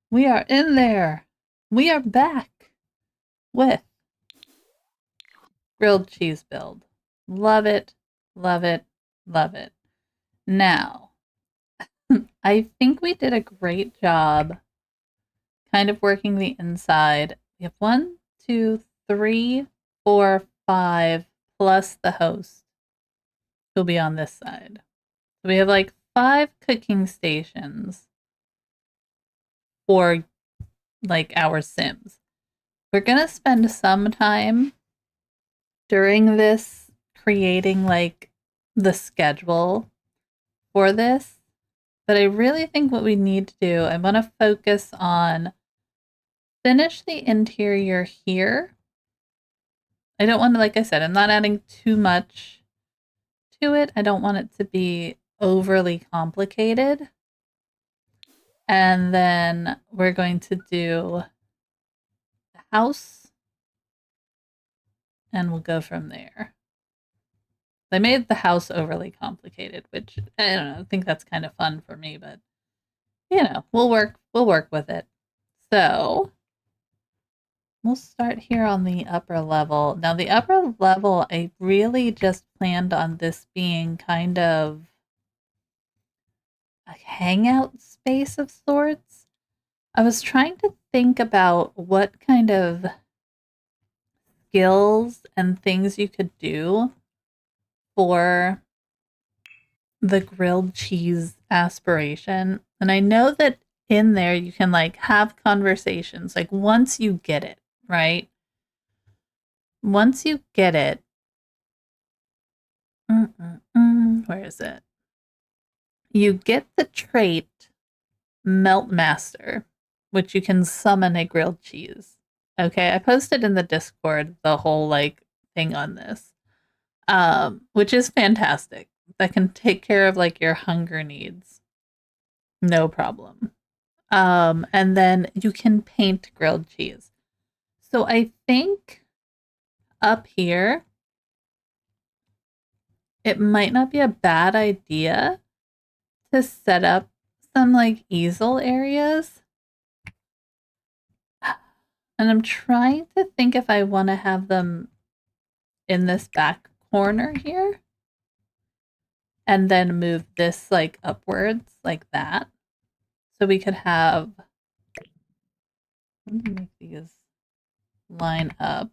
We are in there. We are back with grilled cheese build. Love it, love it, love it. Now, I think we did a great job kind of working the inside. We have one, two, three, four, five, plus the host who'll be on this side. So we have like 5 cooking stations for like our Sims. We're gonna spend some time during this creating like the schedule for this. But I really think what we need to do, I want to focus on finish the interior here. I don't want to, like I said, I'm not adding too much to it. I don't want it to be overly complicated. And then we're going to do the house and we'll go from there. I made the house overly complicated, which I don't know, I think that's kind of fun for me, but we'll work with it. So we'll start here on the upper level. Now the upper level, I really just planned on this being kind of a hangout space of sorts. I was trying to think about what kind of skills and things you could do for the grilled cheese aspiration. And I know that in there you can like have conversations like once you get it, right? Once you get it, where is it? You get the trait Melt Master, which you can summon a grilled cheese. Okay, I posted in the Discord the whole like thing on this, which is fantastic. That can take care of like your hunger needs, no problem. And then you can paint grilled cheese. So I think up here, it might not be a bad idea to set up some like easel areas. And I'm trying to think if I want to have them in this back corner here and then move this like upwards like that. So we could have, let me make these line up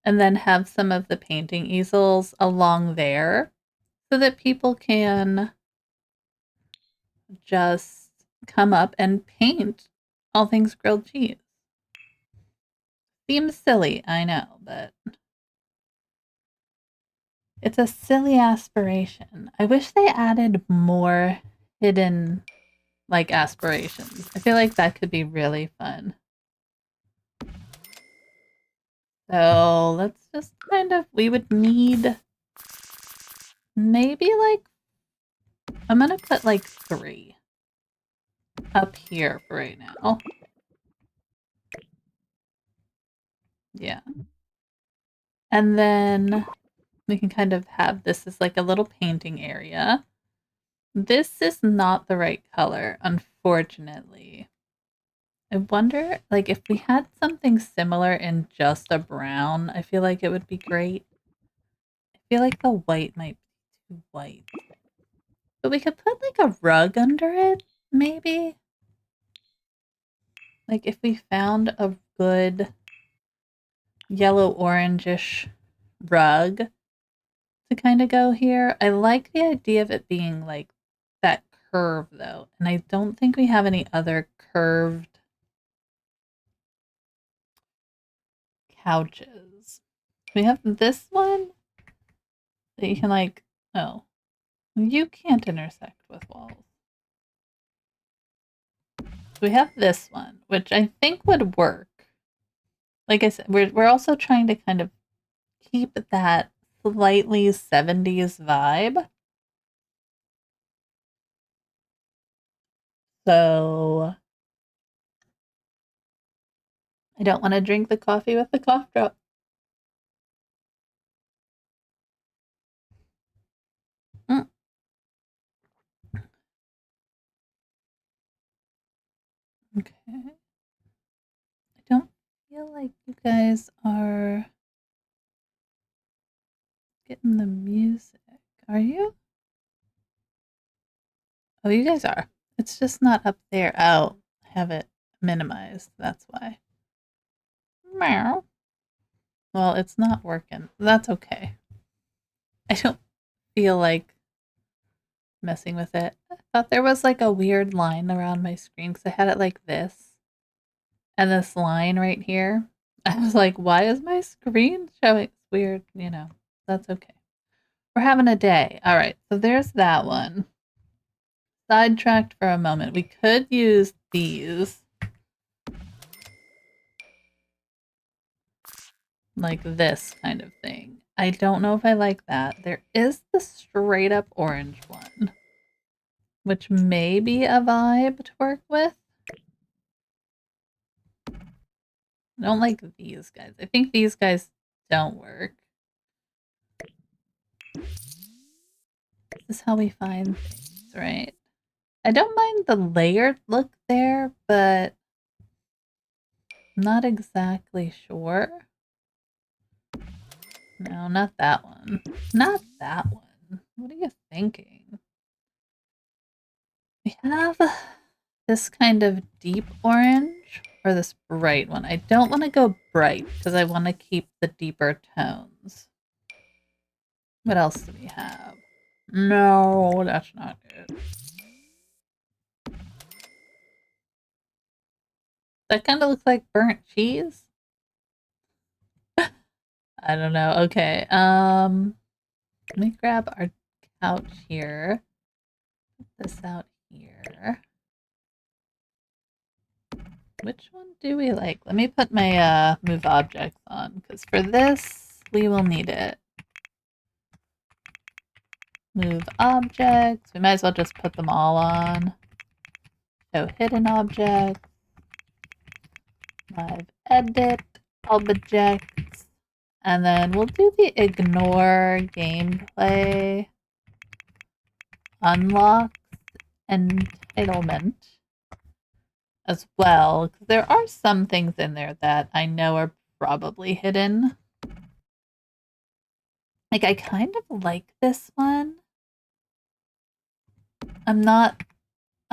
and then have some of the painting easels along there so that people can just come up and paint all things grilled cheese. Seems silly, I know, but it's a silly aspiration. I wish they added more hidden like aspirations. I feel like that could be really fun. So let's just kind of, we would need maybe like, I'm gonna put like 3 up here for right now. Yeah. And then we can kind of have this as like a little painting area. This is not the right color, unfortunately. I wonder, like, if we had something similar in just a brown, I feel like it would be great. I feel like the white might be too white. But we could put, like, a rug under it, maybe? Like, if we found a good yellow-orangish rug to kind of go here. I like the idea of it being, like, that curve, though. And I don't think we have any other curved couches. We have this one that you can like, oh, you can't intersect with walls. We have this one, which I think would work. Like I said, we're also trying to kind of keep that slightly 70s vibe. So I don't want to drink the coffee with the cough drop. Mm. Okay. I don't feel like you guys are getting the music. Are you? Oh, you guys are. It's just not up there. Oh, I have it minimized. That's why. Meow. Well, it's not working. That's okay. I don't feel like messing with it. I thought there was like a weird line around my screen because I had it like this and this line right here. I was like, why is my screen showing? It's weird, you know. That's okay. We're having a day. All right, so there's that one. Sidetracked for a moment. We could use these. Like this kind of thing. I don't know if I like that. There is the straight up orange one, which may be a vibe to work with. I don't like these guys. I think these guys don't work. This is how we find things, right? I don't mind the layered look there, but I'm not exactly sure. No, not that one. Not that one. What are you thinking? We have this kind of deep orange or this bright one. I don't want to go bright because I want to keep the deeper tones. What else do we have? No, that's not it. That kind of looks like burnt cheese. I don't know. Okay. Let me grab our couch here. Put this out here. Which one do we like? Let me put my move objects on because for this we will need it. Move objects. We might as well just put them all on. Show hidden objects. Live edit objects. And then we'll do the ignore gameplay unlocks entitlement as well. Because there are some things in there that I know are probably hidden. Like, I kind of like this one. I'm not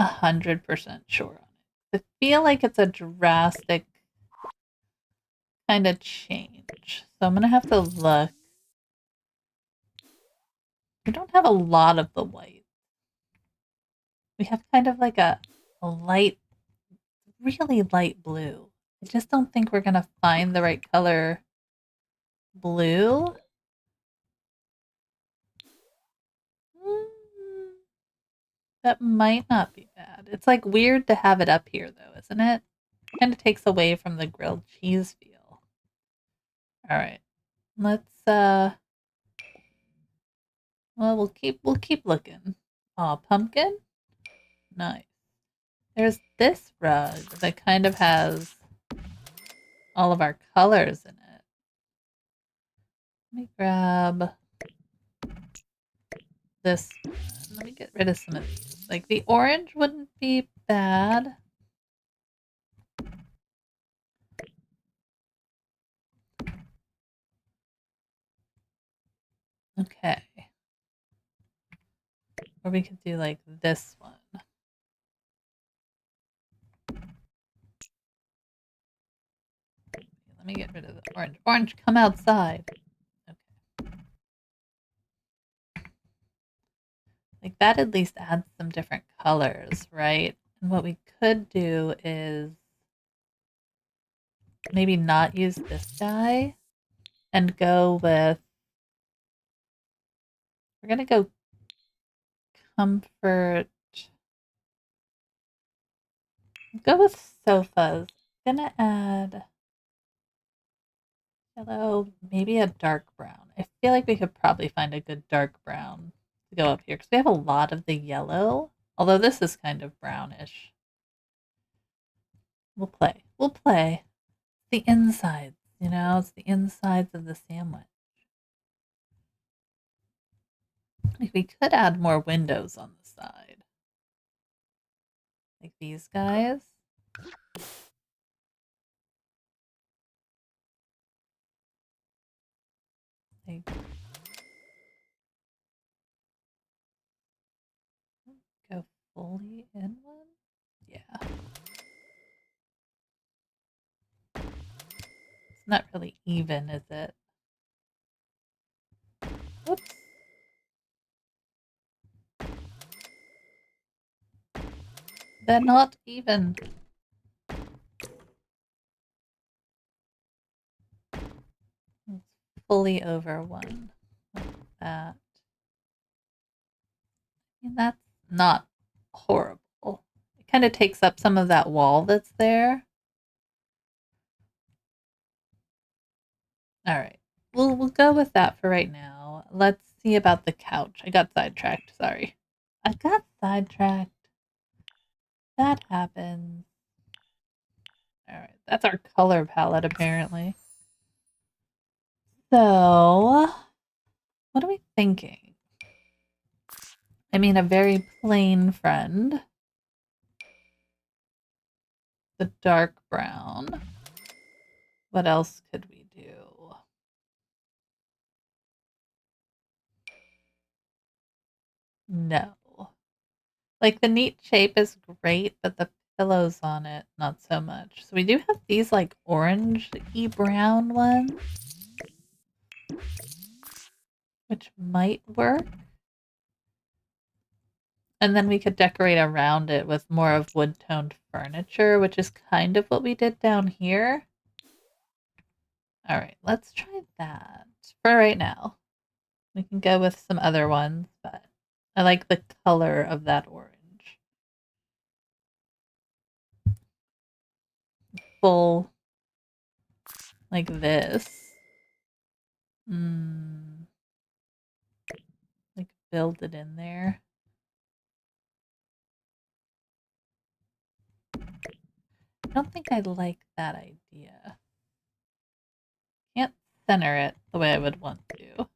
100% sure on it. I feel like it's a drastic kind of change. So I'm going to have to look. We don't have a lot of the white. We have kind of like a light, really light blue. I just don't think we're going to find the right color blue. Mm, that might not be bad. It's like weird to have it up here though, isn't it? Kind of takes away from the grilled cheese feel. All right. Let's well, we'll keep looking. Oh, pumpkin? Nice. There's this rug that kind of has all of our colors in it. Let me grab this one. Let me get rid of some of these. Like the orange wouldn't be bad. Okay. Or we could do like this one. Let me get rid of the orange. Orange, come outside. Okay. Like that at least adds some different colors, right? And what we could do is maybe not use this guy and go with, we're going to go comfort, go with sofas. I'm going to add yellow, maybe a dark brown. I feel like we could probably find a good dark brown to go up here because we have a lot of the yellow, although this is kind of brownish. We'll play. We'll play. The insides, you know, it's the insides of the sandwich. Like we could add more windows on the side. Like these guys. Like, go fully in one? Yeah. It's not really even, is it? Whoops. They're not even. It's fully over one. Like that. I mean, that's not horrible. It kind of takes up some of that wall that's there. All right. We'll go with that for right now. Let's see about the couch. I got sidetracked. Sorry. I got sidetracked. That happens. All right. That's our color palette, apparently. So, what are we thinking? I mean, a very plain friend. The dark brown. What else could we do? No. Like, the neat shape is great, but the pillows on it, not so much. So we do have these, like, orange-y brown ones, which might work. And then we could decorate around it with more of wood-toned furniture, which is kind of what we did down here. All right, let's try that for right now. We can go with some other ones, but I like the color of that orange. Full, like this. Like build it in there. I don't think I like that idea. Can't center it the way I would want to.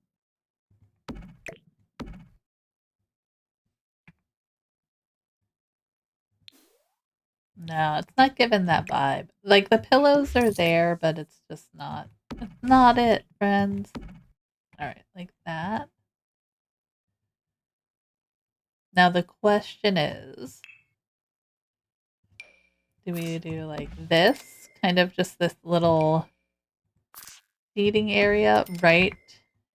No, it's not giving that vibe. Like, the pillows are there, but it's just not. It's not it, friends. All right, like that. Now the question is, do we do like this? Kind of just this little seating area right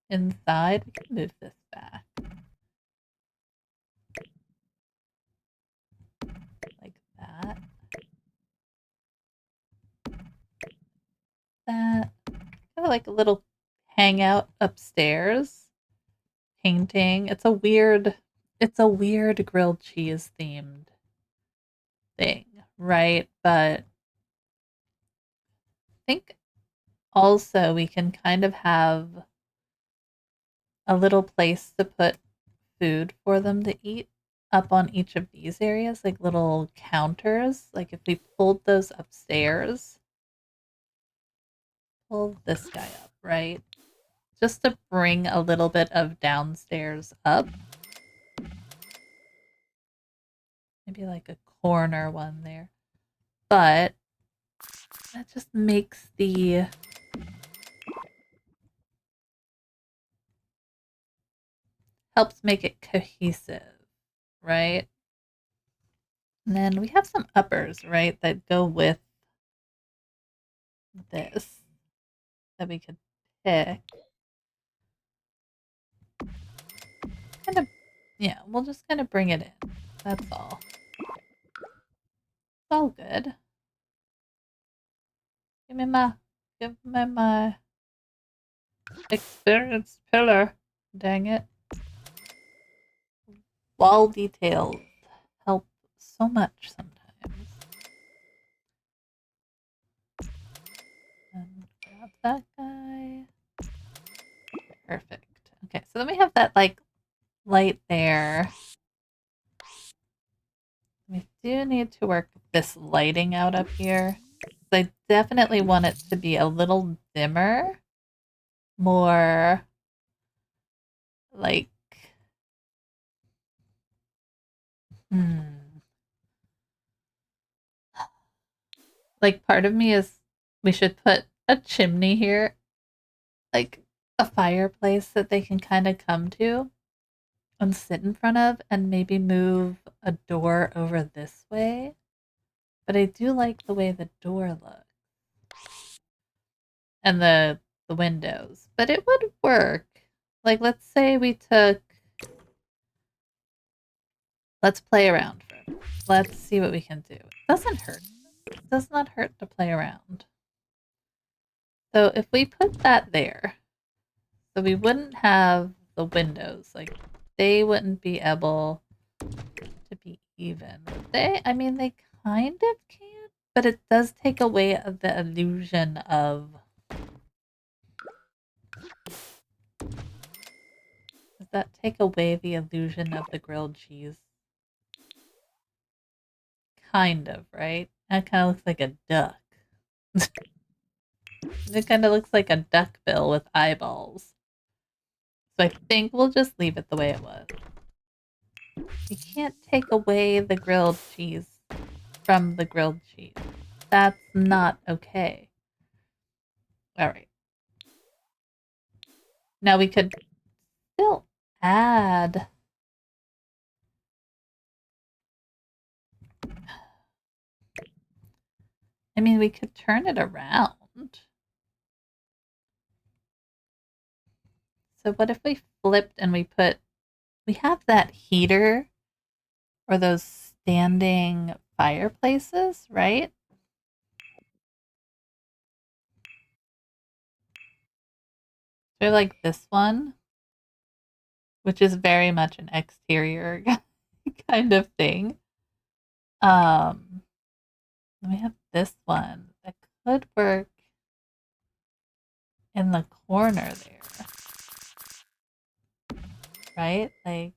inside? We can move this back. Like that. That. Kind of like a little hangout upstairs. Painting. It's a weird grilled cheese themed thing, right? But I think also we can kind of have a little place to put food for them to eat up on each of these areas, like little counters. Like if we pulled those upstairs, pull this guy up, right? Just to bring a little bit of downstairs up. Maybe like a corner one there. But that just makes the helps make it cohesive, right? And then we have some uppers, right, that go with this that we could pick. Kind of, yeah, we'll just kind of bring it in. That's all. It's all good. Give me my experience pillar. Dang it. Wall details help so much sometimes. And grab that guy. Perfect. Okay, so then we have that like light there. We do need to work this lighting out up here. I definitely want it to be a little dimmer, more like, hmm. Like, part of me is we should put a chimney here, like a fireplace that they can kind of come to and sit in front of, and maybe move a door over this way. But I do like the way the door looks and the windows. But it would work. Like, let's say we took. Let's play around for it. Let's see what we can do. It doesn't hurt. It does not hurt to play around. So if we put that there, so we wouldn't have the windows. Like, they wouldn't be able to be even. Would they? I mean, they kind of can, but it does take away the illusion of. Does that take away the illusion of the grilled cheese? Kind of, right? That kind of looks like a duck. It kind of looks like a duck bill with eyeballs. So I think we'll just leave it the way it was. You can't take away the grilled cheese from the grilled cheese. That's not okay. All right. Now we could still add. I mean, we could turn it around. So what if we flipped and we have that heater or those standing fireplaces, right? So like this one, which is very much an exterior kind of thing. Then we have this one that could work in the corner there, right? Like,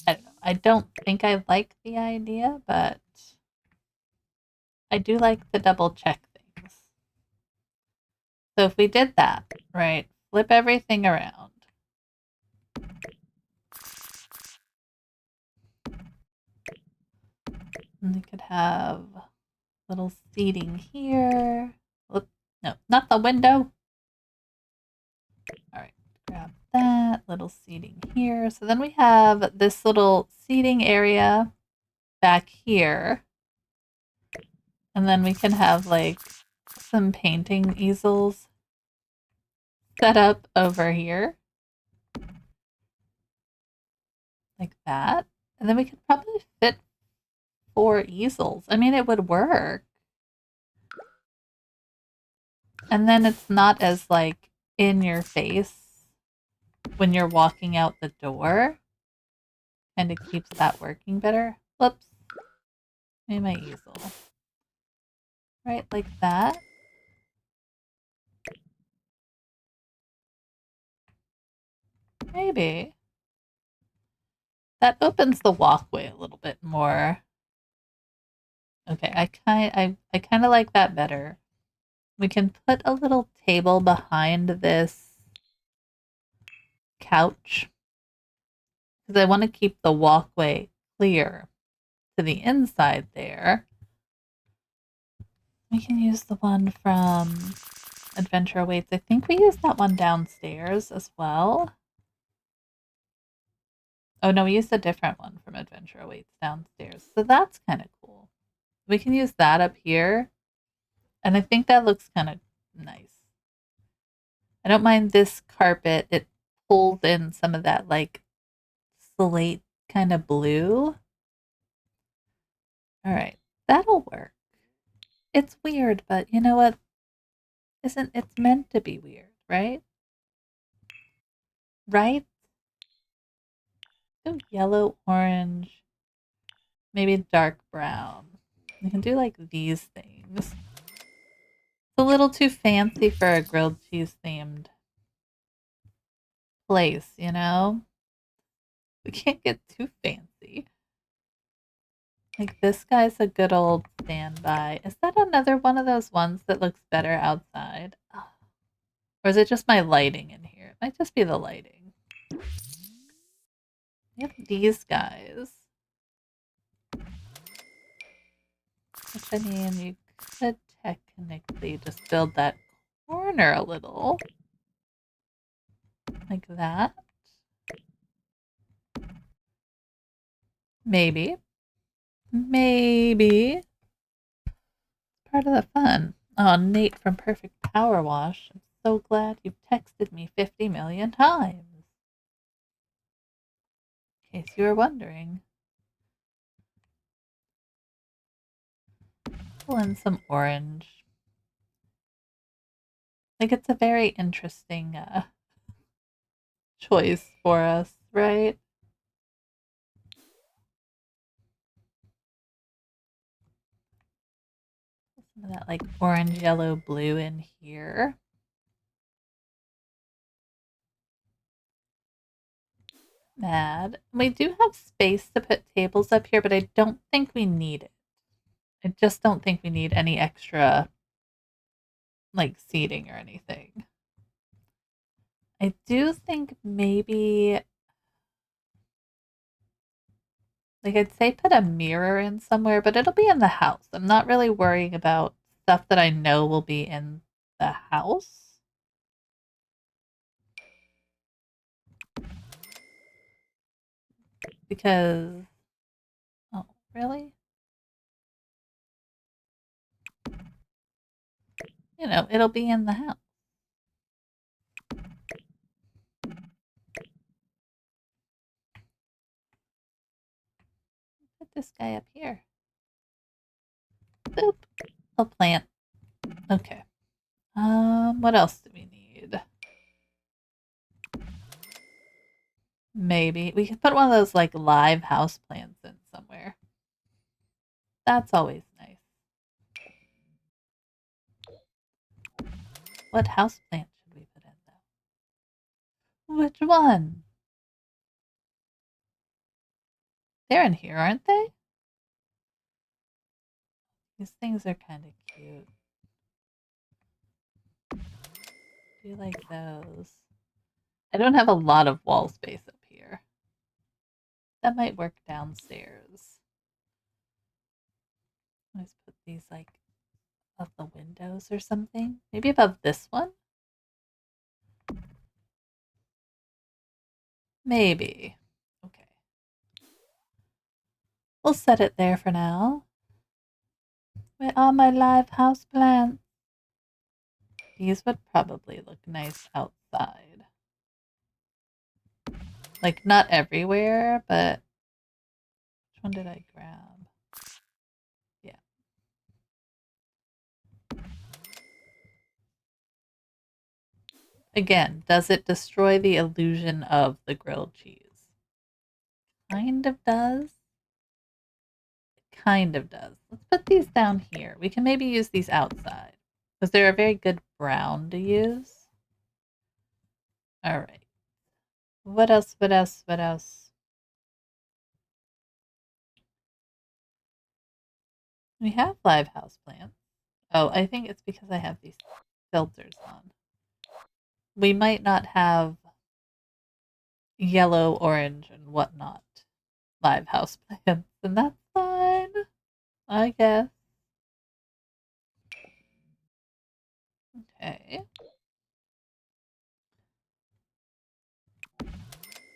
I don't know. I don't think I like the idea, but I do like the double check things. So if we did that, right, flip everything around. And we could have little seating here. Whoop, no, not the window. All right, grab that little seating here. So then we have this little seating area back here. And then we can have like some painting easels set up over here. Like that. And then we could probably fit 4 easels. I mean, it would work. And then it's not as like in your face when you're walking out the door. And it keeps that working better. Whoops. Maybe my easel. Right, like that. Maybe. That opens the walkway a little bit more. Okay, I kind of like that better. We can put a little table behind this couch because I want to keep the walkway clear to the inside there. We can use the one from Adventure Awaits. I think we used that one downstairs as well. Oh no, we used a different one from Adventure Awaits downstairs. So that's kind of cool. We can use that up here. And I think that looks kind of nice. I don't mind this carpet. It pulls in some of that like slate kind of blue. All right, that'll work. It's weird, but you know what? Isn't it's meant to be weird, right? Right? So yellow, orange, maybe dark brown. You can do like these things. It's a little too fancy for a grilled cheese themed place, you know? We can't get too fancy. Like this guy's a good old standby. Is that another one of those ones that looks better outside? Oh. Or is it just my lighting in here? It might just be the lighting. We have these guys. Which, I mean, you could technically just build that corner a little. Like that. Maybe. Maybe. Part of the fun. Oh, Nate from Perfect Power Wash. I'm so glad you've texted me 50 million times. In case you were wondering. Pull in some orange. Like, it's a very interesting choice for us, right? Some of that, like, orange, yellow, blue in here. Mad. We do have space to put tables up here, but I don't think we need it. I just don't think we need any extra, like, seating or anything. I do think maybe, like, I'd say put a mirror in somewhere, but it'll be in the house. I'm not really worrying about stuff that I know will be in the house. Because, oh, really? You know, it'll be in the house. Put this guy up here. Boop. A plant. Okay. What else do we need? Maybe we could put one of those like live house plants in somewhere. That's always nice. What house plant should we put in though? Which one? They're in here, aren't they? These things are kind of cute. Do you like those? I don't have a lot of wall space up here. That might work downstairs. Let's put these like above the windows or something. Maybe above this one? Maybe. Okay. We'll set it there for now. Where are my live house plants? These would probably look nice outside. Like, not everywhere, but which one did I grab? Yeah. Again, does it destroy the illusion of the grilled cheese? Kind of does. Kind of does. Let's put these down here. We can maybe use these outside because they're a very good brown to use. All right. What else? What else? What else? We have live house plants. Oh, I think it's because I have these filters on. We might not have yellow, orange, and whatnot live house plants, and that's fine, I guess. Okay.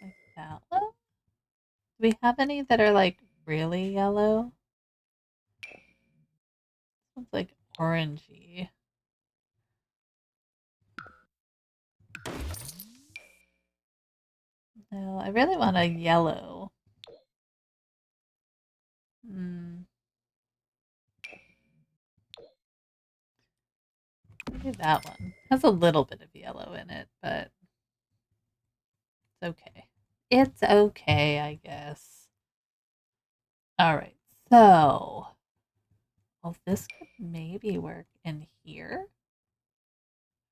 Like that one. Do we have any that are like really yellow? This one's like orangey. No, I really want a yellow. Hmm. Maybe that one. Has a little bit of yellow in it, but it's okay. It's okay, I guess. Alright, so well, this could maybe work in here.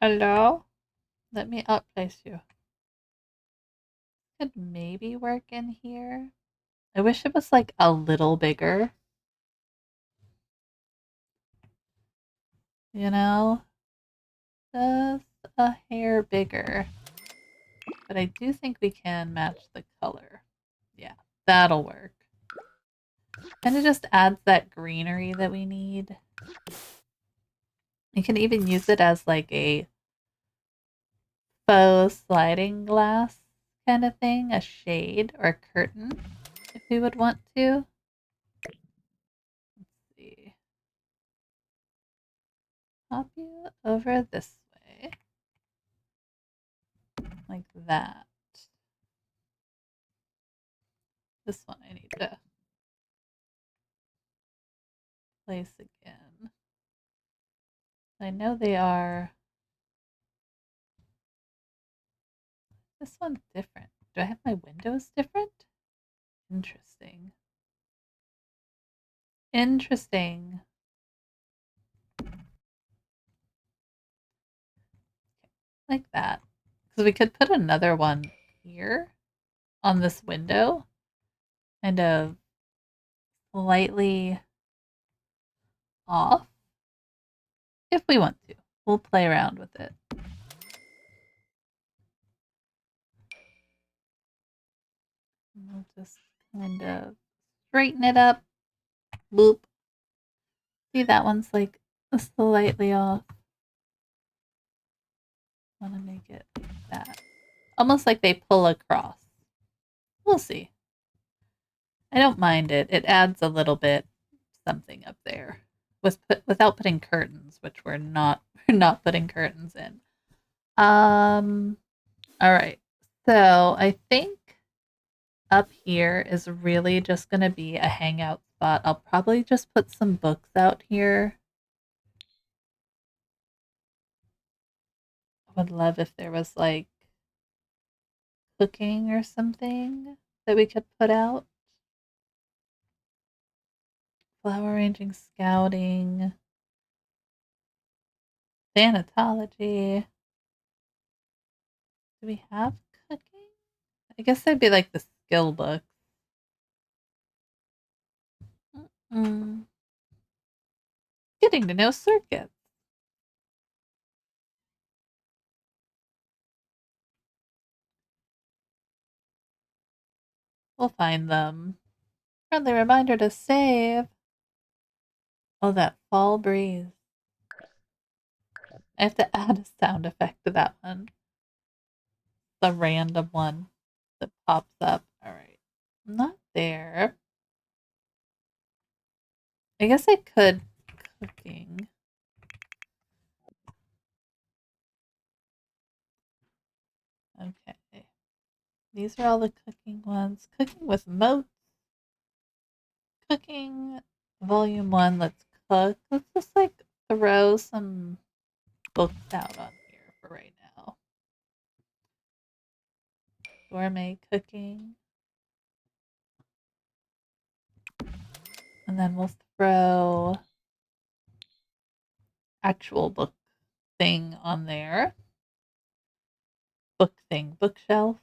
Hello? Let me outplace you. Could maybe work in here. I wish it was like a little bigger. You know? Just a hair bigger. But I do think we can match the color. Yeah, that'll work. kind of just adds that greenery that we need. You can even use it as like a faux sliding glass kind of thing, a shade or a curtain if we would want to. Let's see. Pop you over this way. Like that. This one I need to place again. I know they are. This one's different. Do I have my windows different? Interesting. Interesting. Like that. Because we could put another one here on this window. Kind of slightly off. If we want to. We'll play around with it. We'll just kind of straighten it up. Boop. See, that one's like slightly off. Want to make it like that. Almost like they pull across. We'll see. I don't mind it. It adds a little bit something up there without putting curtains, which we're not putting curtains in. All right. So I think up here is really just going to be a hangout spot. I'll probably just put some books out here. I would love if there was like cooking or something that we could put out. Flower arranging, scouting, thanatology. Do we have cooking? I guess that'd be like the skill book. Mm. Getting to know circuits. We'll find them. Friendly reminder to save. Oh, that fall breeze. I have to add a sound effect to that one. The random one that pops up. All right. Not there. I guess I could cooking. Okay. These are all the cooking ones. Cooking with moats. Cooking volume 1. Let's cook. Let's just like throw some books out on here for right now. Gourmet cooking. And then we'll throw actual book thing on there. Book thing, bookshelf.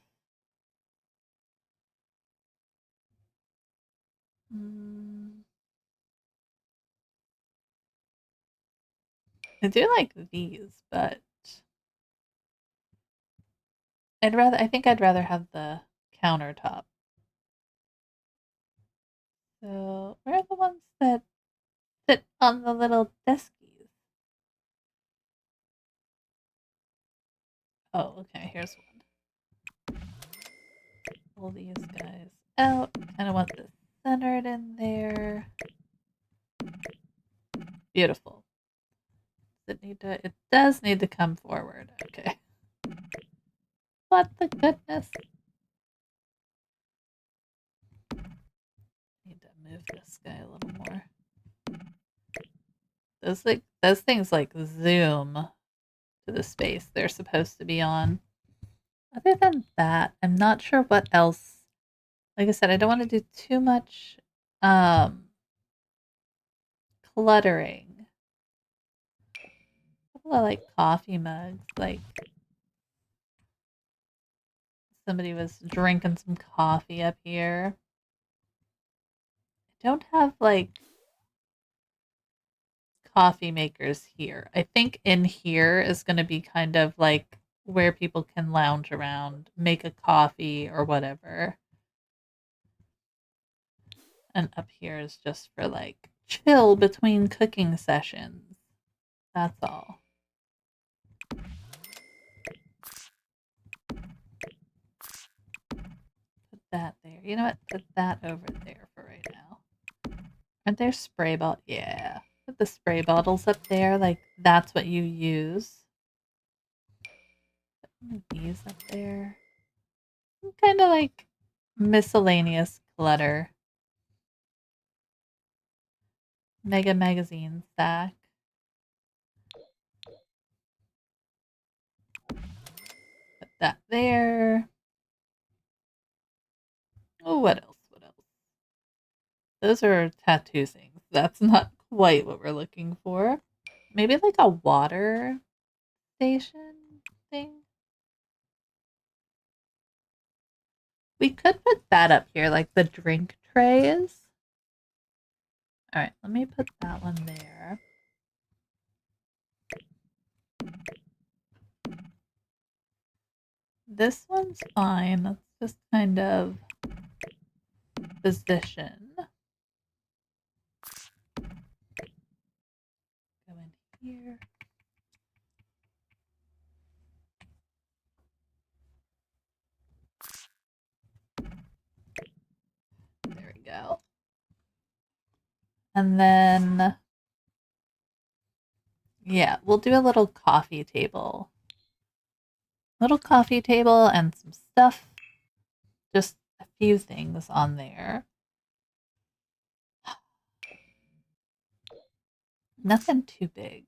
I do like these, but I think I'd rather have the countertop. So where are the ones that sit on the little deskies? Oh, okay, here's one. Pull these guys out. Kind of want this centered in there. Beautiful. It does need to come forward. Okay. What the goodness? Need to move this guy a little more. Those things like zoom to the space they're supposed to be on. Other than that, I'm not sure what else. Like I said, I don't want to do too much cluttering. A couple of like coffee mugs, like somebody was drinking some coffee up here. I don't have like coffee makers here. I think in here is going to be kind of like where people can lounge around, make a coffee or whatever. And up here is just for like chill between cooking sessions. That's all. Put that there. You know what? Put that over there for right now. Aren't there spray bottles? Yeah. Put the spray bottles up there. Like, that's what you use. Put these up there. Kind of like miscellaneous clutter. Mega magazine stack. Put that there. Oh, what else? What else? Those are tattoo things. That's not quite what we're looking for. Maybe like a water station thing. We could put that up here, like the drink trays. All right, let me put that one there. This one's fine. Let's just kind of position. Go in here. There we go. And then, yeah, we'll do a little coffee table. Little coffee table and some stuff. Just a few things on there. Nothing too big.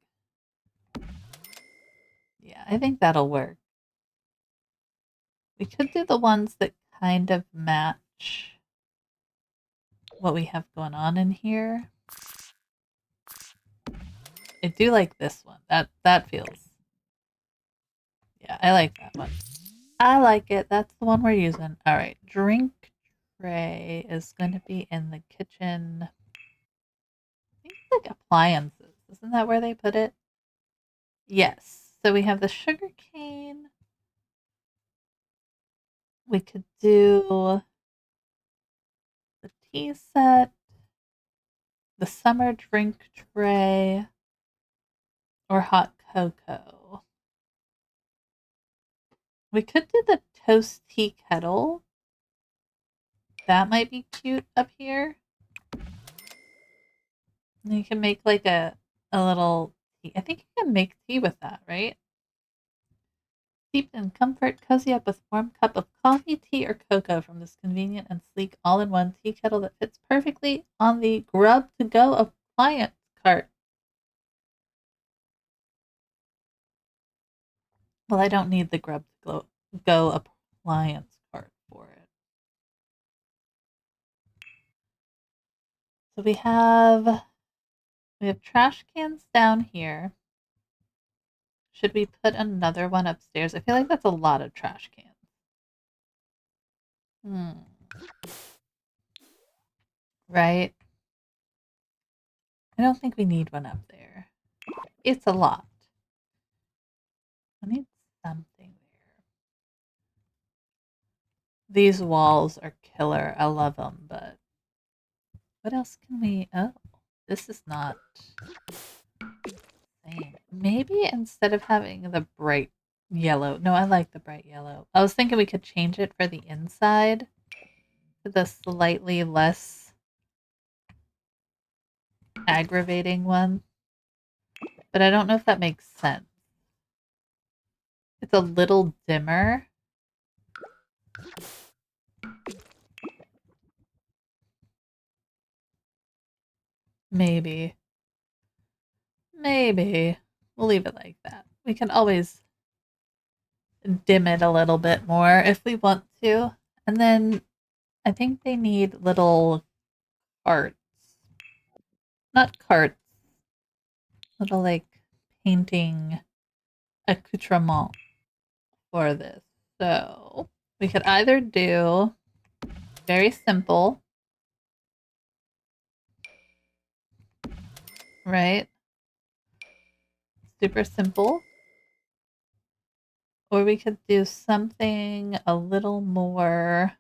Yeah, I think that'll work. We could do the ones that kind of match what we have going on in here. I do like this one. That feels. Yeah, I like that one. I like it. That's the one we're using. All right, drink tray is going to be in the kitchen. I think it's like appliances. Isn't that where they put it? Yes. So we have the sugar cane. We could do the tea set, the summer drink tray, or hot cocoa. We could do the toast tea kettle. That might be cute up here. And you can make like a little tea. I think you can make tea with that, right? Steeped in comfort, cozy up with warm cup of coffee, tea, or cocoa from this convenient and sleek all-in-one tea kettle that fits perfectly on the grub to go appliance cart. Well, I don't need the grub to go appliance cart for it. So we have trash cans down here. Should we put another one upstairs? I feel like that's a lot of trash cans. Right? I don't think we need one up there. It's a lot. I need something there. These walls are killer. I love them, but what else can we... Oh, this is not same. Maybe instead of having the bright yellow... No, I like the bright yellow. I was thinking we could change it for the inside to the slightly less aggravating one. But I don't know if that makes sense. It's a little dimmer. Maybe. Maybe. We'll leave it like that. We can always dim it a little bit more if we want to. And then I think they need little carts. Not carts. Little like painting accoutrement for this. So we could either do very simple, right? Super simple. Or we could do something a little more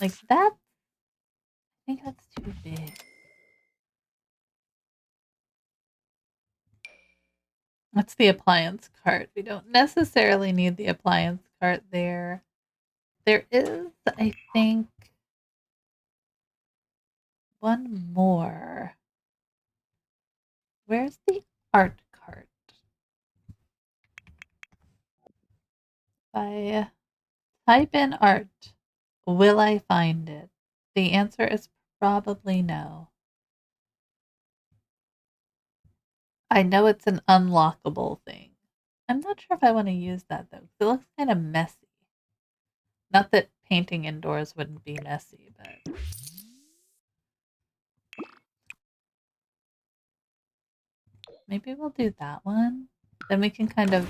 like that. think that's too big. That's the appliance cart. We don't necessarily need the appliance cart there. There is, I think, one more. Where's the art cart? If I type in art, will I find it? The answer is probably no. I know it's an unlockable thing. I'm not sure if I want to use that though, 'cause it looks kind of messy. Not that painting indoors wouldn't be messy, but maybe we'll do that one. Then we can kind of,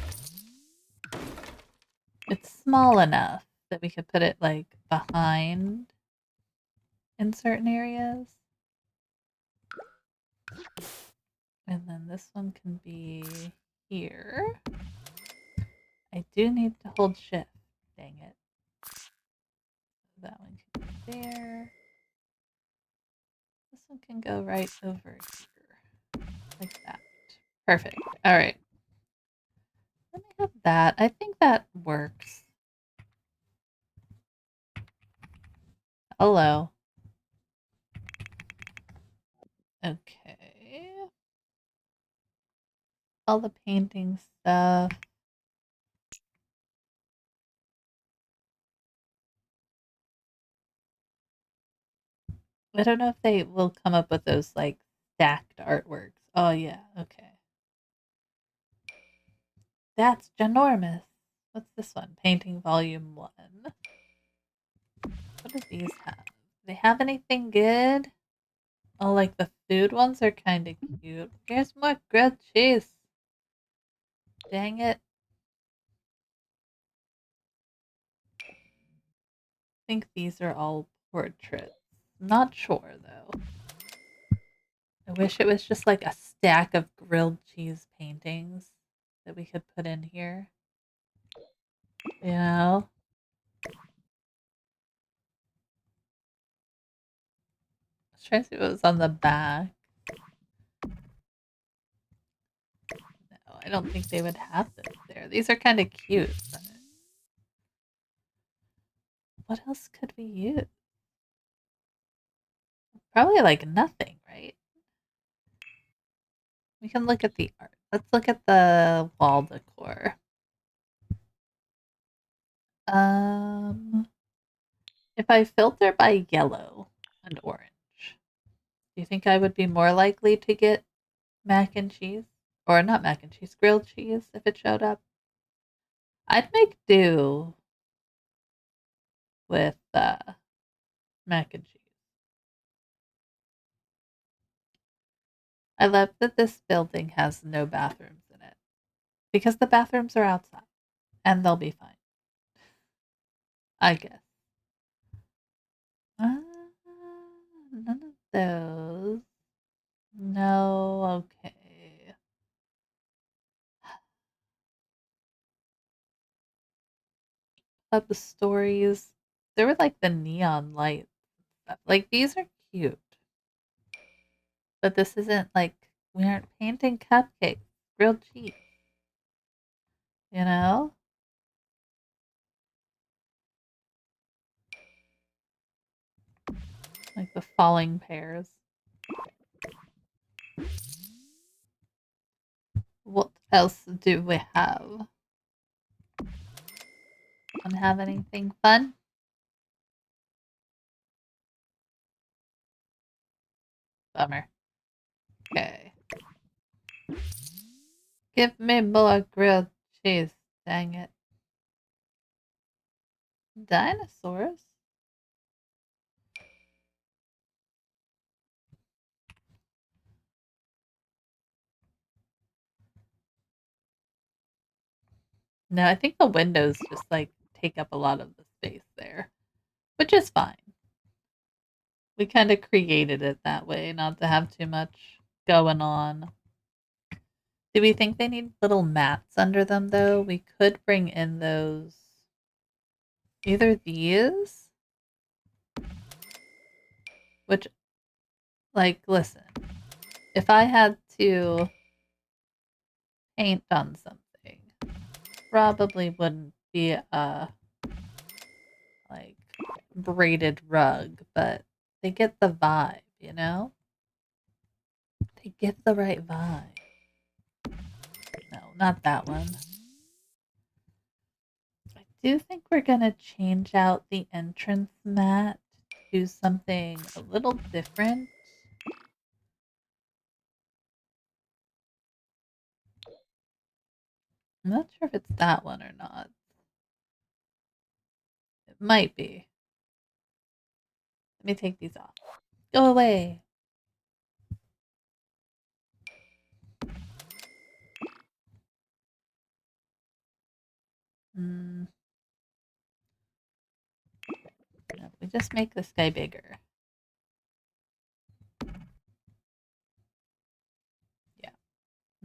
it's small enough that we could put it like behind in certain areas. And then this one can be here. I do need to hold shift. Dang it. That one can be there. This one can go right over here. Like that. Perfect. All right. Let me have that. I think that works. Hello. Okay. All the painting stuff. I don't know if they will come up with those like stacked artworks. Oh yeah, okay. That's ginormous. What's this one? Painting volume 1. What do these have? Do they have anything good? Oh, like the food ones are kind of cute. Here's more grilled cheese. Dang it. I think these are all portraits. Not sure though. I wish it was just like a stack of grilled cheese paintings that we could put in here. You know? Let's try to see what was on the back. No, I don't think they would have those there. These are kind of cute. But what else could we use? Probably like nothing, right? We can look at the art. Let's look at the wall decor. If I filter by yellow and orange, do you think I would be more likely to get mac and cheese? Or not mac and cheese, grilled cheese if it showed up? I'd make do with mac and cheese. I love that this building has no bathrooms in it because the bathrooms are outside and they'll be fine. I guess. Uh, none of those. No, okay. Pub stories. There were like the neon lights stuff. Like these are cute. But this isn't like we aren't painting cupcakes, grilled cheese, you know? Like the falling pears. What else do we have? Don't have anything fun? Bummer. Okay. Give me more grilled cheese. Dang it. Dinosaurs? No, I think the windows just like take up a lot of the space there, which is fine. We kind of created it that way, not to have too much going on. Do we think they need little mats under them though? We could bring in those. Either these, Which, like, listen, if I had to paint on something, probably wouldn't be a like braided rug, but they get the vibe, you know? They get the right vibe. No, not that one. I do think we're gonna change out the entrance mat to something a little different. I'm not sure if it's that one or not. It might be. Let me take these off. Go away. Mm, no, we just make this guy bigger. Yeah.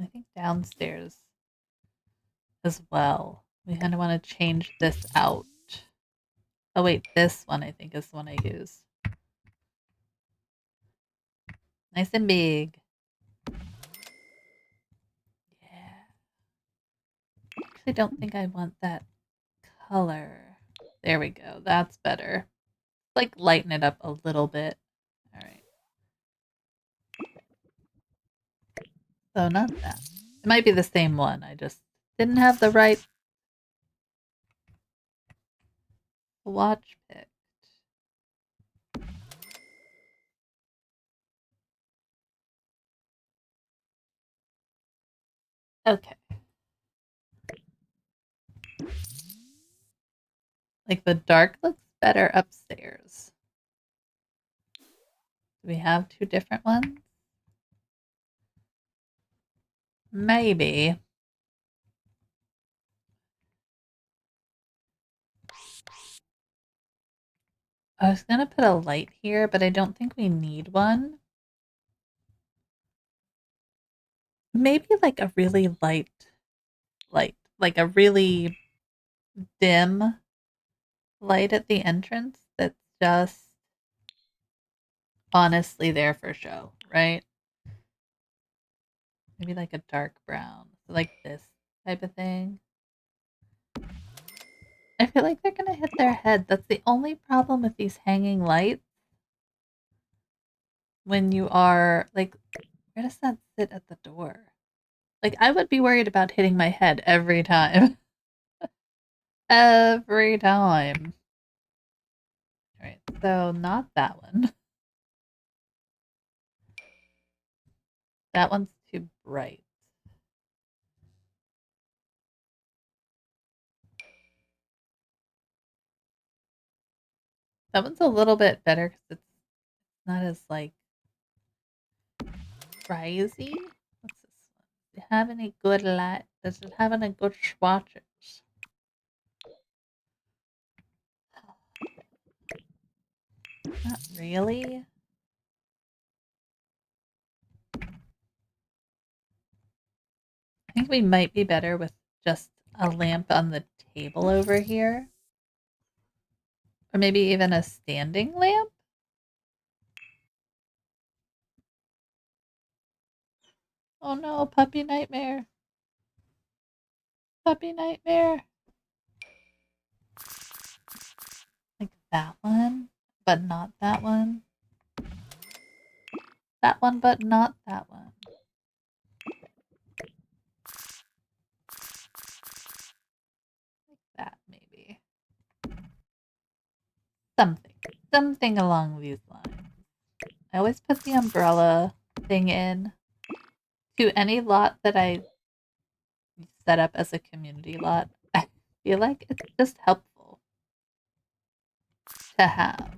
I think downstairs as well. We kind of want to change this out. Oh wait, this one I think is the one I use. Nice and big. Yeah. Actually don't think I want that color. There we go. That's better. Like lighten it up a little bit. All right. So not that. It might be the same one. I just didn't have the right watch picked. Okay. Like the dark looks better upstairs. Do we have two different ones? Maybe. I was gonna put a light here, but I don't think we need one. Maybe like a really light light, like a really dim light at the entrance that's just honestly there for show, right? Maybe like a dark brown, so like this type of thing. I feel like they're gonna hit their head. That's the only problem with these hanging lights. When you are like, where does that sit at the door? Like, I would be worried about hitting my head every time. Every time. All right, so not that one. That one's too bright. That one's a little bit better because it's not as like crazy. What's this one? Do you have any good light? Does it have any good swatches? Not really. I think we might be better with just a lamp on the table over here. Or maybe even a standing lamp? Oh no, puppy nightmare. Puppy nightmare. Like that one, but not that one. That one, but not that one. Like that, maybe. Something. Something along these lines. I always put the umbrella thing in to any lot that I set up as a community lot. I feel like it's just helpful to have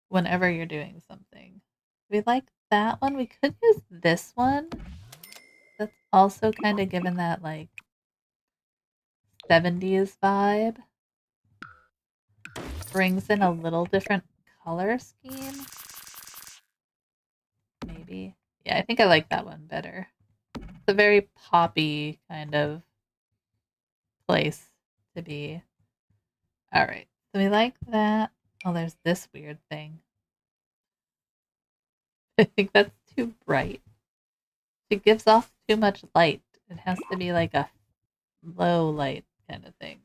whenever you're doing something. We like that one. We could use this one. That's also kind of given that like 70s vibe. Brings in a little different color scheme. Maybe. Yeah, I think I like that one better. It's a very poppy kind of place to be. All right. So we like that. Oh, there's this weird thing. I think that's too bright. It gives off too much light. It has to be like a low light kind of thing.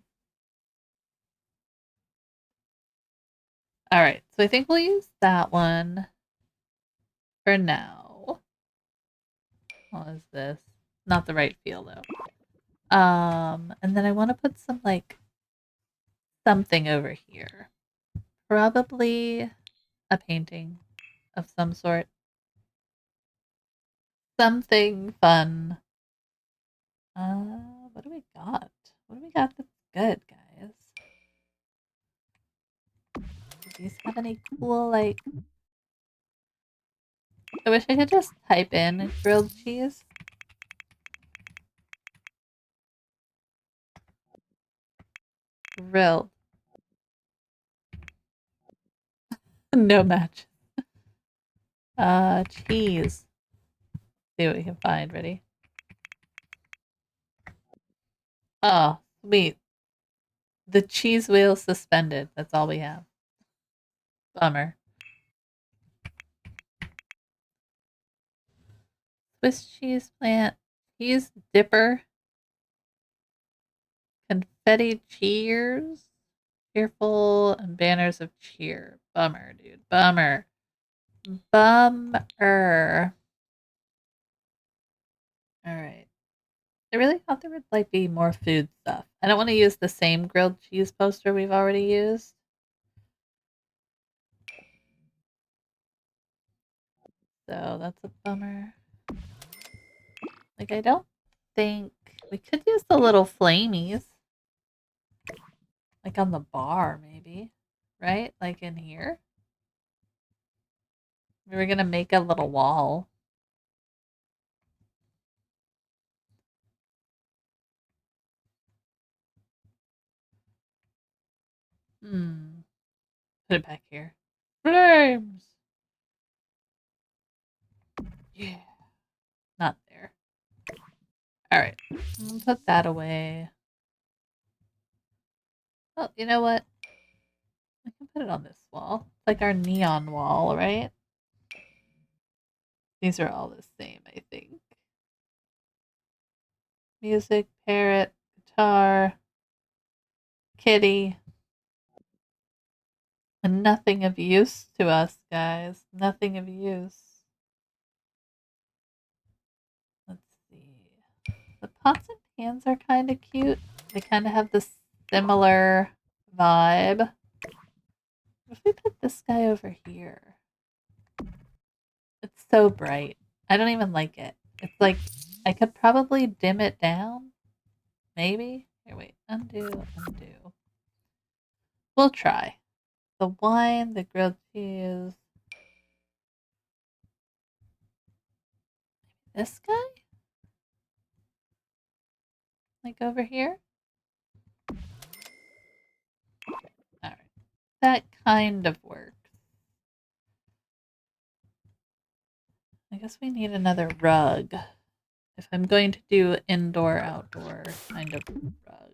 All right, so I think we'll use that one for now. What is this? Not the right feel though. And then I want to put some like something over here. Probably a painting of some sort. Something fun. What do we got? What do we got that's good, guys? Do these have any cool like I wish I could just type in grilled cheese. Grilled. No match. Cheese. See what we can find. Ready? Oh, sweet. The cheese wheel suspended. That's all we have. Bummer. Swiss cheese plant. Cheese dipper. Confetti cheers. Cheerful and banners of cheer. Bummer, dude. Bummer. Bummer. All right. I really thought there would like be more food stuff. I don't want to use the same grilled cheese poster we've already used. So that's a bummer. Like I don't think we could use the little flamies. Like on the bar, maybe. Right? Like in here. We were gonna make a little wall. Hmm. Put it back here. Flames! Yeah. Not there. Alright. Put that away. Oh, you know what? I can put it on this wall. It's like our neon wall, right? These are all the same, I think. Music, parrot, guitar, kitty. And nothing of use to us, guys. Nothing of use. Let's see. The pots and pans are kind of cute. They kind of have this similar vibe. If we put this guy over here, it's so bright. I don't even like it. It's like I could probably dim it down. Maybe. Here, wait. Undo, undo. We'll try. The wine, the grilled cheese. This guy? Like over here? Alright. That kind of works. I guess we need another rug. If I'm going to do indoor, outdoor kind of rugs.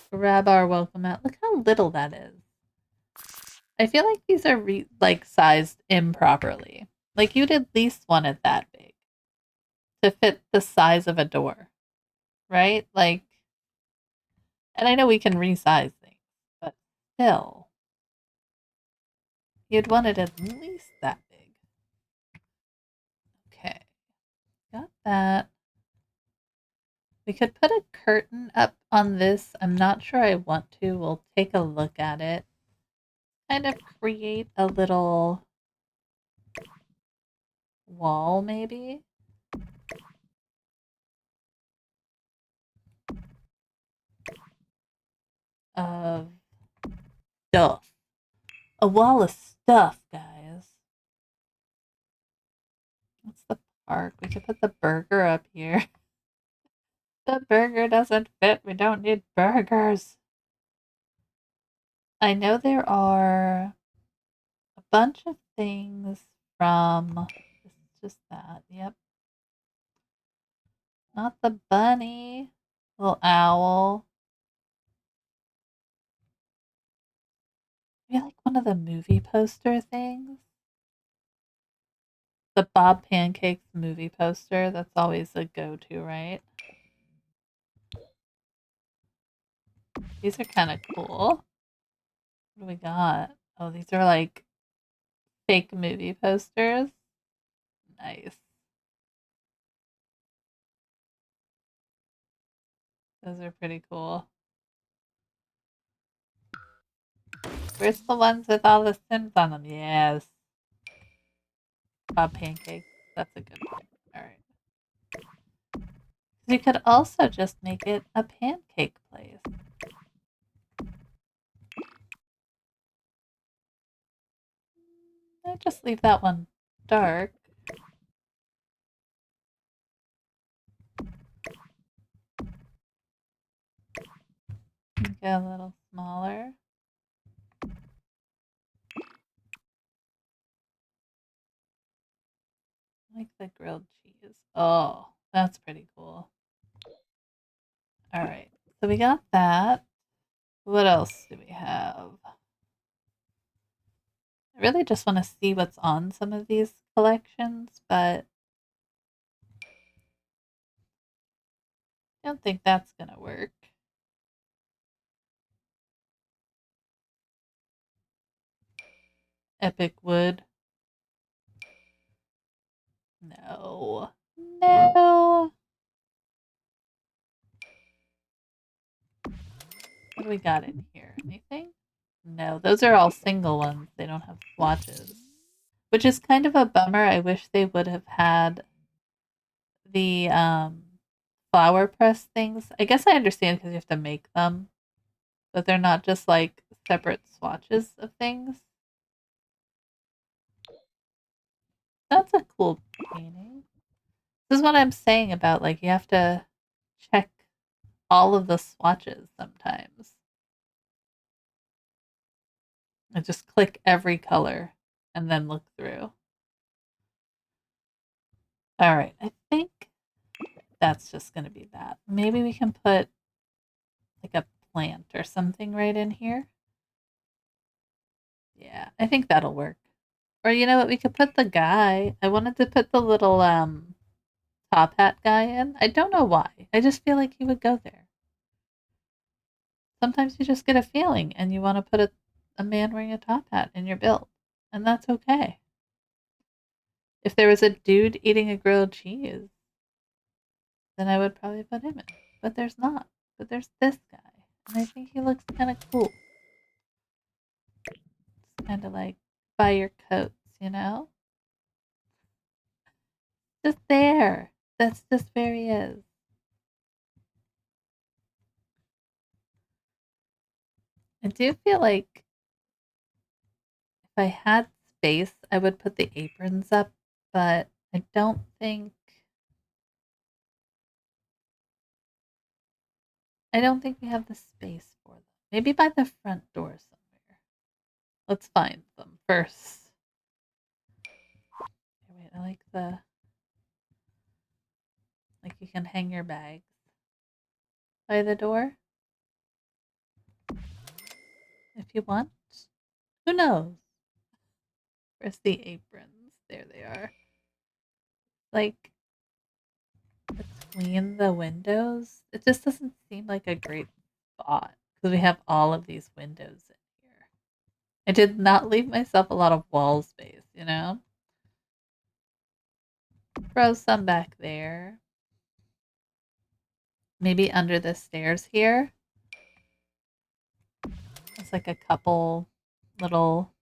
Grab our welcome mat. Look how little that is. I feel like these are like sized improperly. Like you'd at least want it that big to fit the size of a door, right? Like, and I know we can resize things, but still, you'd want it at least that big. Okay, got that. We could put a curtain up on this. I'm not sure I want to. We'll take a look at it. Kind of create a little wall, maybe. Of stuff. A wall of stuff, guys. What's the park? We could put the burger up here. The burger doesn't fit. We don't need burgers. I know there are a bunch of things from. This is just that. Yep. Not the bunny. Little owl. Maybe like one of the movie poster things. The Bob Pancakes movie poster. That's always a go-to, right? These are kind of cool. What do we got? Oh, these are like fake movie posters. Nice. Those are pretty cool. Where's the ones with all the Sims on them? Yes. Bob Pancakes. That's a good one. Alright. You could also just make it a pancake place. I just leave that one dark. Get a little smaller. Like the grilled cheese. Oh, that's pretty cool. Alright. So we got that. What else do we have? I really just want to see what's on some of these collections, but I don't think that's going to work. Epic wood. No. No. What do we got in here? Anything? No, those are all single ones. They don't have swatches. Which is kind of a bummer. I wish they would have had the flower press things. I guess I understand because you have to make them, but they're not just like separate swatches of things. That's a cool painting. This is what I'm saying about like you have to check all of the swatches sometimes. And just click every color and then look through. All right, I think that's just going to be that. Maybe we can put like a plant or something right in here. Yeah, I think that'll work. Or you know what, we could put the guy. I wanted to put the little top hat guy in. I don't know why. I just feel like he would go there. Sometimes you just get a feeling and you want to put a man wearing a top hat in your build. And that's okay. If there was a dude eating a grilled cheese, then I would probably put him in. But there's not. But there's this guy. And I think he looks kind of cool. It's kind of like buy your coats, you know? Just there. That's just where he is. I do feel like if I had space, I would put the aprons up, but I don't think we have the space for them. Maybe by the front door somewhere. Let's find them first. Wait, I like like you can hang your bags by the door if you want. Who knows? Where's the aprons? There they are. Like between the windows, it just doesn't seem like a great spot because we have all of these windows in here. I did not leave myself a lot of wall space, you know? Throw some back there. Maybe under the stairs here. It's like a couple little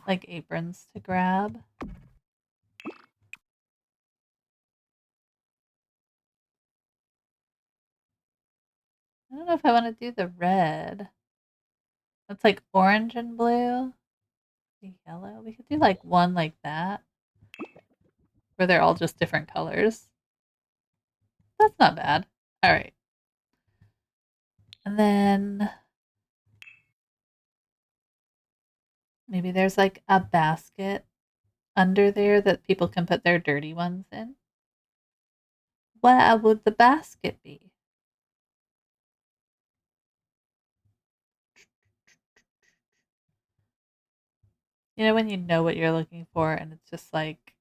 like aprons to grab. I don't know if I want to do the red. That's like orange and blue. The yellow. We could do like one like that. Where they're all just different colors. That's not bad. Alright. And then maybe there's like a basket under there that people can put their dirty ones in. Where would the basket be? You know when you know what you're looking for and it's just like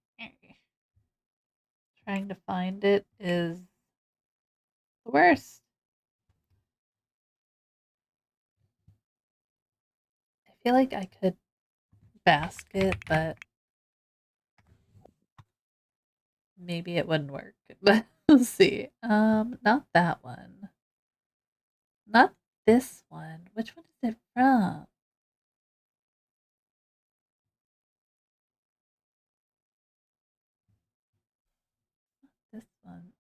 trying to find it is the worst. I feel like I could basket, but maybe it wouldn't work. But we'll see. Not that one. Not this one. Which one is it from? This one.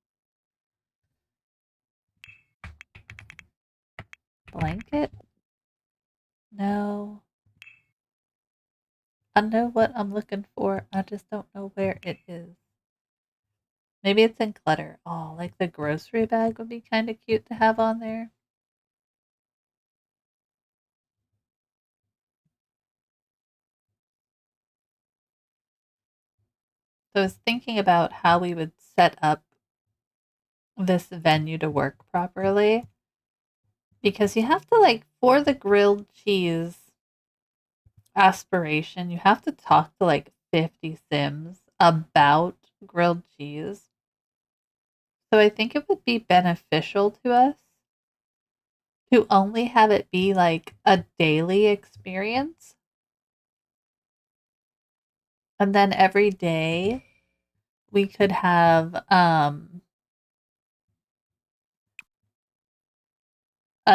Blanket? No. I know what I'm looking for. I just don't know where it is. Maybe it's in clutter. Oh, like the grocery bag would be kind of cute to have on there. So I was thinking about how we would set up this venue to work properly because you have to, like, for the grilled cheese aspiration, you have to talk to like 50 Sims about grilled cheese. So I think it would be beneficial to us to only have it be like a daily experience. And then every day we could have a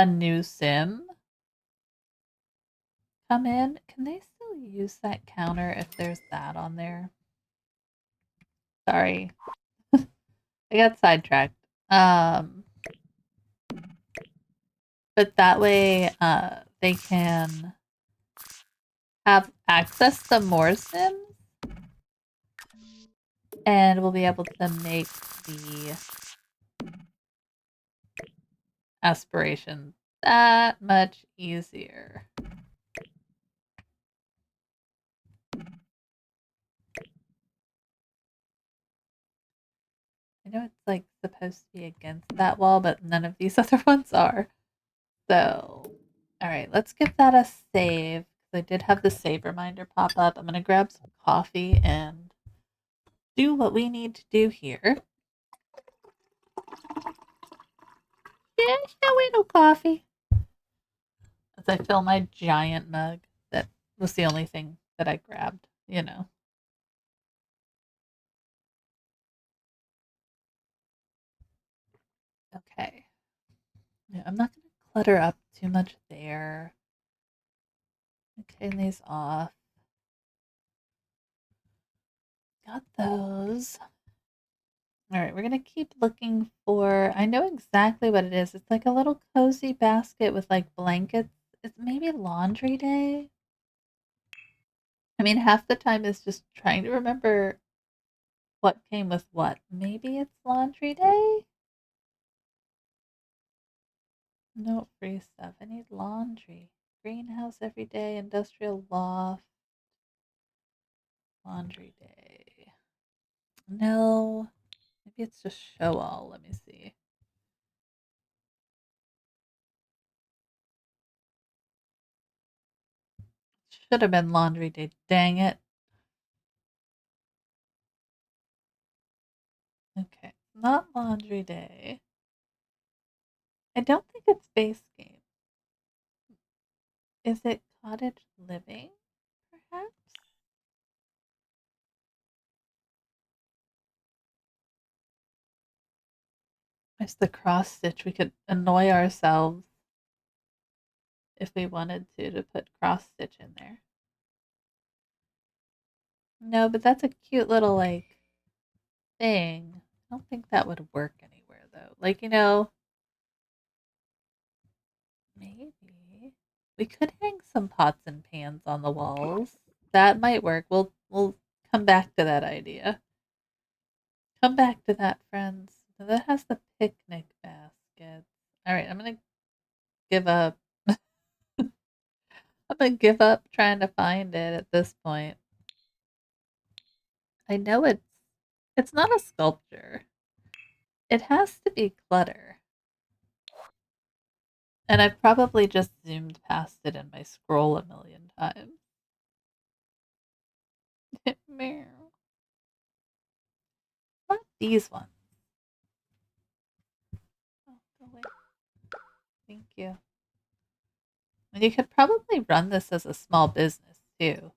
new sim come in. Can they still use that counter if there's that on there? Sorry. I got sidetracked. Um but that way they can have access to more sims and we'll be able to make the aspiration that much easier. I know it's like supposed to be against that wall, but none of these other ones are. So, all right, let's give that a save. I did have the save reminder pop up. I'm going to grab some coffee and do what we need to do here. There's no way no coffee. As I fill my giant mug, that was the only thing that I grabbed, you know. Okay. Yeah, I'm not going to clutter up too much there. Okay, these off. Got those. All right, we're going to keep looking for. I know exactly what it is. It's like a little cozy basket with like blankets. It's maybe laundry day. I mean, half the time is just trying to remember what came with what. Maybe it's laundry day? No free stuff. I need laundry. Greenhouse every day, industrial loft, laundry day. No, maybe it's just show all. Let me see. Should have been laundry day. Dang it. Okay, not laundry day. I don't think it's base game. Is it cottage living, perhaps? It's the cross stitch. We could annoy ourselves if we wanted to put cross stitch in there. No, but that's a cute little like thing. I don't think that would work anywhere though. Like, maybe we could hang some pots and pans on the walls. That might work. We'll come back to that idea. Come back to that, friends. So that has the picnic baskets. All right, I'm gonna give up. I'm gonna give up trying to find it at this point. I know it's not a sculpture. It has to be clutter. And I've probably just zoomed past it in my scroll a million times. Meow. Not these ones. Oh, go away. Thank you. And you could probably run this as a small business too,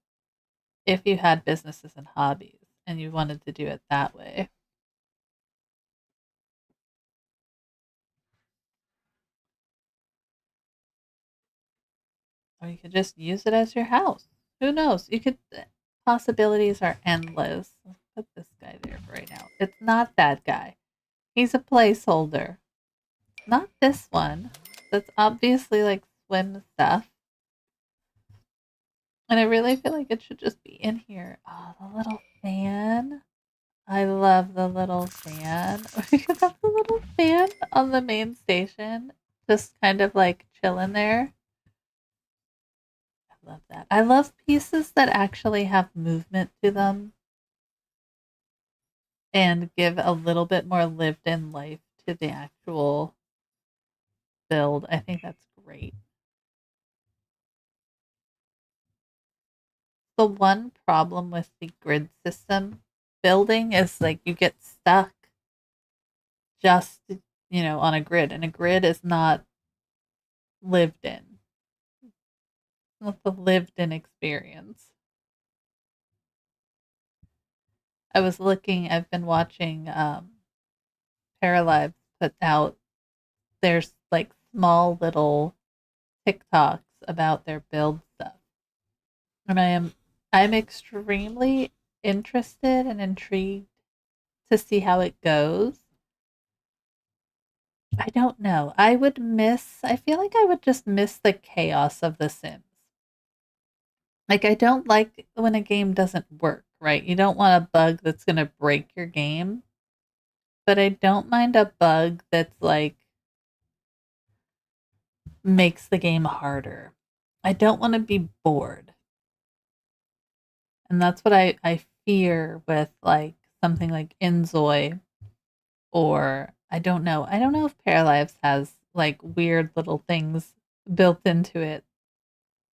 if you had businesses and hobbies and you wanted to do it that way. Or you could just use it as your house. Who knows? You could. Possibilities are endless. Let's put this guy there for right now. It's not that guy. He's a placeholder. Not this one. That's obviously like swim stuff. And I really feel like it should just be in here. Oh, the little fan. I love the little fan. We could have the little fan on the main station. Just kind of like chilling there. I love that. I love pieces that actually have movement to them and give a little bit more lived in life to the actual build. I think that's great. The one problem with the grid system building is like you get stuck just, on a grid, and a grid is not lived in. It's not the lived in experience. I've been watching Paralives put out there's like small little TikToks about their build stuff. And I'm extremely interested and intrigued to see how it goes. I don't know. I feel like I would just miss the chaos of The Sims. Like, I don't like when a game doesn't work, right? You don't want a bug that's going to break your game, but I don't mind a bug that's like makes the game harder. I don't want to be bored. And that's what I fear with like something like Inzoi, or I don't know. I don't know if Paralives has like weird little things built into it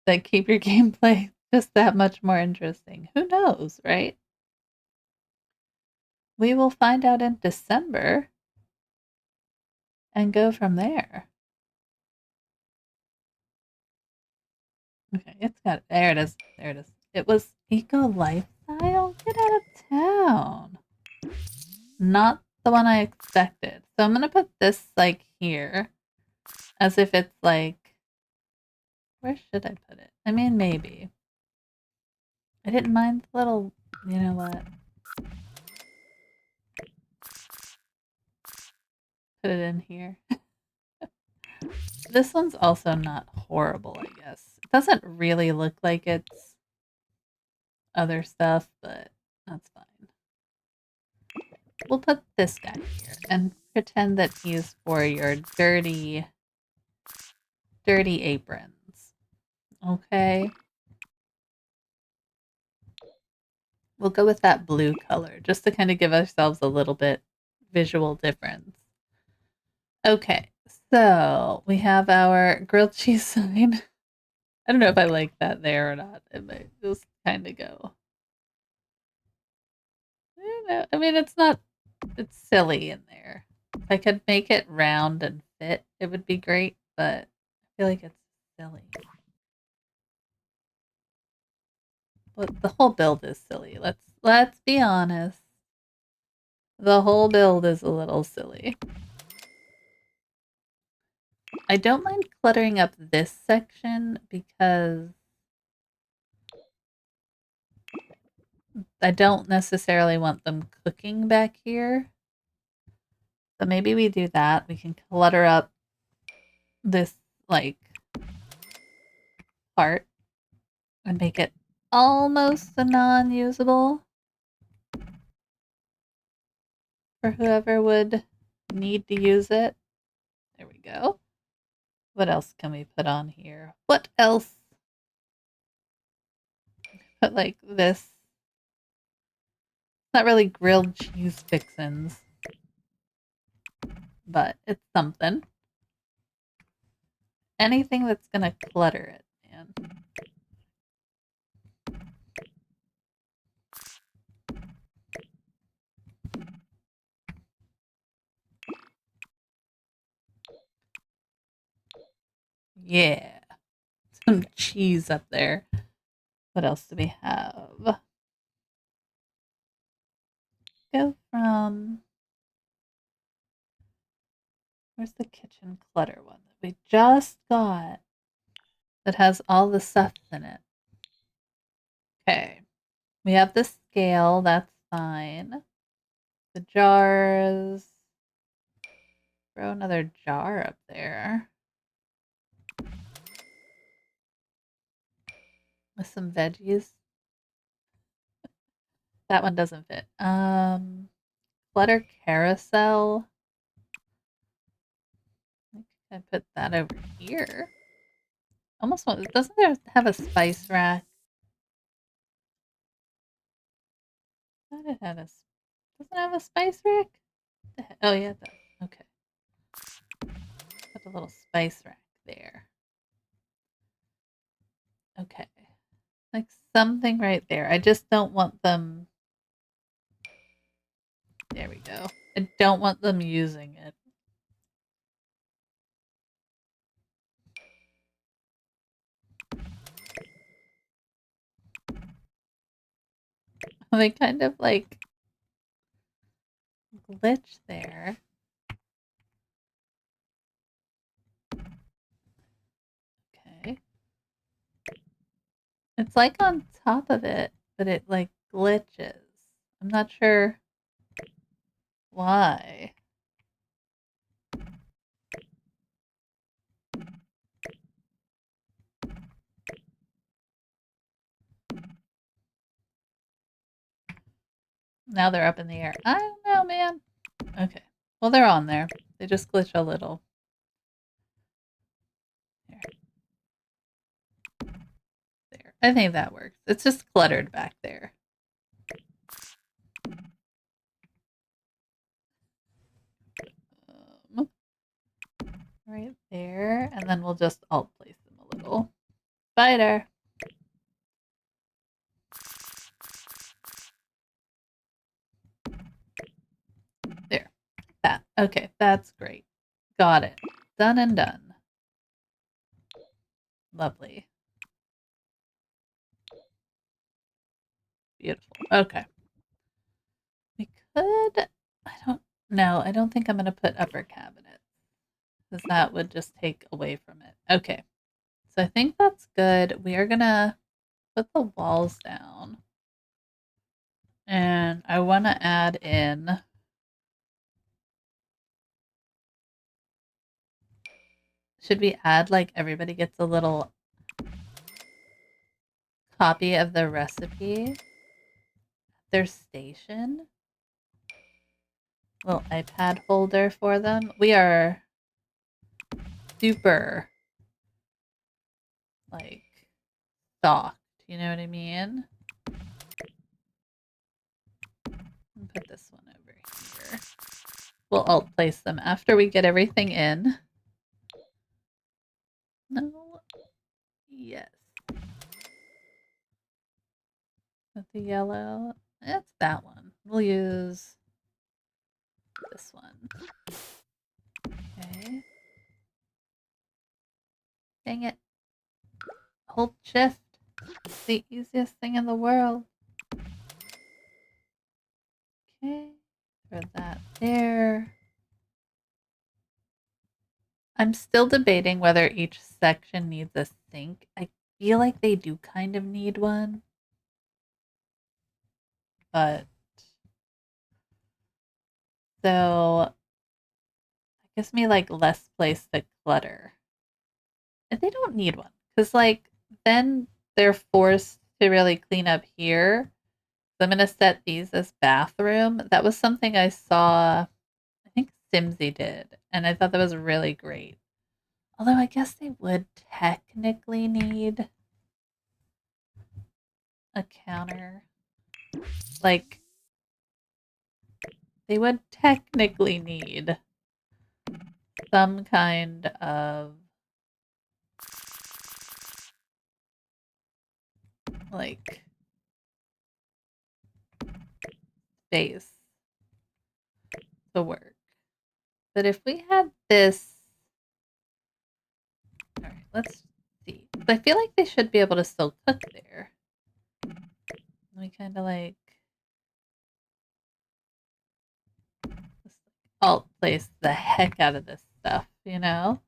that keep your gameplay just that much more interesting. Who knows, right? We will find out in December and go from there. Okay, there it is. There it is. It was eco lifestyle. Get out of town. Not the one I expected. So I'm gonna put this like here, as if it's like, where should I put it? I mean, maybe. I didn't mind the little, you know what? Put it in here. This one's also not horrible, I guess. It doesn't really look like it's other stuff, but that's fine. We'll put this guy here and pretend that he's for your dirty aprons. Okay? We'll go with that blue color just to kind of give ourselves a little bit visual difference. Okay, so we have our grilled cheese sign. I don't know if I like that there or not. It might just kind of go. I don't know. I mean, it's silly in there. If I could make it round and fit, it would be great, but I feel like it's silly. But the whole build is silly. Let's be honest. The whole build is a little silly. I don't mind cluttering up this section because I don't necessarily want them cooking back here. So maybe we do that. We can clutter up this like part and make it almost a non-usable for whoever would need to use it. There we go. What else can we put on here? What else? Put like this. Not really grilled cheese fixins, but it's something. Anything that's gonna clutter it, man. Yeah. Some cheese up there. What else do we have? Go from... Where's the kitchen clutter one that we just got that has all the stuff in it? Okay. We have the scale. That's fine. The jars. Throw another jar up there. With some veggies. That one doesn't fit. Clutter carousel. I think I put that over here. Almost want, doesn't there have a spice rack? Thought it had a, doesn't it have a spice rack? Oh yeah, it does. Okay. Put a little spice rack there. Okay. Like something right there. I just don't want them. There we go. I don't want them using it. They kind of like glitch there. Okay. It's like on top of it, but it like glitches. I'm not sure why. Now they're up in the air. I don't know, man. Okay. Well, they're on there. They just glitch a little. There. There. I think that works. It's just cluttered back there. Right there. And then we'll just alt place them a little. Spider. There. That. Okay, that's great. Got it. Done and done. Lovely. Beautiful. Okay. We could... I don't know. I don't think I'm going to put upper cabinets. Because that would just take away from it. Okay. So I think that's good. We are going to put the walls down. And I want to add in... Should we add, like, everybody gets a little copy of the recipe? Their station? Little iPad holder for them. We are super, like, stocked. You know what I mean? Put this one over here. We'll alt place them after we get everything in. No. Yes. With the yellow. It's that one. We'll use this one. Okay. Dang it. Hold shift. It's the easiest thing in the world. Okay. Throw that there. I'm still debating whether each section needs a sink. I feel like they do kind of need one. But so it gives me like less place to clutter. And they don't need one. Because like then they're forced to really clean up here. So I'm gonna set these as bathroom. That was something I saw, I think Simsy did, and I thought that was really great. Although I guess they would technically need a counter. Like, they would technically need some kind of, like, space to work. But if we had this... Alright, let's see. I feel like they should be able to still cook there. We kind of like alt place the heck out of this stuff, you know?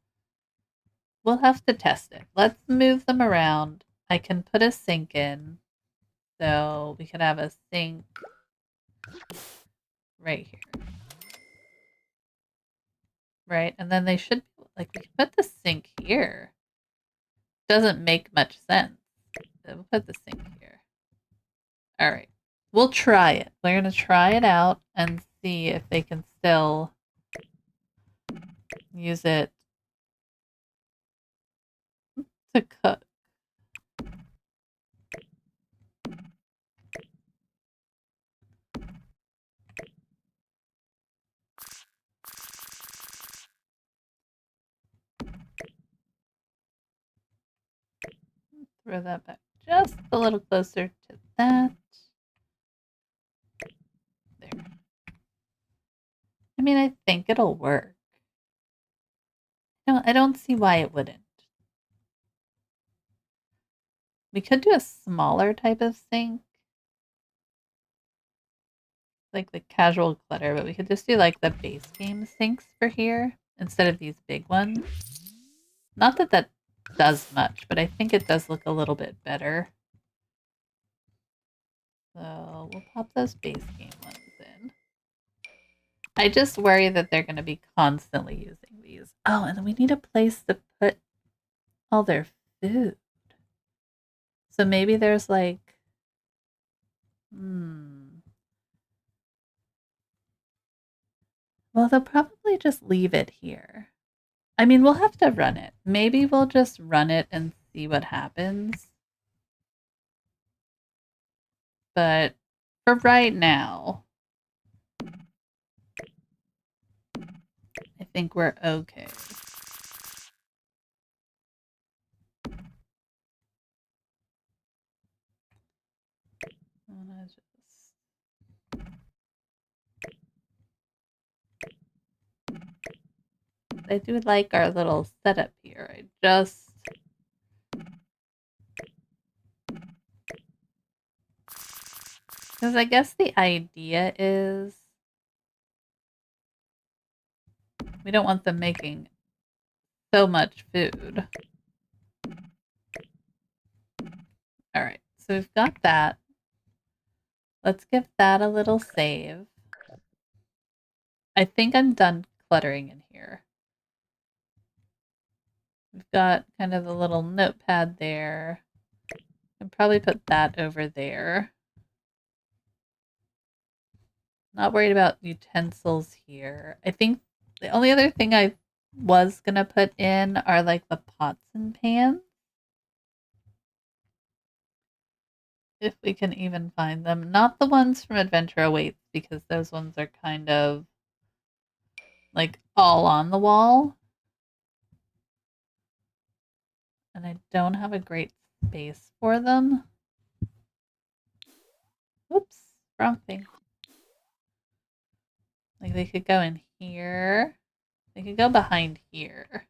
We'll have to test it. Let's move them around. I can put a sink in. So we could have a sink right here. Right? And then they should, like, we can put the sink here. Doesn't make much sense. So we'll put the sink here. All right. We'll try it. We're going to try it out and see if they can still use it to cook. Throw that back just a little closer to that. There. I mean, I think it'll work. No, I don't see why it wouldn't. We could do a smaller type of sink, like the casual clutter, but we could just do like the base game sinks for here instead of these big ones. Not that that does much, but I think it does look a little bit better. So we'll pop those base game ones in. I just worry that they're going to be constantly using these. Oh, and then we need a place to put all their food. So maybe there's like, well, they'll probably just leave it here. I mean, we'll have to run it. Maybe we'll just run it and see what happens. But for right now, I think we're okay. I do like our little setup here. Because I guess the idea is we don't want them making so much food. All right, so we've got that. Let's give that a little save. I think I'm done cluttering in here. We've got kind of the little notepad there. I'd probably put that over there. Not worried about utensils here. I think the only other thing I was going to put in are like the pots and pans. If we can even find them. Not the ones from Adventure Awaits, because those ones are kind of like all on the wall. And I don't have a great space for them. Whoops, wrong thing. Like they could go in here. They could go behind here.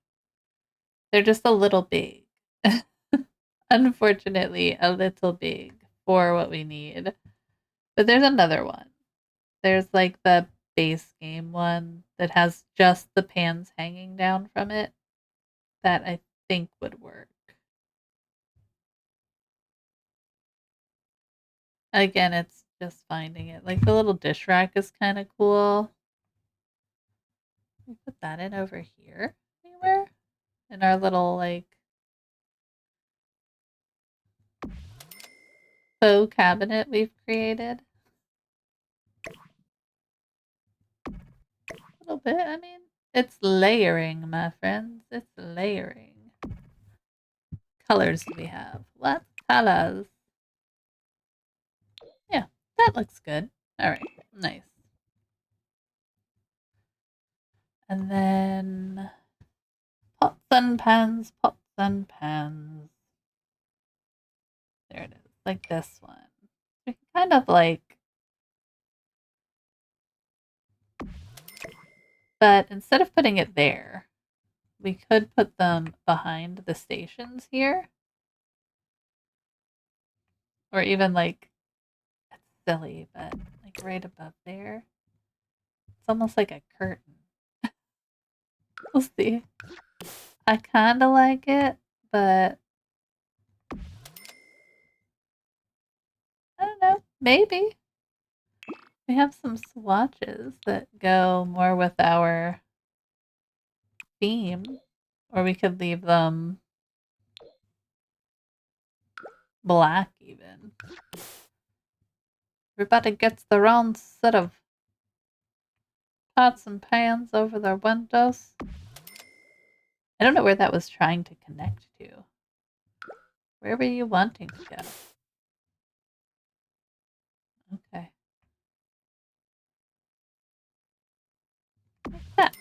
They're just a little big. Unfortunately, a little big for what we need. But there's another one. There's like the base game one that has just the pans hanging down from it that I think would work. Again, it's just finding it. Like the little dish rack is kind of cool. We put that in over here anywhere in our little like faux cabinet we've created. A little bit. I mean, it's layering, my friends. It's layering. Colors do we have? What colors? Yeah, that looks good. All right, nice. And then pots and pans, pots and pans. There it is, like this one. We can kind of like, but instead of putting it there, we could put them behind the stations here. Or even like, it's silly, but like right above there. It's almost like a curtain. We'll see. I kind of like it, but I don't know. Maybe. We have some swatches that go more with our theme. Or we could leave them black even. Everybody gets their own set of pots and pans over their windows. I don't know where that was trying to connect to. Where were you wanting to go? Okay. Like that.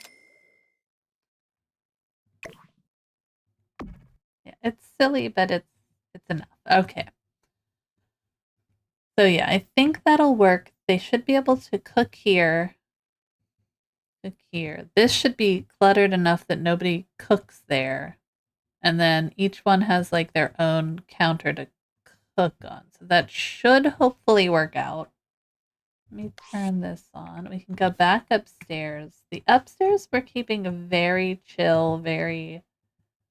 Yeah, it's silly, but it's enough. Okay. So yeah, I think that'll work. They should be able to cook here. Cook here. This should be cluttered enough that nobody cooks there. And then each one has like their own counter to cook on. So that should hopefully work out. Let me turn this on. We can go back upstairs. The upstairs we're keeping very chill, very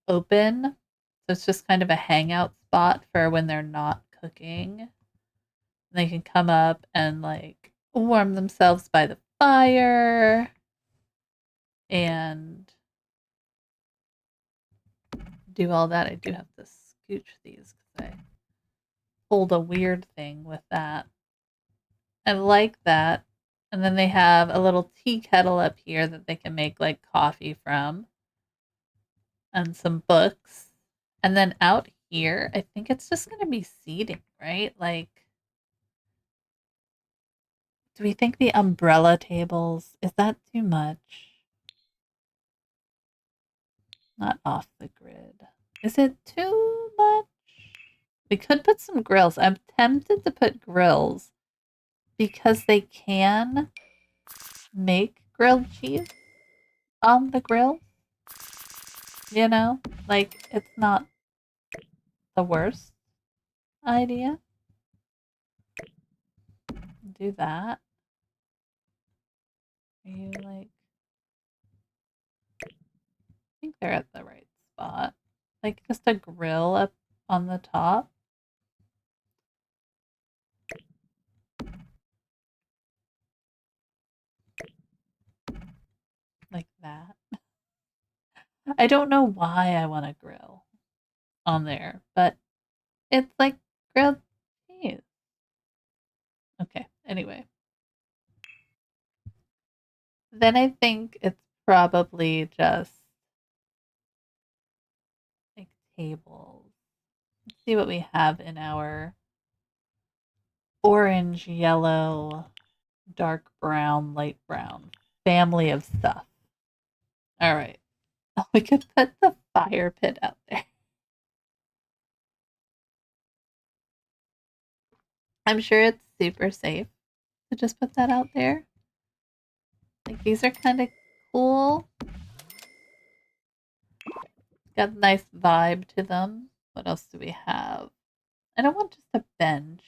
open. So it's just kind of a hangout spot for when they're not cooking. They can come up and like warm themselves by the fire and do all that. I do have to scooch these because I pulled a weird thing with that. I like that. And then they have a little tea kettle up here that they can make like coffee from and some books. And then out here, I think it's just going to be seating, right? Like, do we think the umbrella tables, is that too much? Not off the grid. Is it too much? We could put some grills. I'm tempted to put grills because they can make grilled cheese on the grill. You know, like it's not the worst idea. Do that. Are you like, I think they're at the right spot. Like just a grill up on the top. Like that. I don't know why I want a grill on there, but it's like grilled cheese. Okay, anyway. Then I think it's probably just like tables. Let's see what we have in our orange, yellow, dark brown, light brown family of stuff. All right. We could put the fire pit out there. I'm sure it's super safe to just put that out there. Like these are kind of cool. Got a nice vibe to them. What else do we have? I don't want just a bench.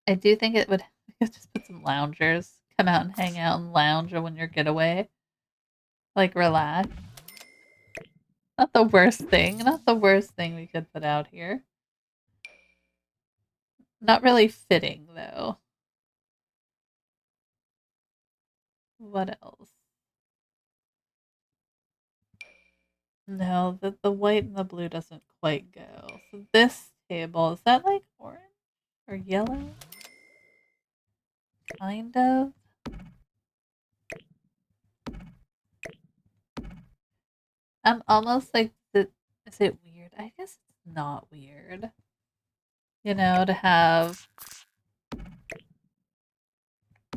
I do think it would just put some loungers. Come out and hang out and lounge when your getaway. Like relax. Not the worst thing. Not the worst thing we could put out here. Not really fitting though. What else? No, the white and the blue doesn't quite go. So this table, is that like orange or yellow? Kind of. I'm almost like, is it weird? I guess it's not weird. You know, to have a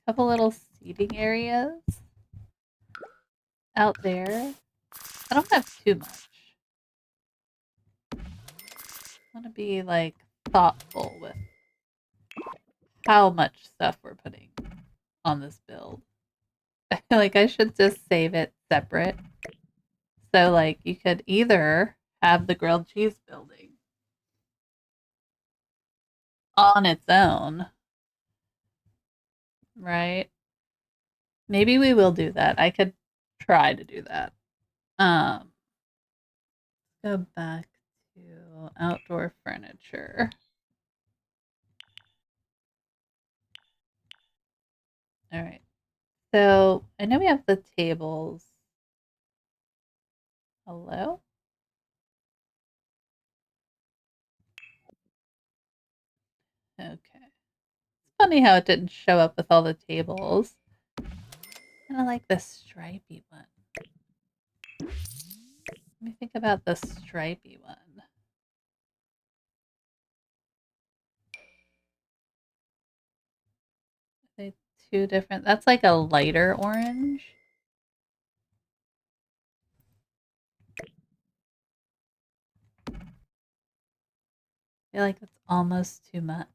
couple little seating areas out there. I don't have too much. I want to be like thoughtful with how much stuff we're putting on this build. I feel like I should just save it separate. So, like, you could either have the grilled cheese building on its own, right? Maybe we will do that. I could try to do that. Um, go back to outdoor furniture. All right. So I know we have the tables. Hello? Okay. It's funny how it didn't show up with all the tables. And I like the stripy one. Let me think about the stripy one. Are they two different? That's like a lighter orange. I feel like it's almost too much.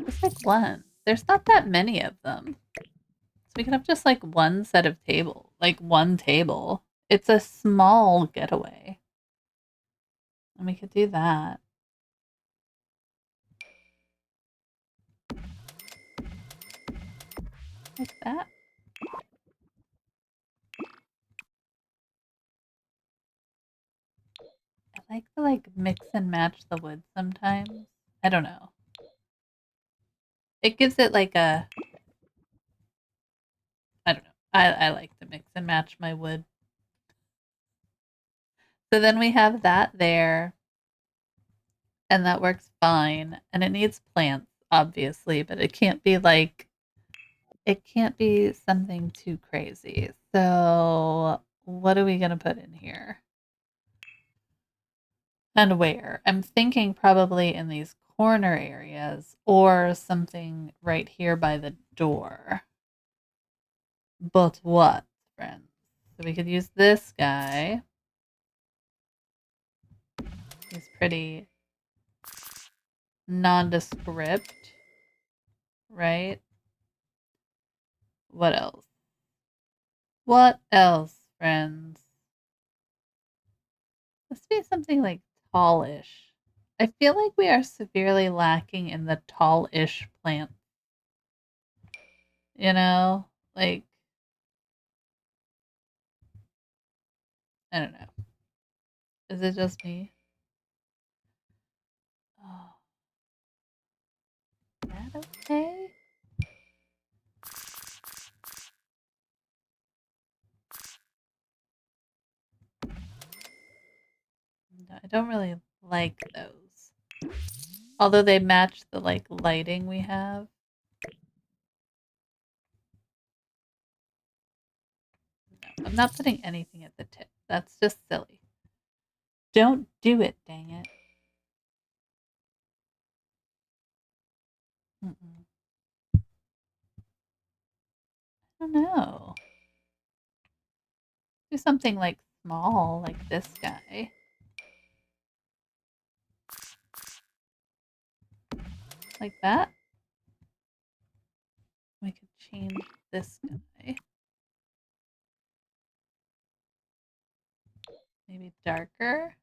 Just like one. There's not that many of them. So we could have just like one set of table, like one table. It's a small getaway. And we could do that. Like that. I like to like mix and match the wood sometimes. I don't know. It gives it like a I don't know. I like to mix and match my wood. So then we have that there, and that works fine. And it needs plants, obviously, but it can't be something too crazy. So what are we gonna put in here? And where? I'm thinking probably in these corner areas or something right here by the door. But what, friends? So we could use this guy. He's pretty nondescript, right? What else? What else, friends? Let's be something like tallish. I feel like we are severely lacking in the tallish plant. You know? Like, I don't know. Is it just me? Oh, is that okay? No, I don't really like those. Although they match the like lighting we have. No, I'm not putting anything at the tip. That's just silly. Don't do it, dang it. Mm-mm. I don't know. Do something like small, like this guy. Like that. We could change this guy. Maybe darker.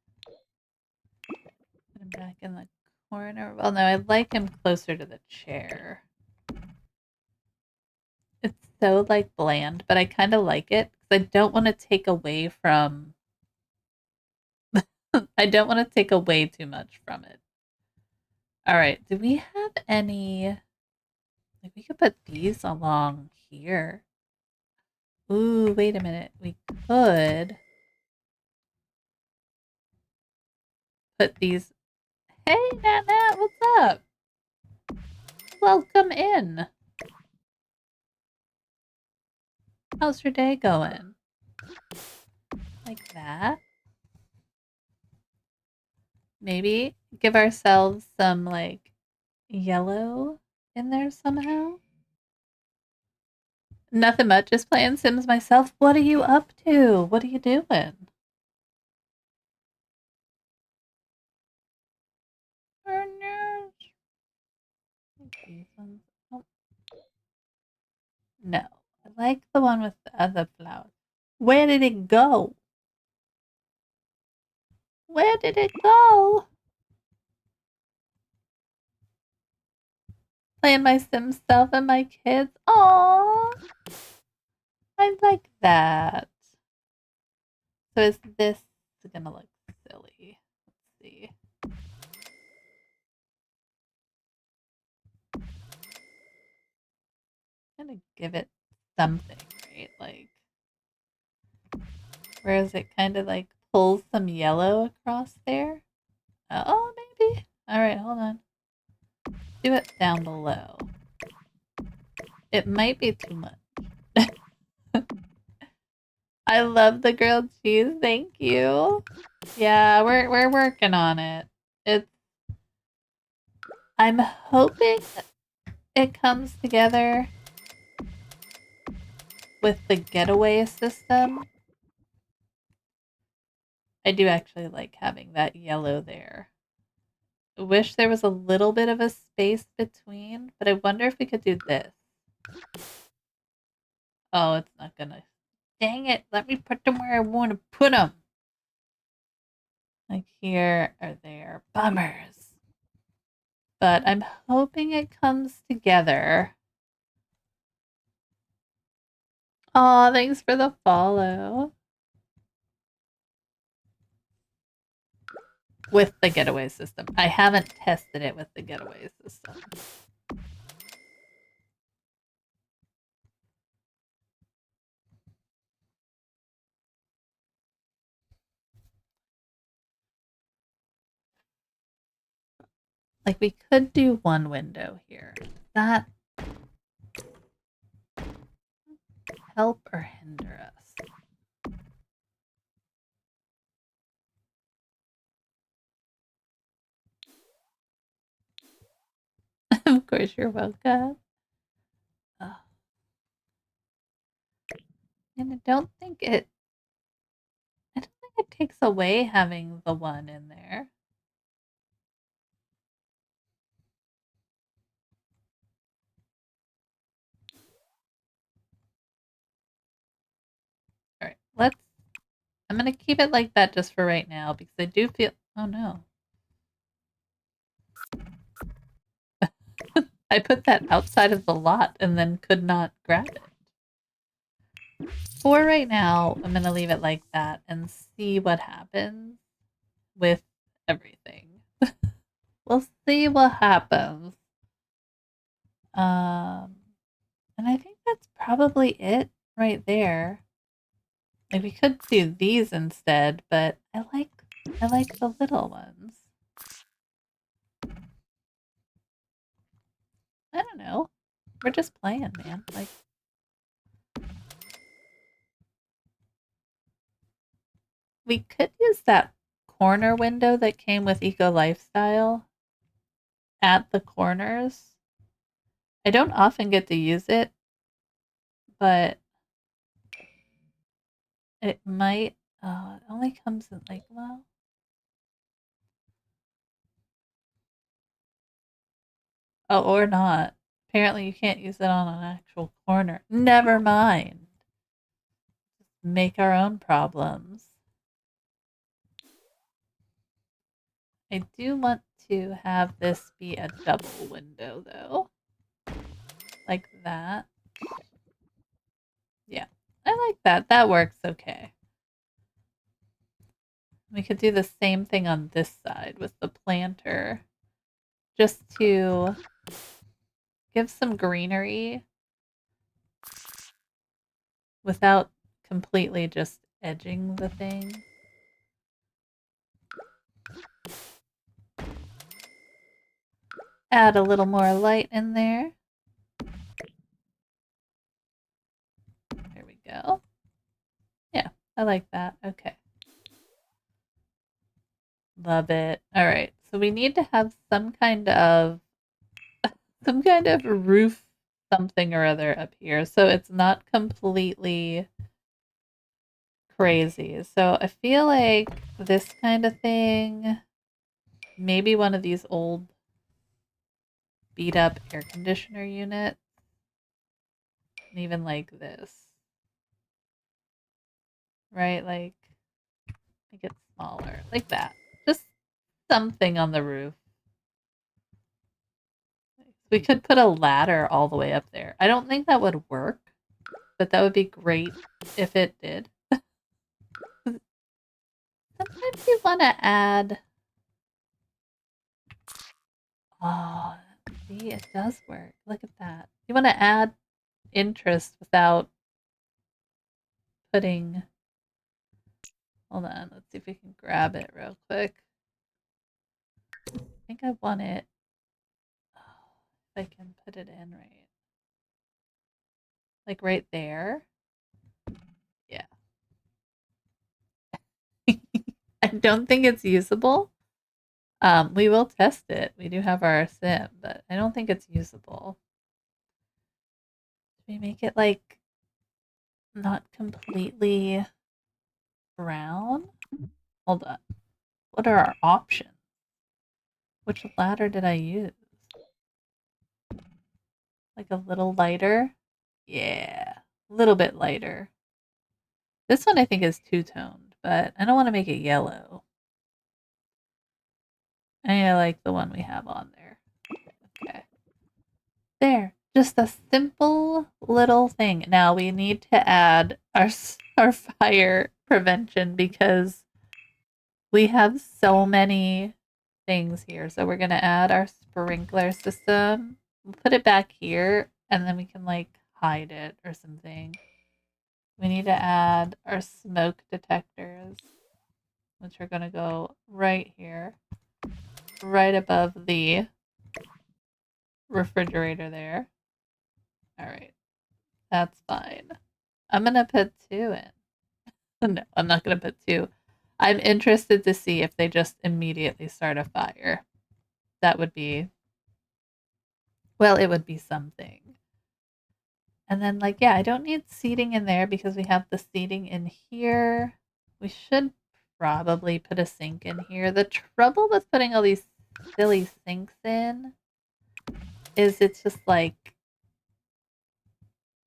Put him back in the corner. Well, no, I like him closer to the chair. It's so like bland, but I kind of like it because I don't want to take away from. I don't want to take away too much from it. All right. Do we have any? Like we could put these along here. Ooh, wait a minute. We could put these. Hey, Nat, what's up? Welcome in. How's your day going? Like that. Maybe give ourselves some like yellow in there somehow. Nothing much. Just playing Sims myself. What are you up to? What are you doing? Oh no. These ones. Oh. No. like the one with the other flowers. Where did it go? Where did it go? Playing my Sim stuff and my kids. Aww. I like that. So is this gonna look silly? Let's see. I'm gonna give it something, right? Like, where is it kind of like pulls some yellow across there? Oh, maybe. All right, hold on. Do it down below. It might be too much. I love the grilled cheese. Thank you. Yeah, we're working on it. It's I'm hoping it comes together with the getaway system. I do actually like having that yellow there. I wish there was a little bit of a space between, but I wonder if we could do this. Oh, it's not gonna. Dang it, let me put them where I want to put them. Like here or there. Bummers. But I'm hoping it comes together. Aw, thanks for the follow. With the getaway system. I haven't tested it with the getaway system. Like, we could do one window here. Does that help or hinder us? Of course, you're welcome. Oh. And I don't think it takes away having the one in there. All right, I'm gonna keep it like that just for right now because I do feel. Oh no. I put that outside of the lot and then could not grab it. For right now, I'm gonna leave it like that and see what happens with everything. We'll see what happens. And I think that's probably it right there. Like we could do these instead, but I like the little ones. I don't know. We're just playing, man. Like we could use that corner window that came with Eco Lifestyle at the corners. I don't often get to use it, but it might. Oh, it only comes in like, well. Oh, or not. Apparently, you can't use it on an actual corner. Never mind. Make our own problems. I do want to have this be a double window, though. Like that. Yeah, I like that. That works okay. We could do the same thing on this side with the planter. Just to give some greenery without completely just edging the thing. Add a little more light in there. There we go. Yeah, I like that. Okay. Love it. All right. So we need to have some kind of roof something or other up here. So it's not completely crazy. So I feel like this kind of thing, maybe one of these old beat up air conditioner units. even like this. Right? Like, make it smaller. Like that. Just something on the roof. We could put a ladder all the way up there. I don't think that would work, but that would be great if it did. Sometimes you want to add... Oh, see, it does work. Look at that. You want to add interest without putting... Hold on, let's see if we can grab it real quick. I think I want it... Oh, if I can put it in right. Like right there. Yeah. I don't think it's usable. We will test it. We do have our sim, but I don't think it's usable. Should we make it like not completely brown? Hold on. What are our options? Which ladder did I use? Like a little lighter? Yeah, a little bit lighter. This one I think is two-toned, but I don't want to make it yellow. I like the one we have on there. Okay. There. Just a simple little thing. Now we need to add our fire prevention because we have so many things here. So we're going to add our sprinkler system. We'll put it back here and then we can like hide it or something. We need to add our smoke detectors, which are going to go right here, right above the refrigerator there. All right, that's fine. I'm going to put 2 in. No, I'm not going to put 2. I'm interested to see if they just immediately start a fire. That would be, well, it would be something. And then, like, yeah, I don't need seating in there because we have the seating in here. We should probably put a sink in here. The trouble with putting all these silly sinks in is it's just like,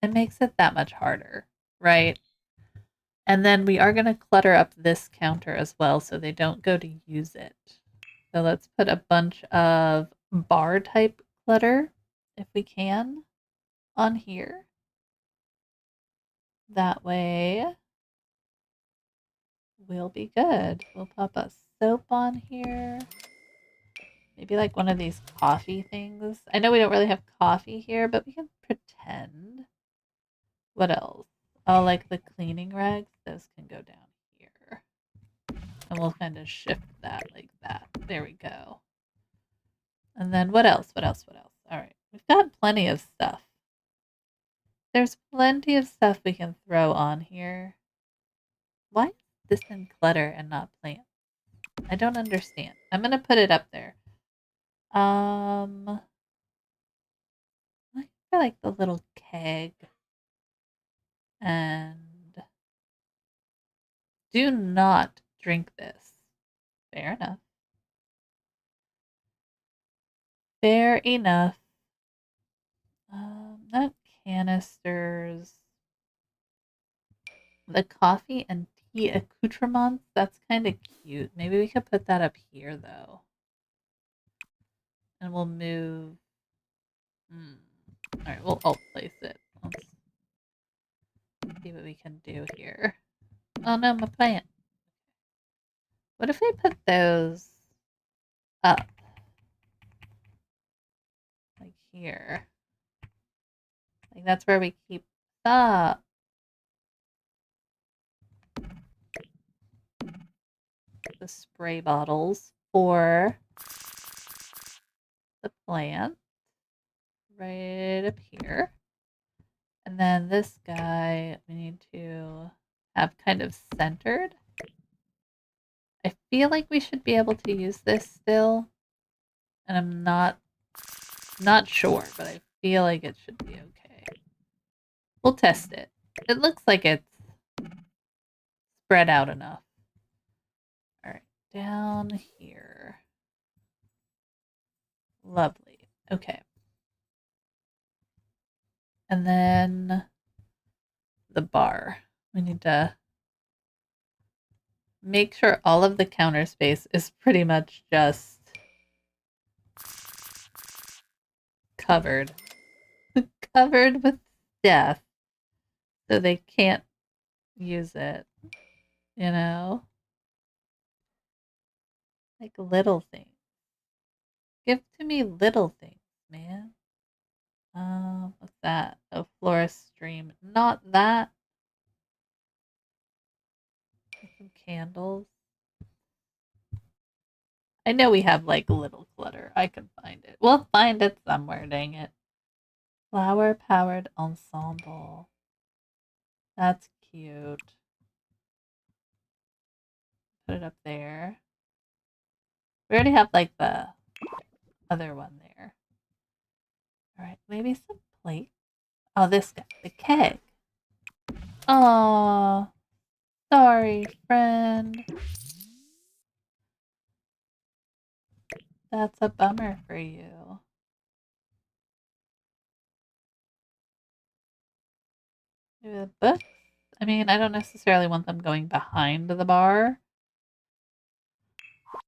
it makes it that much harder, right? And then we are going to clutter up this counter as well so they don't go to use it. So let's put a bunch of bar type clutter, if we can, on here. That way we'll be good. We'll pop a soap on here. Maybe like one of these coffee things. I know we don't really have coffee here, but we can pretend. What else? Oh, like the cleaning rags. Those can go down here. And we'll kind of shift that like that. There we go. And then what else? What else? What else? All right. We've got plenty of stuff. There's plenty of stuff we can throw on here. Why is this in clutter and not plants? I don't understand. I'm going to put it up there. I feel like the little keg. And do not drink this. Fair enough. Fair enough. Not canisters. The coffee and tea accoutrements, that's kind of cute. Maybe we could put that up here, though. And we'll move... Alright, we'll alt place it. Let's see what we can do here. Oh no, my plant. What if we put those up? Like here. Like that's where we keep... Stop! The spray bottles for the plant right up here. And then this guy we need to have kind of centered. I feel like we should be able to use this still. And I'm not sure, but I feel like it should be okay. We'll test it. It looks like it's spread out enough. All right, down here. Lovely. Okay. And then the bar. We need to make sure all of the counter space is pretty much just covered. Covered with stuff. So they can't use it, you know? Like little things. Give to me little things, man. What's that? A florist stream. Not that. Some candles. I know we have like little clutter. I can find it. We'll find it somewhere, dang it. Flower powered ensemble. That's cute. Put it up there. We already have like the other one there. Alright, maybe some plate. Oh, this guy. The keg. Oh, sorry, friend. That's a bummer for you. Maybe the books? I mean, I don't necessarily want them going behind the bar.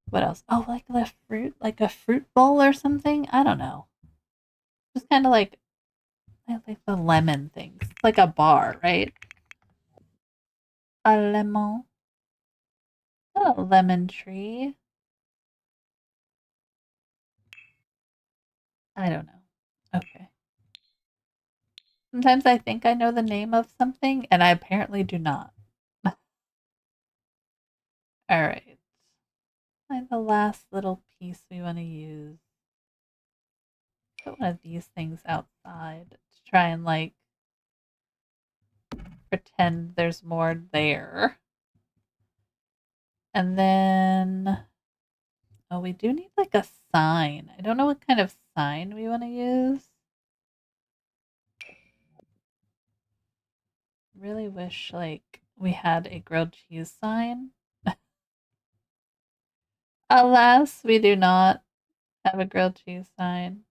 What else? Oh, like the fruit, like a fruit bowl or something? I don't know. Just kind of like, I like the lemon things. It's like a bar, right? A lemon. Oh, lemon tree. I don't know. Okay. Sometimes I think I know the name of something, and I apparently do not. All right. Find the last little piece we want to use. Put one of these things outside to try and like pretend there's more there. And then, oh, we do need like a sign. I don't know what kind of sign we want to use. Really wish like we had a grilled cheese sign. Alas, we do not have a grilled cheese sign.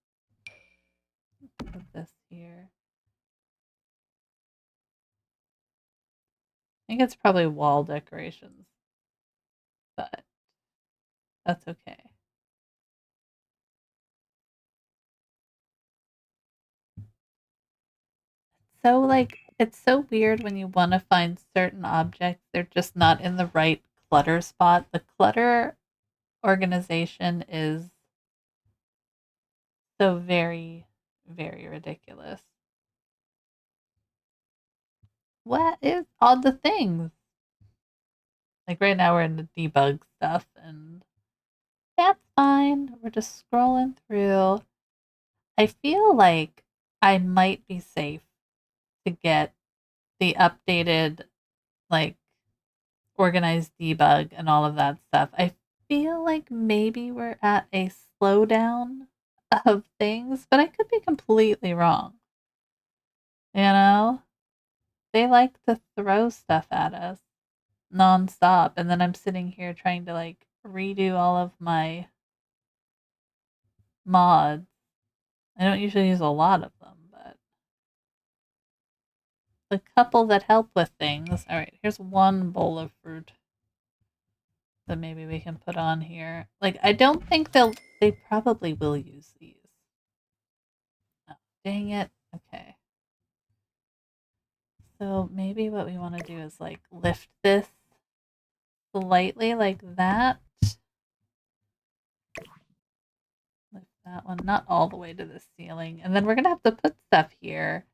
Put this here. I think it's probably wall decorations, but that's okay. So like it's so weird when you want to find certain objects, they're just not in the right clutter spot. The clutter organization is so very, very ridiculous. What is all the things? Like right now we're in the debug stuff and that's fine. We're just scrolling through. I feel like I might be safe to get the updated like organized debug and all of that stuff. I feel like maybe we're at a slowdown of things, but I could be completely wrong. You know? They like to throw stuff at us nonstop, and then I'm sitting here trying to like redo all of my mods. I don't usually use a lot of them, but the couple that help with things. All right, here's one bowl of fruit that maybe we can put on here. Like, I don't think they probably will use these. Oh, dang it. Okay. So maybe what we want to do is like lift this slightly like that. Lift that one, not all the way to the ceiling. And then we're going to have to put stuff here.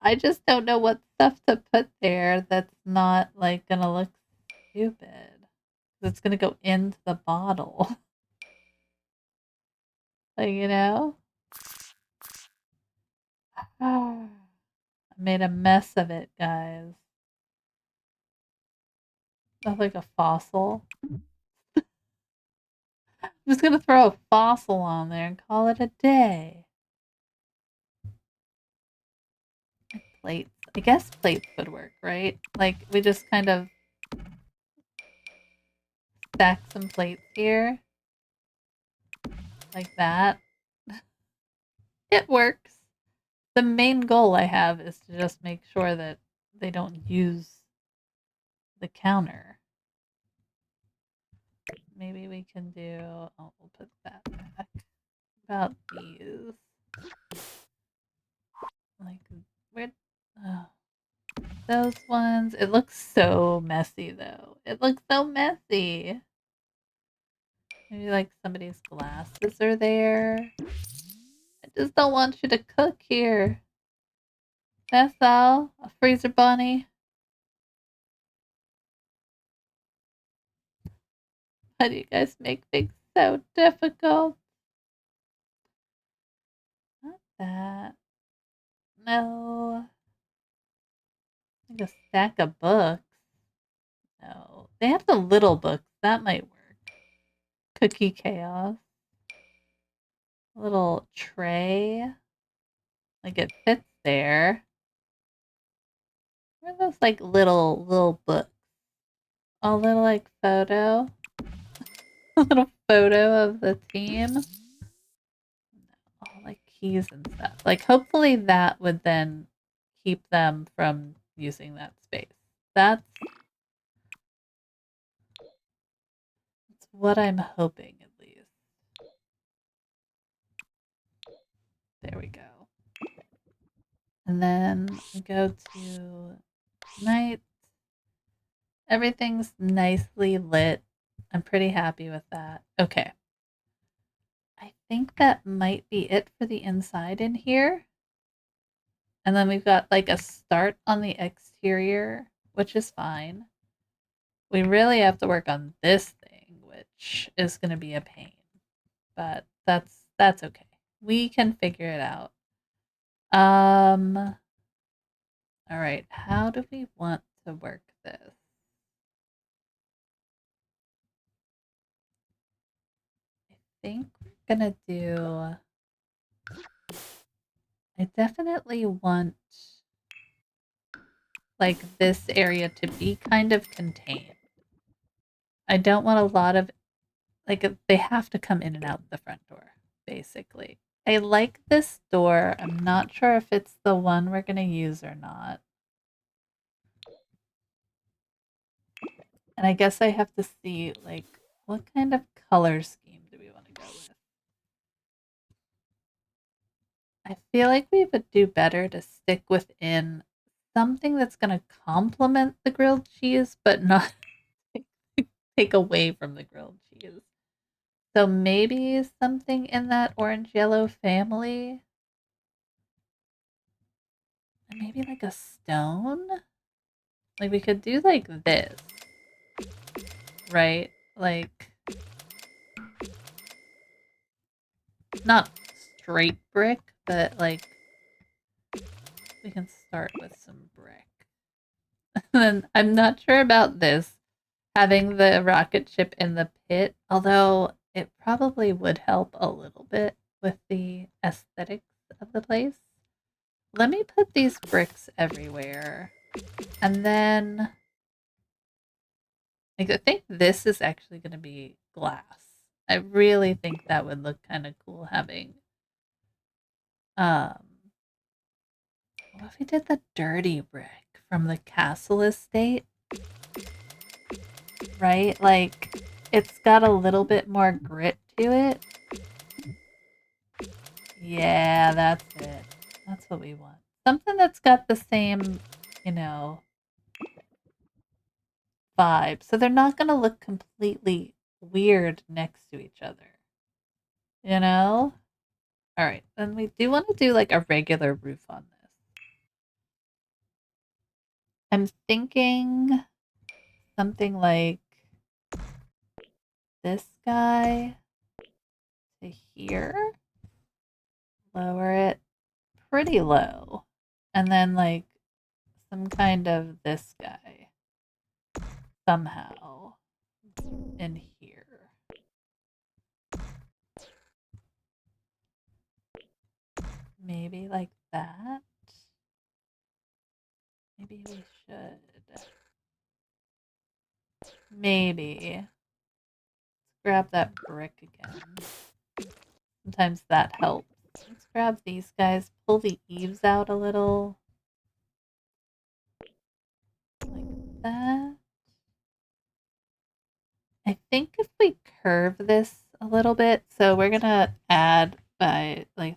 I just don't know what stuff to put there that's not like going to look stupid. It's going to go into the bottle. Like, you know? I made a mess of it, guys. That's like a fossil. I'm just gonna throw a fossil on there and call it a day. Plates. I guess plates would work, right? Like, we just kind of stack some plates here. Like that. It works. The main goal I have is to just make sure that they don't use the counter. Maybe we can do, oh, we'll put that back. About these. Like, where, oh, those ones. It looks so messy, though. It looks so messy. Maybe, like, somebody's glasses are there. I just don't want you to cook here. That's all. A freezer bunny. How do you guys make things so difficult? Not that. No. Like a stack of books. No. They have the little books. That might work. Cookie chaos. A little tray. Like it fits there. Where are those like little books? A little like photo. A little photo of the team. All like keys and stuff. Like hopefully that would then keep them from using that space. That's what I'm hoping at least. There we go. And then we go to night. Everything's nicely lit. I'm pretty happy with that. Okay. I think that might be it for the inside in here. And then we've got like a start on the exterior, which is fine. We really have to work on this thing, which is going to be a pain. But that's okay. We can figure it out. All right. How do we want to work this? I think we're going to do I definitely want like this area to be kind of contained. I don't want a lot of like they have to come in and out the front door, basically. I like this door. I'm not sure if it's the one we're going to use or not. And I guess I have to see like what kind of color scheme do we want to go with? I feel like we would do better to stick within something that's going to complement the grilled cheese, but not take away from the grilled cheese. So maybe something in that orange yellow family. Maybe like a stone? Like we could do like this. Right? Like not straight brick, but like we can start with some brick. And I'm not sure about this having the rocket ship in the pit, although it probably would help a little bit with the aesthetics of the place. Let me put these bricks everywhere. And then like, I think this is actually going to be glass. I really think that would look kind of cool having um what if we did the dirty brick from the castle estate? Right? Like it's got a little bit more grit to it. Yeah, that's it. That's what we want. Something that's got the same, you know, vibe. So they're not going to look completely weird next to each other. You know? All right. Then we do want to do like a regular roof on this. I'm thinking something like this guy to here. Lower it pretty low. And then like some kind of this guy somehow in here. Maybe like that. Maybe we should. Maybe. Let's grab that brick again. Sometimes that helps. Let's grab these guys, pull the eaves out a little. that. I think if we curve this a little bit, so we're gonna add by like,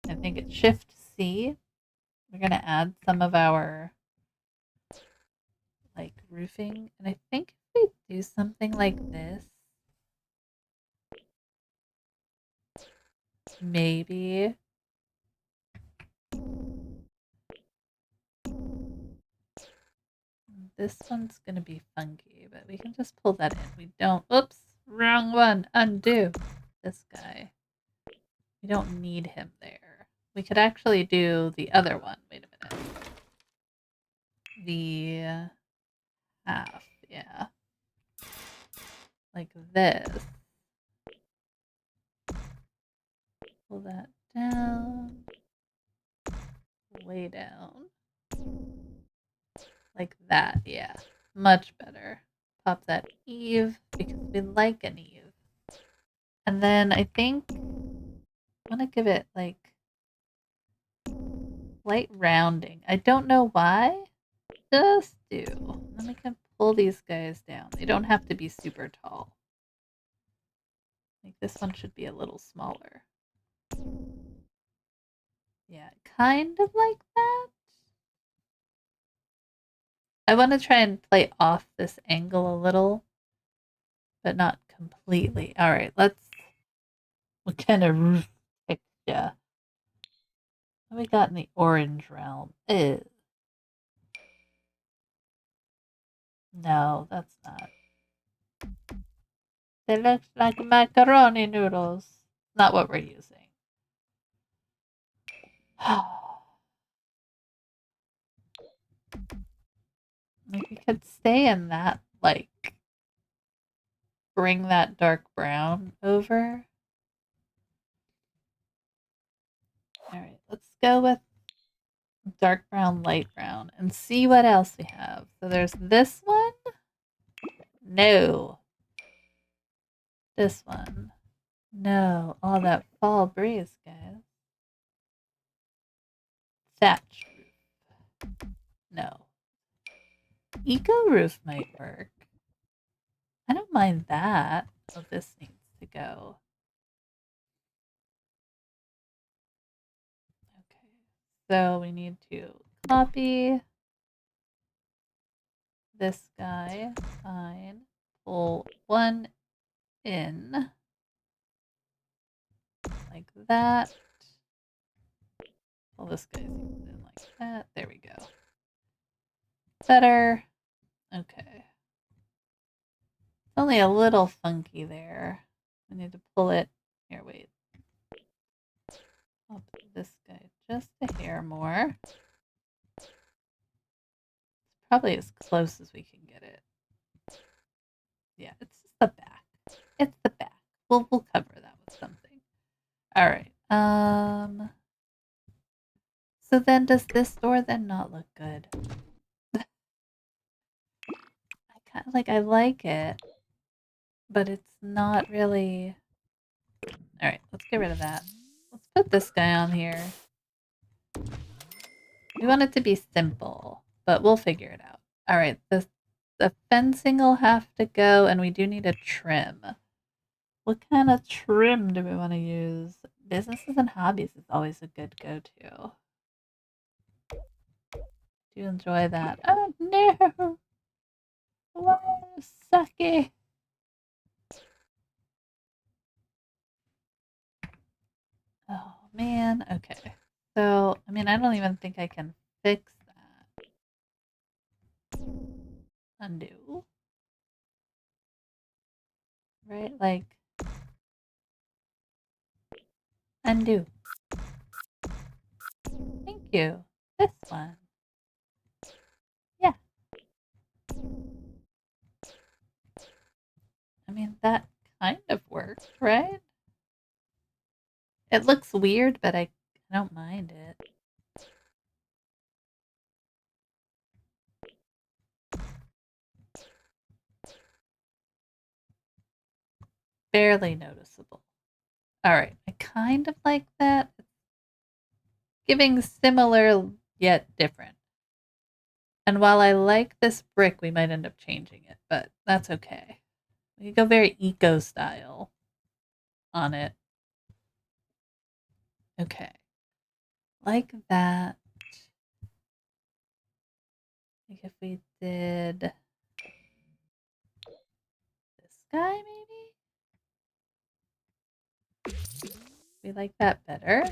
I think it's Shift C. We're gonna add some of our like roofing, and I think if we do something like this, maybe this one's gonna be funky, but we can just pull that in. We don't, oops, wrong one, undo. This guy, we don't need him there. We could actually do the other one. Wait a minute. The half, yeah. Like this. Pull that down. Way down. Like that, yeah. Much better. Pop that eave because we like an eave. And then I think I want to give it like light rounding. I don't know why. Just do. Then we can pull these guys down. They don't have to be super tall. Like this one should be a little smaller. Yeah, kind of like that. I want to try and play off this angle a little, but not completely. All right, let's. What kind of roof texture? What we got in the orange realm? Ew. No, that's not. It looks like macaroni noodles. Not what we're using. Like we could stay in that, like bring that dark brown over. All right, let's go with dark brown, light brown, and see what else we have. So there's this one. No. This one. No. All that fall breeze, guys. Thatch roof. No. Eco roof might work. I don't mind that. Oh, this needs to go. Okay. So we need to copy this guy. Fine. Pull one in. Like that. Pull this guy's in like that. There we go. Better. Okay. It's only a little funky there. I need to pull it. Here, wait. I'll put this guy just a hair more. It's probably as close as we can get it. Yeah, it's just the back. It's the back. We'll cover that with something. All right. So then does this door then not look good? I kind of like, I like it, but it's not really. All right, let's get rid of that. Let's put this guy on here. We want it to be simple, but we'll figure it out. All right, the fencing will have to go, and we do need a trim. What kind of trim do we want to use? Businesses and hobbies is always a good go-to. Do you enjoy that? Oh no! Wow, sucky! Oh man, okay. So, I mean, I don't even think I can fix that. Undo. Right? Like, undo. Thank you. This one. Yeah. I mean, that kind of worked, right? It looks weird, but I don't mind it. Barely noticeable. All right. I kind of like that. Giving similar yet different. And while I like this brick, we might end up changing it, but that's okay. We could go very eco style on it. Okay. Like that. Like if we did this guy, maybe? We like that better.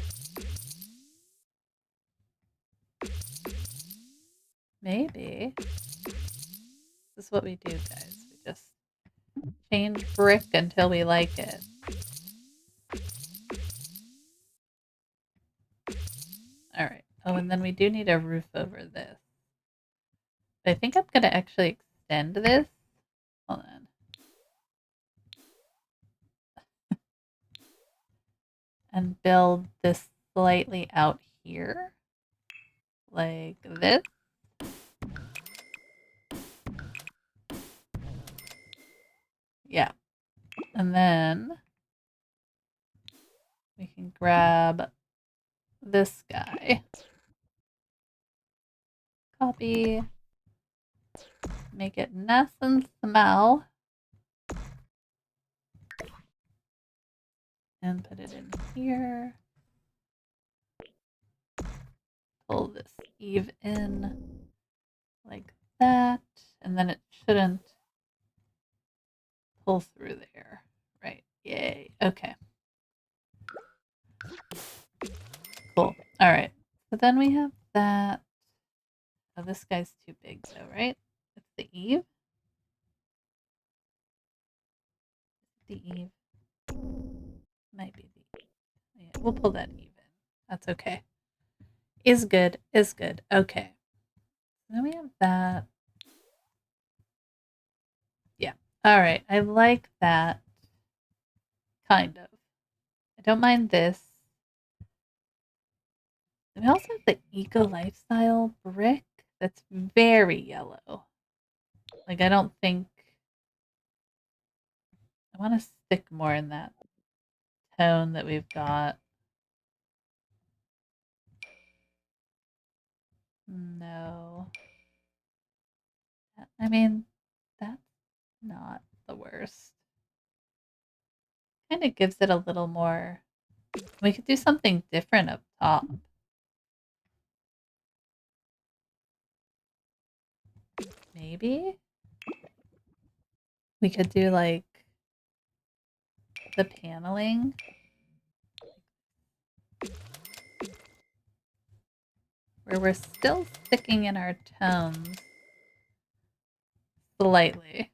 Maybe. This is what we do, guys. We just change brick until we like it. Alright. Oh, and then we do need a roof over this. But I think I'm going to actually extend this. Hold on. And build this slightly out here. Like this. Yeah. And then we can grab this guy. Copy. Make it nice and small. And put it in here. Pull this eave in like that. And then it shouldn't pull through there. Right. Yay. Okay. Cool. All right. So then we have that. Oh, this guy's too big though, right? It's the eave. The eave. Might be the eave. Yeah, we'll pull that eave in. That's okay. Is good. Is good. Okay. Then we have that. Yeah. All right. I like that. Kind of. I don't mind this. And we also have the eco lifestyle brick that's very yellow. Like, I don't think I want to stick more in that tone that we've got. No. I mean, that's not the worst. Kind of gives it a little more. We could do something different up top. Maybe we could do like the paneling. Where we're still sticking in our tones slightly.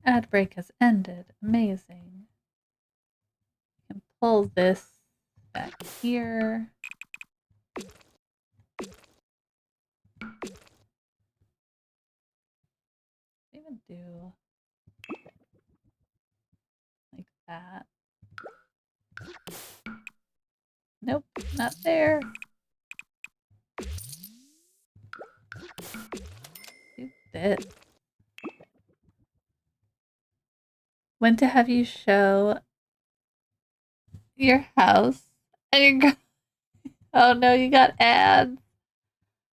Ad break has ended. Amazing. We can pull this back here. Even do like that. Nope, not there. Do this. When to have you show your house and your oh no, you got ads.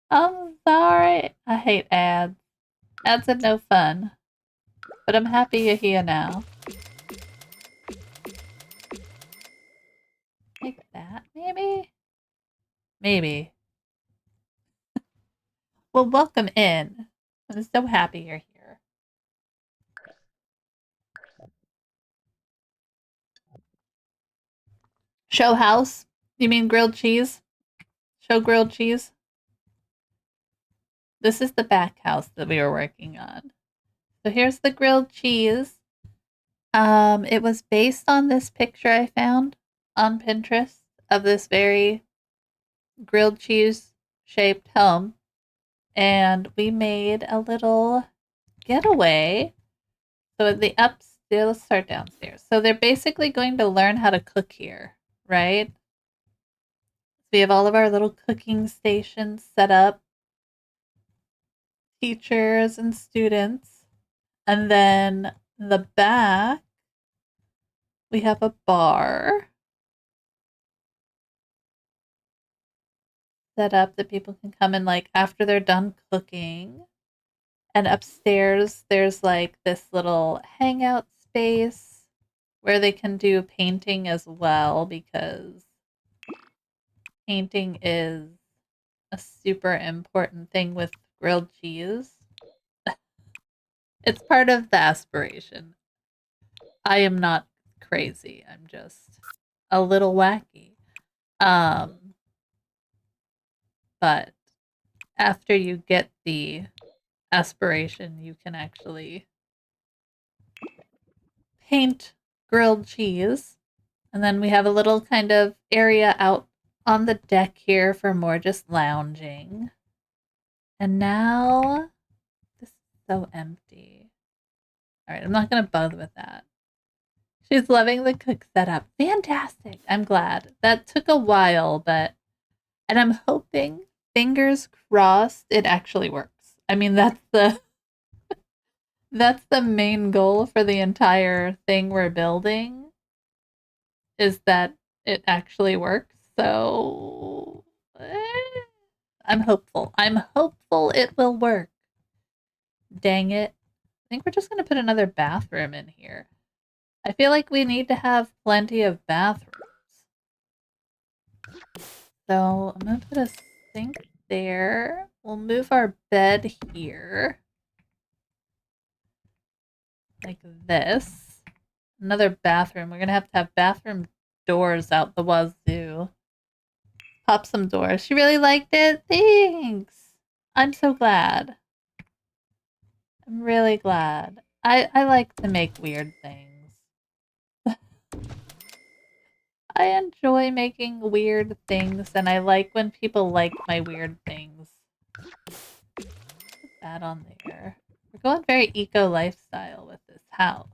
I'm sorry. I hate ads. Ads are no fun. But I'm happy you're here now. Like that, maybe? Maybe. Well, welcome in. I'm so happy you're here. Show house? You mean grilled cheese? Show grilled cheese? This is the back house that we were working on. So here's the grilled cheese. It was based on this picture I found on Pinterest of this very grilled cheese shaped home. And we made a little getaway. So the upstairs, let's start downstairs. So they're basically going to learn how to cook here, right? So we have all of our little cooking stations set up, teachers and students. And then in the back, we have a bar. set up that people can come in like after they're done cooking. And upstairs, there's like this little hangout space where they can do painting as well because painting is a super important thing with grilled cheese. It's part of the aspiration. I am not crazy. I'm just a little wacky. Um, but after you get the aspiration, you can actually paint grilled cheese. And then we have a little kind of area out on the deck here for more just lounging. And now this is so empty. All right, I'm not going to bother with that. She's loving the cook setup. Fantastic. I'm glad. That took a while, but, and I'm hoping, fingers crossed, it actually works. I mean, that's the main goal for the entire thing we're building is that it actually works. So I'm hopeful. I'm hopeful it will work. Dang it. I think we're just going to put another bathroom in here. I feel like we need to have plenty of bathrooms. So I'm going to put a sink there. We'll move our bed here. Like this. Another bathroom. We're going to have bathroom doors out the wazoo. Pop some doors. She really liked it. Thanks. I'm so glad. I'm really glad. I like to make weird things. I enjoy making weird things, and I like when people like my weird things. Put that on there. We're going very eco lifestyle with this house.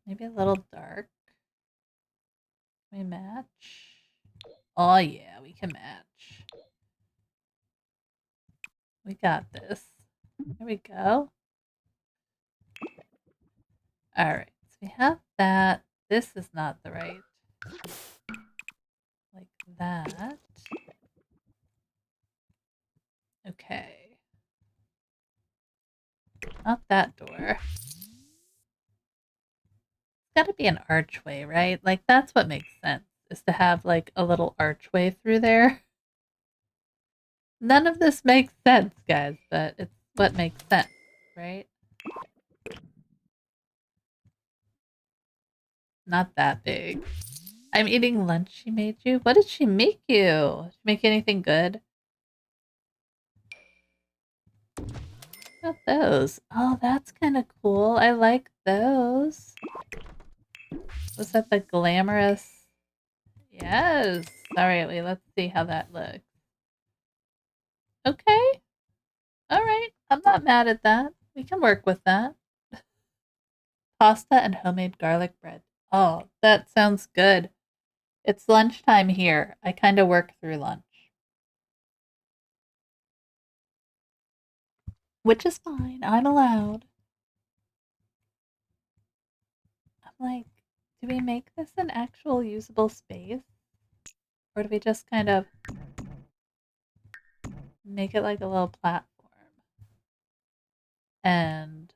Maybe a little dark. Can we match? Oh yeah, we can match. We got this. There we go. Alright, so we have that. This is not the right. Like that. Okay. Not that door. It's gotta be an archway, right? Like, that's what makes sense, is to have, like, a little archway through there. None of this makes sense, guys, but it's what makes sense, right? Not that big. I'm eating lunch she made you. What did she make you? Did she make anything good? Not those. Oh, that's kind of cool. I like those. Was that the glamorous? Yes. All right, wait, let's see how that looks. Okay. All right. I'm not mad at that. We can work with that. Pasta and homemade garlic bread. Oh, that sounds good. It's lunchtime here. I kind of work through lunch, which is fine. I'm allowed. I'm like, do we make this an actual usable space? Or do we just kind of make it like a little platform and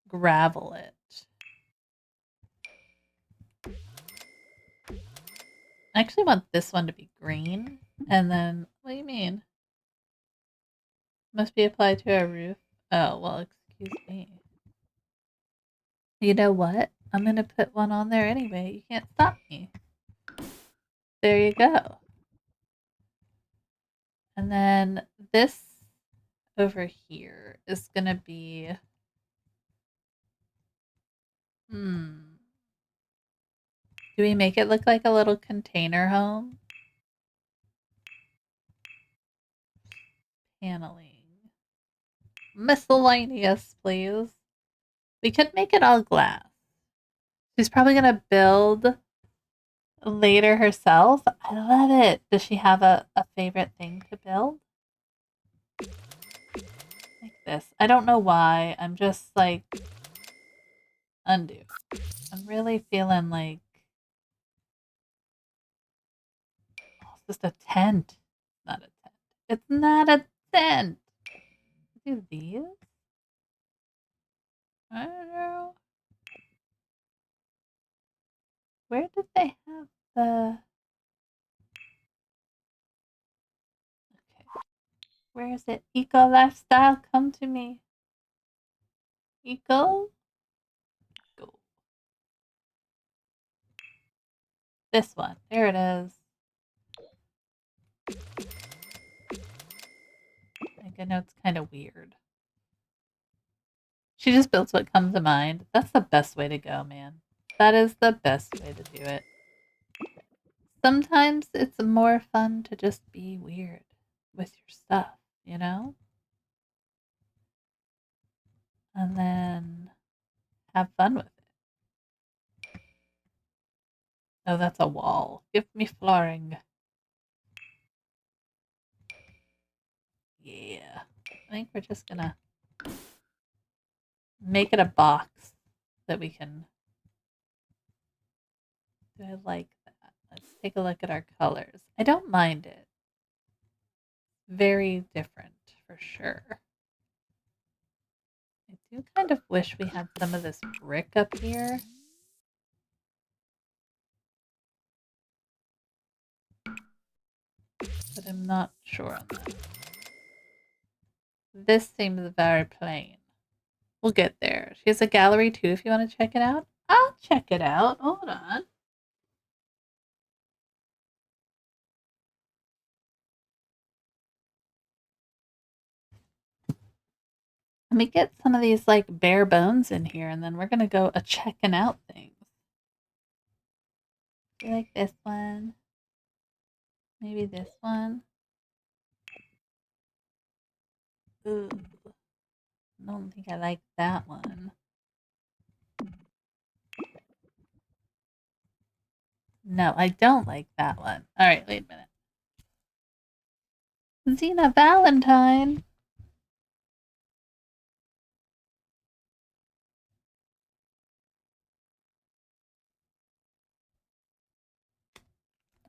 gravel it? I actually want this one to be green. And then, what do you mean? Must be applied to a roof. Oh, well, excuse me. You know what? I'm going to put one on there anyway. You can't stop me. There you go. And then this over here is going to be... Do we make it look like a little container home? Paneling. Miscellaneous, please. We could make it all glass. She's probably going to build later herself. I love it. Does she have a favorite thing to build? Like this. I don't know why. I'm just like, undo. I'm really feeling like just a tent. Not a tent. It's not a tent. Do these? I don't know. Where did they have the... Okay. Where is it? Eco lifestyle, come to me. Eco? Go. This one. There it is. I know it's kind of weird. She just builds what comes to mind. That's the best way to go, man. That is the best way to do it. Sometimes it's more fun to just be weird with your stuff, you know? And then have fun with it. Oh, that's a wall. Give me flooring. Yeah. I think we're just gonna make it a box that we can... Do I like that? Let's take a look at our colors. I don't mind it. Very different, for sure. I do kind of wish we had some of this brick up here. But I'm not sure on that. This seems very plain. We'll get there. She has a gallery too if you want to check it out. I'll check it out. Hold on. Let me get some of these like bare bones in here and then we're going to go a checking out things. You like this one? Maybe this one? Ooh. I don't think I like that one. No, I don't like that one. All right, wait a minute. Xena Valentine.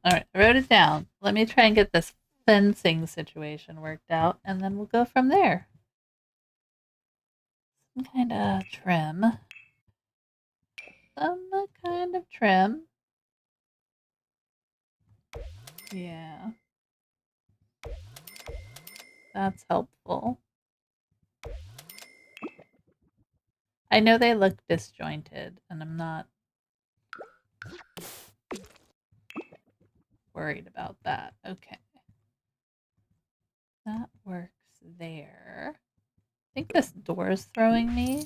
All right, I wrote it down. Let me try and get this fencing situation worked out, and then we'll go from there. Some kind of trim. Some kind of trim. Yeah. That's helpful. I know they look disjointed, and I'm not worried about that. Okay. That works there. I think this door is throwing me,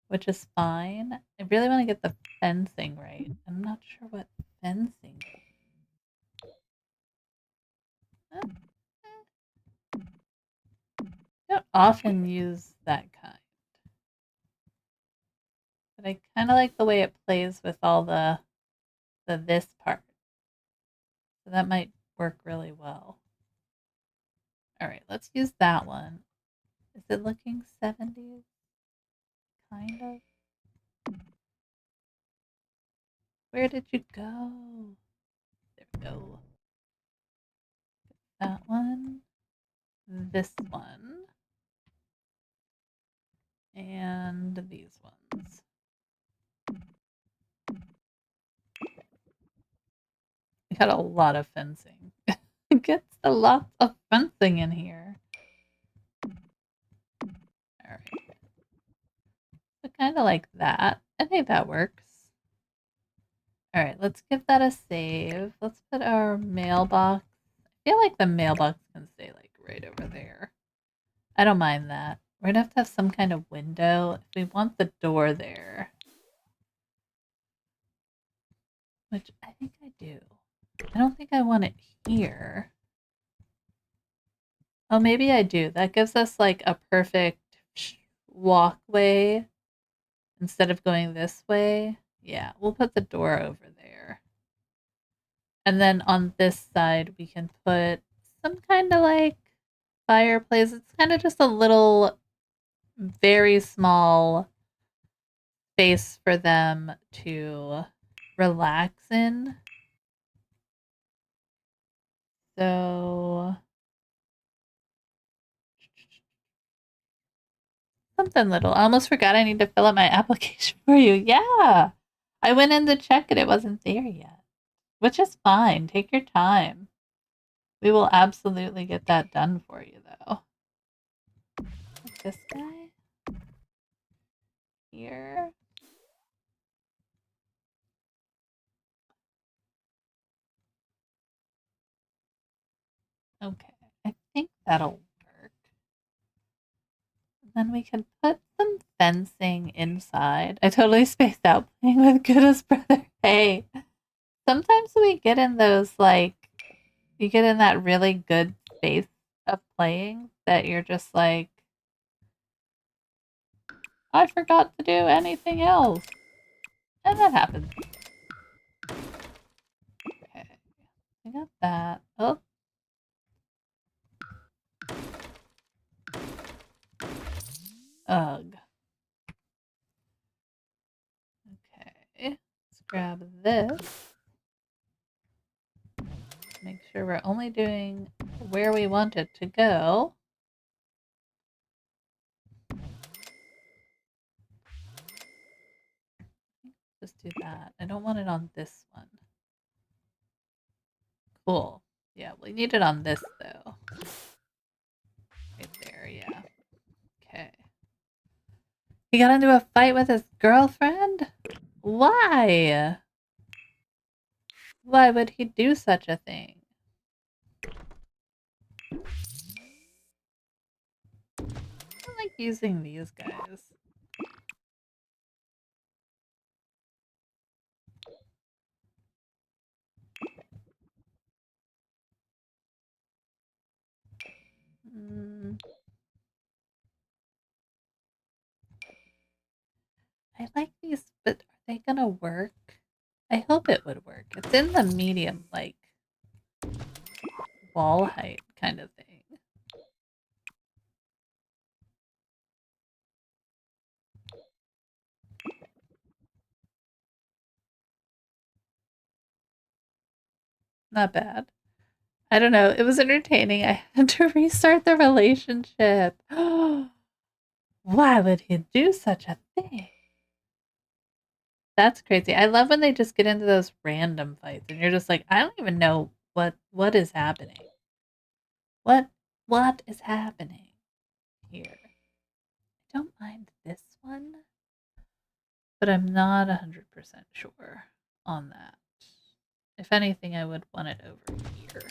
which is fine. I really want to get the fencing right. I'm not sure what fencing is. I don't often use that kind. But I kind of like the way it plays with all the this part. So that might work really well. All right, let's use that one. Is it looking 70s? Kind of. Where did you go? There we go. That one. This one. And these ones. We got a lot of fencing. It gets a lot of fencing in here. All right. So kind of like that. I think that works. All right, let's give that a save. Let's put our mailbox. I feel like the mailbox can stay like right over there. I don't mind that. We're gonna have some kind of window if we want the door there. Which I think I do. I don't think I want it here. Oh, maybe I do. That gives us like a perfect walkway instead of going this way. Yeah, we'll put the door over there. And then on this side, we can put some kind of like fireplace. It's kind of just a little, very small space for them to relax in. So something little. I almost forgot I need to fill out my application for you. Yeah. I went in to check it. It wasn't there yet, which is fine. Take your time. We will absolutely get that done for you, though. This guy here. Okay. I think that'll work. Then we can put some fencing inside. I totally spaced out playing with Gooda's brother. Hey, sometimes we get in those, like, you get in that really good space of playing that you're just like, I forgot to do anything else. And that happens. Okay. I got that. Oh. Ugh. Okay. Let's grab this. Make sure we're only doing where we want it to go. Just do that. I don't want it on this one. Cool. Yeah, we need it on this, though. Right there, yeah. Okay. He got into a fight with his girlfriend? Why? Why would he do such a thing? I like using these guys. I like these, but are they gonna work? I hope it would work. It's in the medium, like, wall height kind of thing. Not bad. I don't know. It was entertaining. I had to restart the relationship. Why would he do such a thing? That's crazy. I love when they just get into those random fights and you're just like, I don't even know what is happening. What is happening here? I don't mind this one, but I'm not 100% sure on that. If anything, I would want it over here.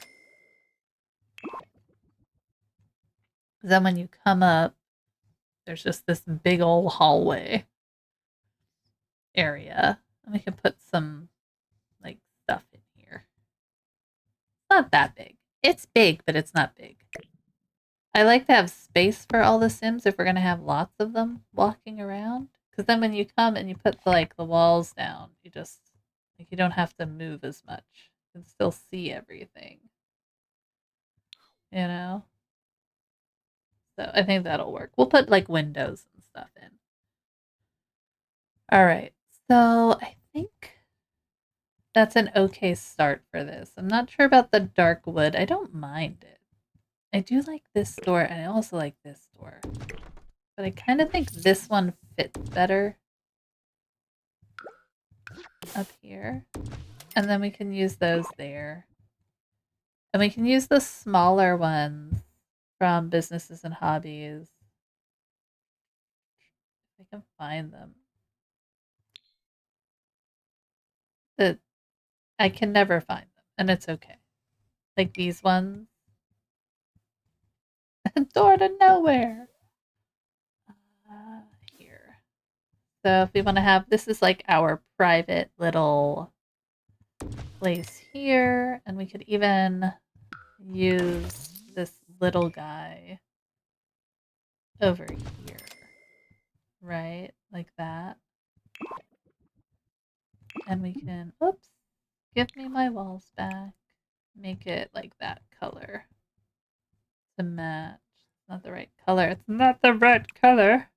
Then when you come up, there's just this big old hallway area. And we can put some, like, stuff in here. It's not that big. It's big, but it's not big. I like to have space for all the Sims if we're going to have lots of them walking around. Because then when you come and you put, the walls down, you just, like, you don't have to move as much. You can still see everything. You know? So I think that'll work. We'll put, like, windows and stuff in. All right. So I think that's an okay start for this. I'm not sure about the dark wood. I don't mind it. I do like this door, and I also like this door. But I kind of think this one fits better up here. And then we can use those there. And we can use the smaller ones from Businesses and Hobbies. If I can find them. I can never find them, and it's okay. Like these ones. Door to nowhere. Here. So if we want to have, this is like our private little place here, and we could even use this little guy over here, right? Like that. And we can, oops, give me my walls back. Make it like that color to match. It's not the right color. It's not the right color.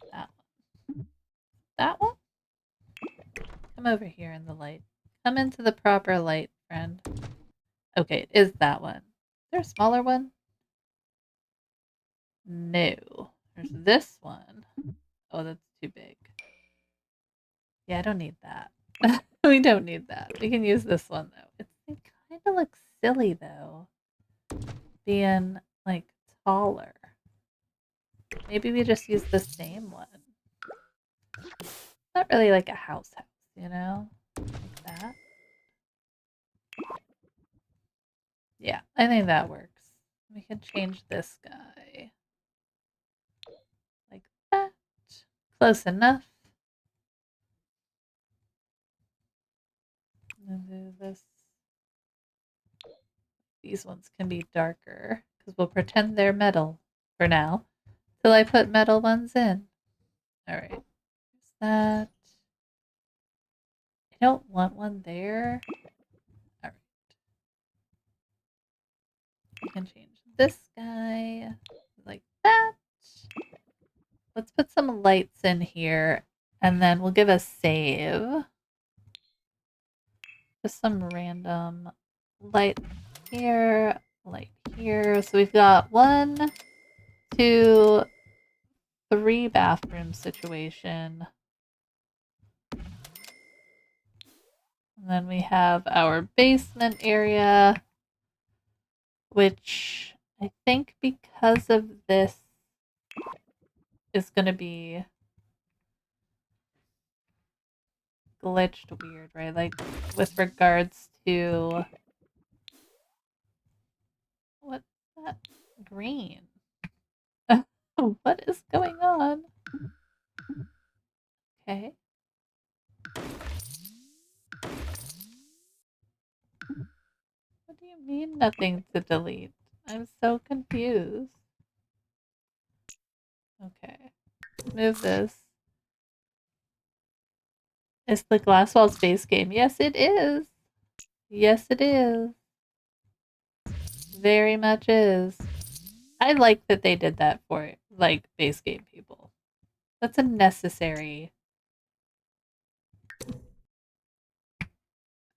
Okay. That one. That one? Come over here in the light. Come into the proper light friend. Okay, it is that one. Is there a smaller one? No. There's this one. Oh, that's too big. Yeah, I don't need that. We don't need that. We can use this one though. It kind of looks silly though, being like taller. Maybe we just use the same one. Not really like a house, you know? Like that. Yeah, I think that works. We can change this guy. Like that. Close enough. And do this. These ones can be darker because we'll pretend they're metal for now till I put metal ones in. All right. There's that. I don't want one there. All right. We can change this guy like that. Let's put some lights in here and then we'll give a save. Just some random light here, light here. So we've got 1, 2, 3 bathroom situation. And then we have our basement area, which I think because of this is going to be glitched weird, right? Like with regards to what's that green? What is going on? Okay. What do you mean nothing to delete? I'm so confused. Okay. Move this. It's the Glass Wall Space game. Yes, it is. Yes, it is. Very much is. I like that they did that for like base game people. That's a necessary.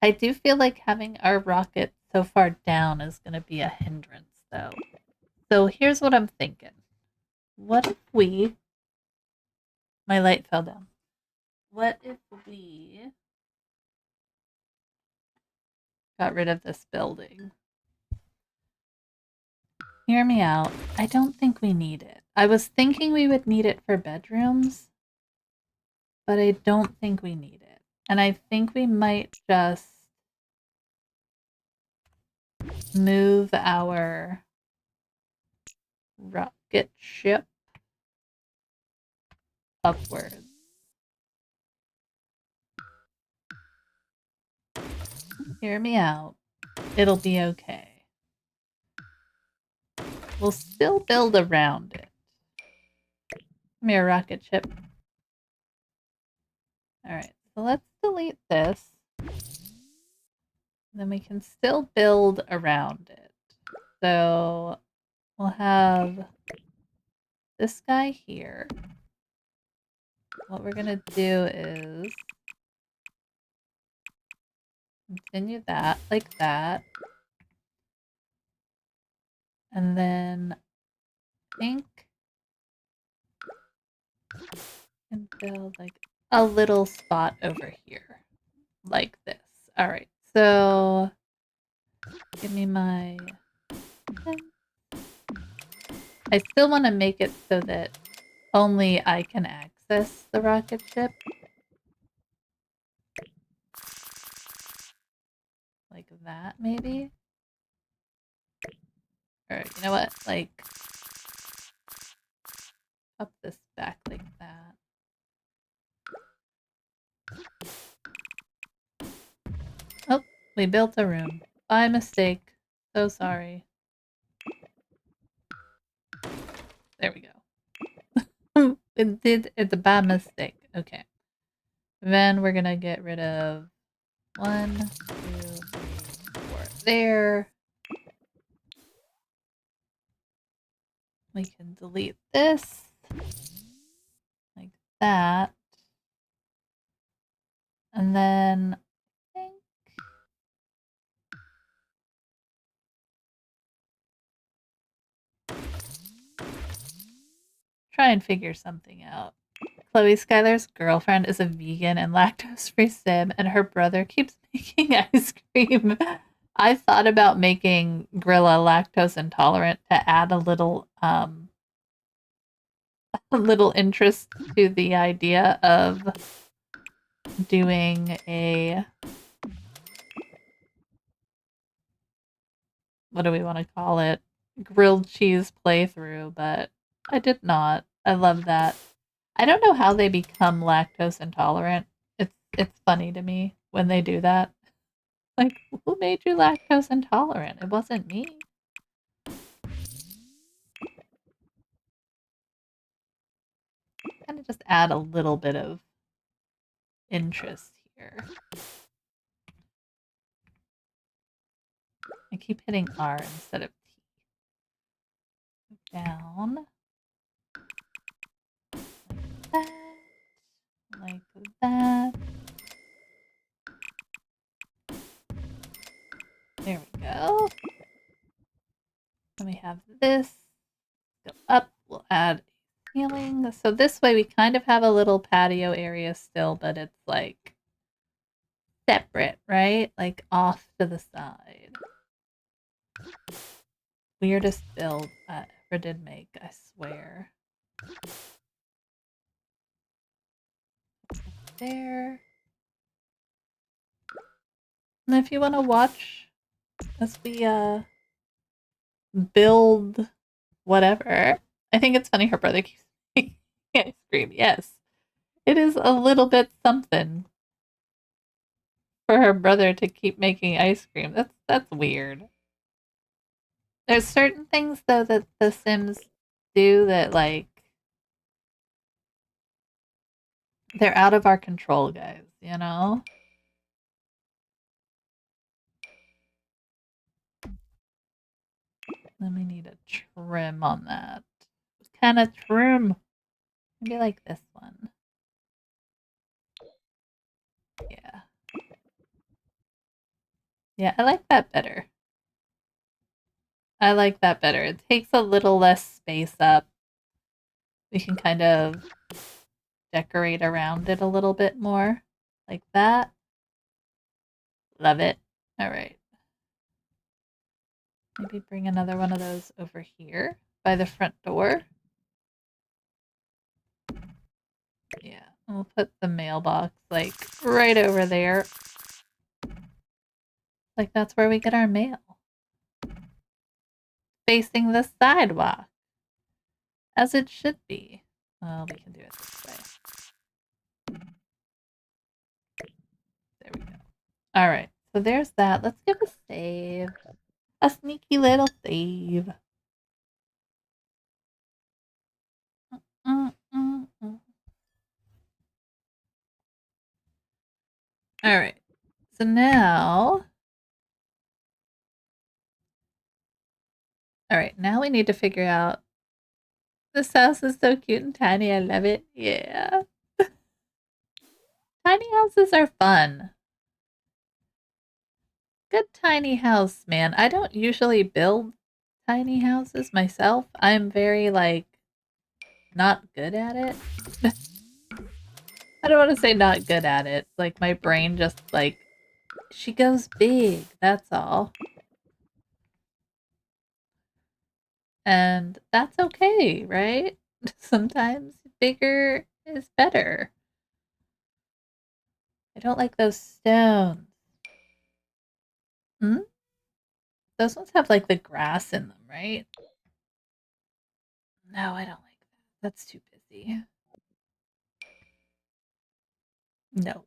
I do feel like having our rocket so far down is going to be a hindrance, though. So here's what I'm thinking. What if we. My light fell down. What if we got rid of this building? Hear me out. I don't think we need it. I was thinking we would need it for bedrooms, but I don't think we need it. And I think we might just move our rocket ship upwards. Hear me out. It'll be okay. We'll still build around it. Come here, rocket ship. Alright, so let's delete this. Then we can still build around it. So we'll have this guy here. What we're going to do is continue that like that. And then I think and build like a little spot over here like this. All right, so give me my pen. I still want to make it so that only I can access the rocket ship. Like that, maybe? Or, you know what? Like, up this back like that. Oh, we built a room. By mistake. So sorry. There we go. It's a bad mistake. Okay. Then we're gonna get rid of 1, 2, 3, 4 there. We can delete this like that. And then I think try and figure something out. Chloe Skylar's girlfriend is a vegan and lactose-free sim, and her brother keeps making ice cream. I thought about making Grilla lactose intolerant to add a little interest to the idea of doing a, what do we want to call it? Grilled cheese playthrough, but I did not. I love that. I don't know how they become lactose intolerant. It's funny to me when they do that. Like, who made you lactose intolerant? It wasn't me. Kind of just add a little bit of interest here. I keep hitting R instead of T. Down. Like that. There we go. Then we have this. Go up. We'll add ceiling. So this way we kind of have a little patio area still, but it's like separate, right? Like off to the side. Weirdest build I ever did make, I swear. There. And if you want to watch as we build whatever, I think it's funny her brother keeps making ice cream. Yes, it is a little bit something for her brother to keep making ice cream. That's weird. There's certain things though that the Sims do that like they're out of our control, guys, you know? Then we need a trim on that. What kind of trim? Maybe like this one. Yeah. Yeah, I like that better. I like that better. It takes a little less space up. We can kind of decorate around it a little bit more. Like that. Love it. Alright. Maybe bring another one of those over here by the front door. Yeah, and we'll put the mailbox like right over there. Like that's where we get our mail. Facing the sidewalk. As it should be. Well, we can do it this way. There we go. Alright, so there's that. Let's give a save. A sneaky little save. Alright, so now... Alright, now we need to figure out... This house is so cute and tiny, I love it. Yeah. Tiny houses are fun. Good tiny house, man. I don't usually build tiny houses myself. I'm very, like, not good at it. I don't want to say not good at it. Like, my brain just, like, she goes big, that's all. And that's okay, right? Sometimes bigger is better. I don't like those stones. Hmm? Those ones have, like, the grass in them, right? No, I don't like that. That's too busy. No.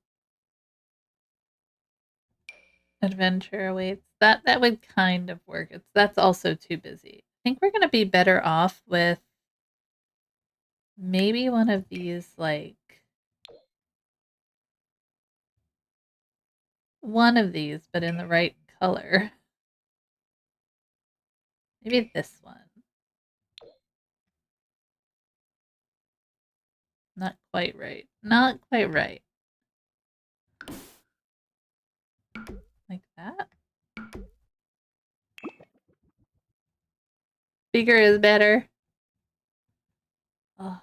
Adventure awaits. That would kind of work. That's also too busy. I think we're gonna be better off with maybe one of these, like one of these, but in the right color. Maybe this one. Not quite right. Not quite right. Like that. Bigger is better. Oh,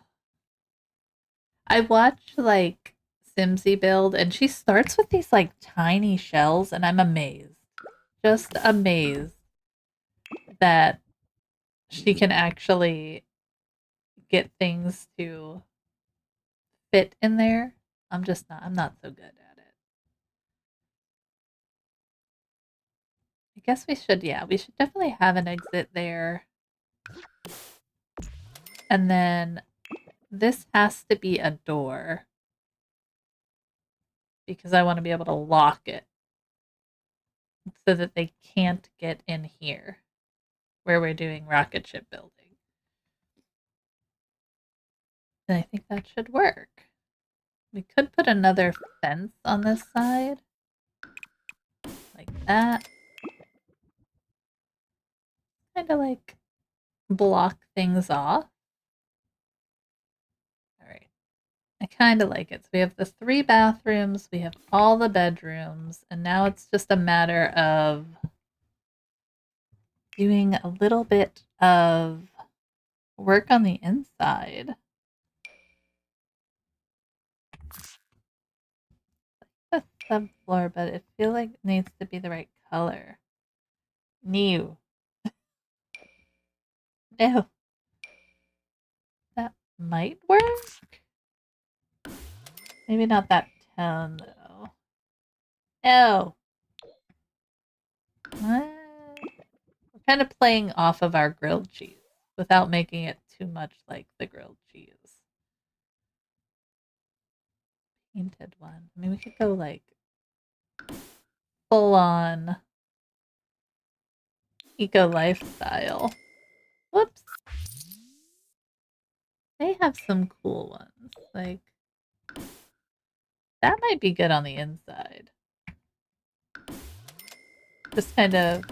I watch like Simsy build, and she starts with these like tiny shells, and I'm amazed, just amazed that she can actually get things to fit in there. I'm not so good at it. I guess yeah, we should definitely have an exit there. And then this has to be a door because I want to be able to lock it so that they can't get in here where we're doing rocket ship building. And I think that should work. We could put another fence on this side, like that. Kind of like block things off. All right. I kind of like it. So we have the 3 bathrooms, we have all the bedrooms, and now it's just a matter of doing a little bit of work on the inside. The subfloor, but it feels like it needs to be the right color. New. No. That might work. Maybe not that tone, though. No. What? We're kind of playing off of our grilled cheese without making it too much like the grilled cheese. Painted one. I mean, we could go like full on eco lifestyle. Whoops. They have some cool ones. Like, that might be good on the inside. Just kind of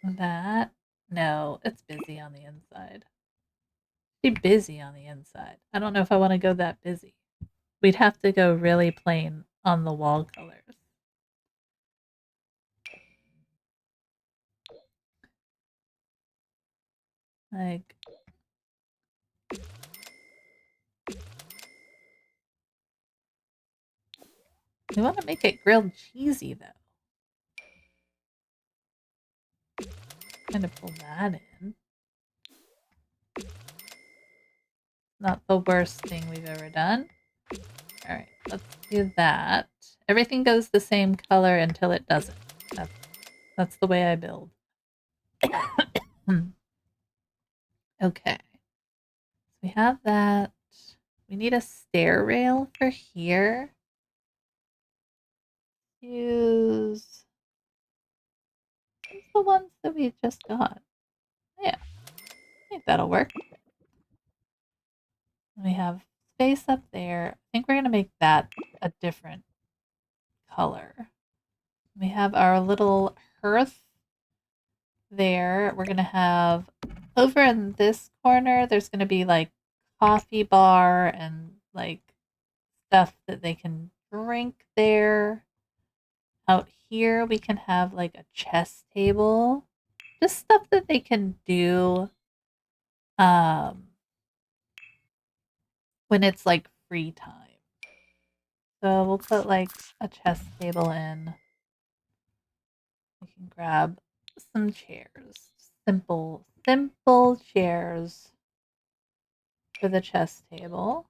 that. No, it's busy on the inside. Be busy on the inside. I don't know if I want to go that busy. We'd have to go really plain on the wall colors. Like, we want to make it grilled cheesy though. Kind of pull that in. Not the worst thing we've ever done. All right, let's do that. Everything goes the same color until it doesn't. That's the way I build. Okay. So we have that. We need a stair rail for here. Use the ones that we just got. Yeah, I think that'll work. We have space up there. I think we're going to make that a different color. We have our little hearth there. We're going to have over in this corner, there's going to be like coffee bar and like stuff that they can drink there. Out here, we can have like a chess table, just stuff that they can do when it's like free time. So we'll put like a chess table in. We can grab some chairs, simple chairs for the chess table,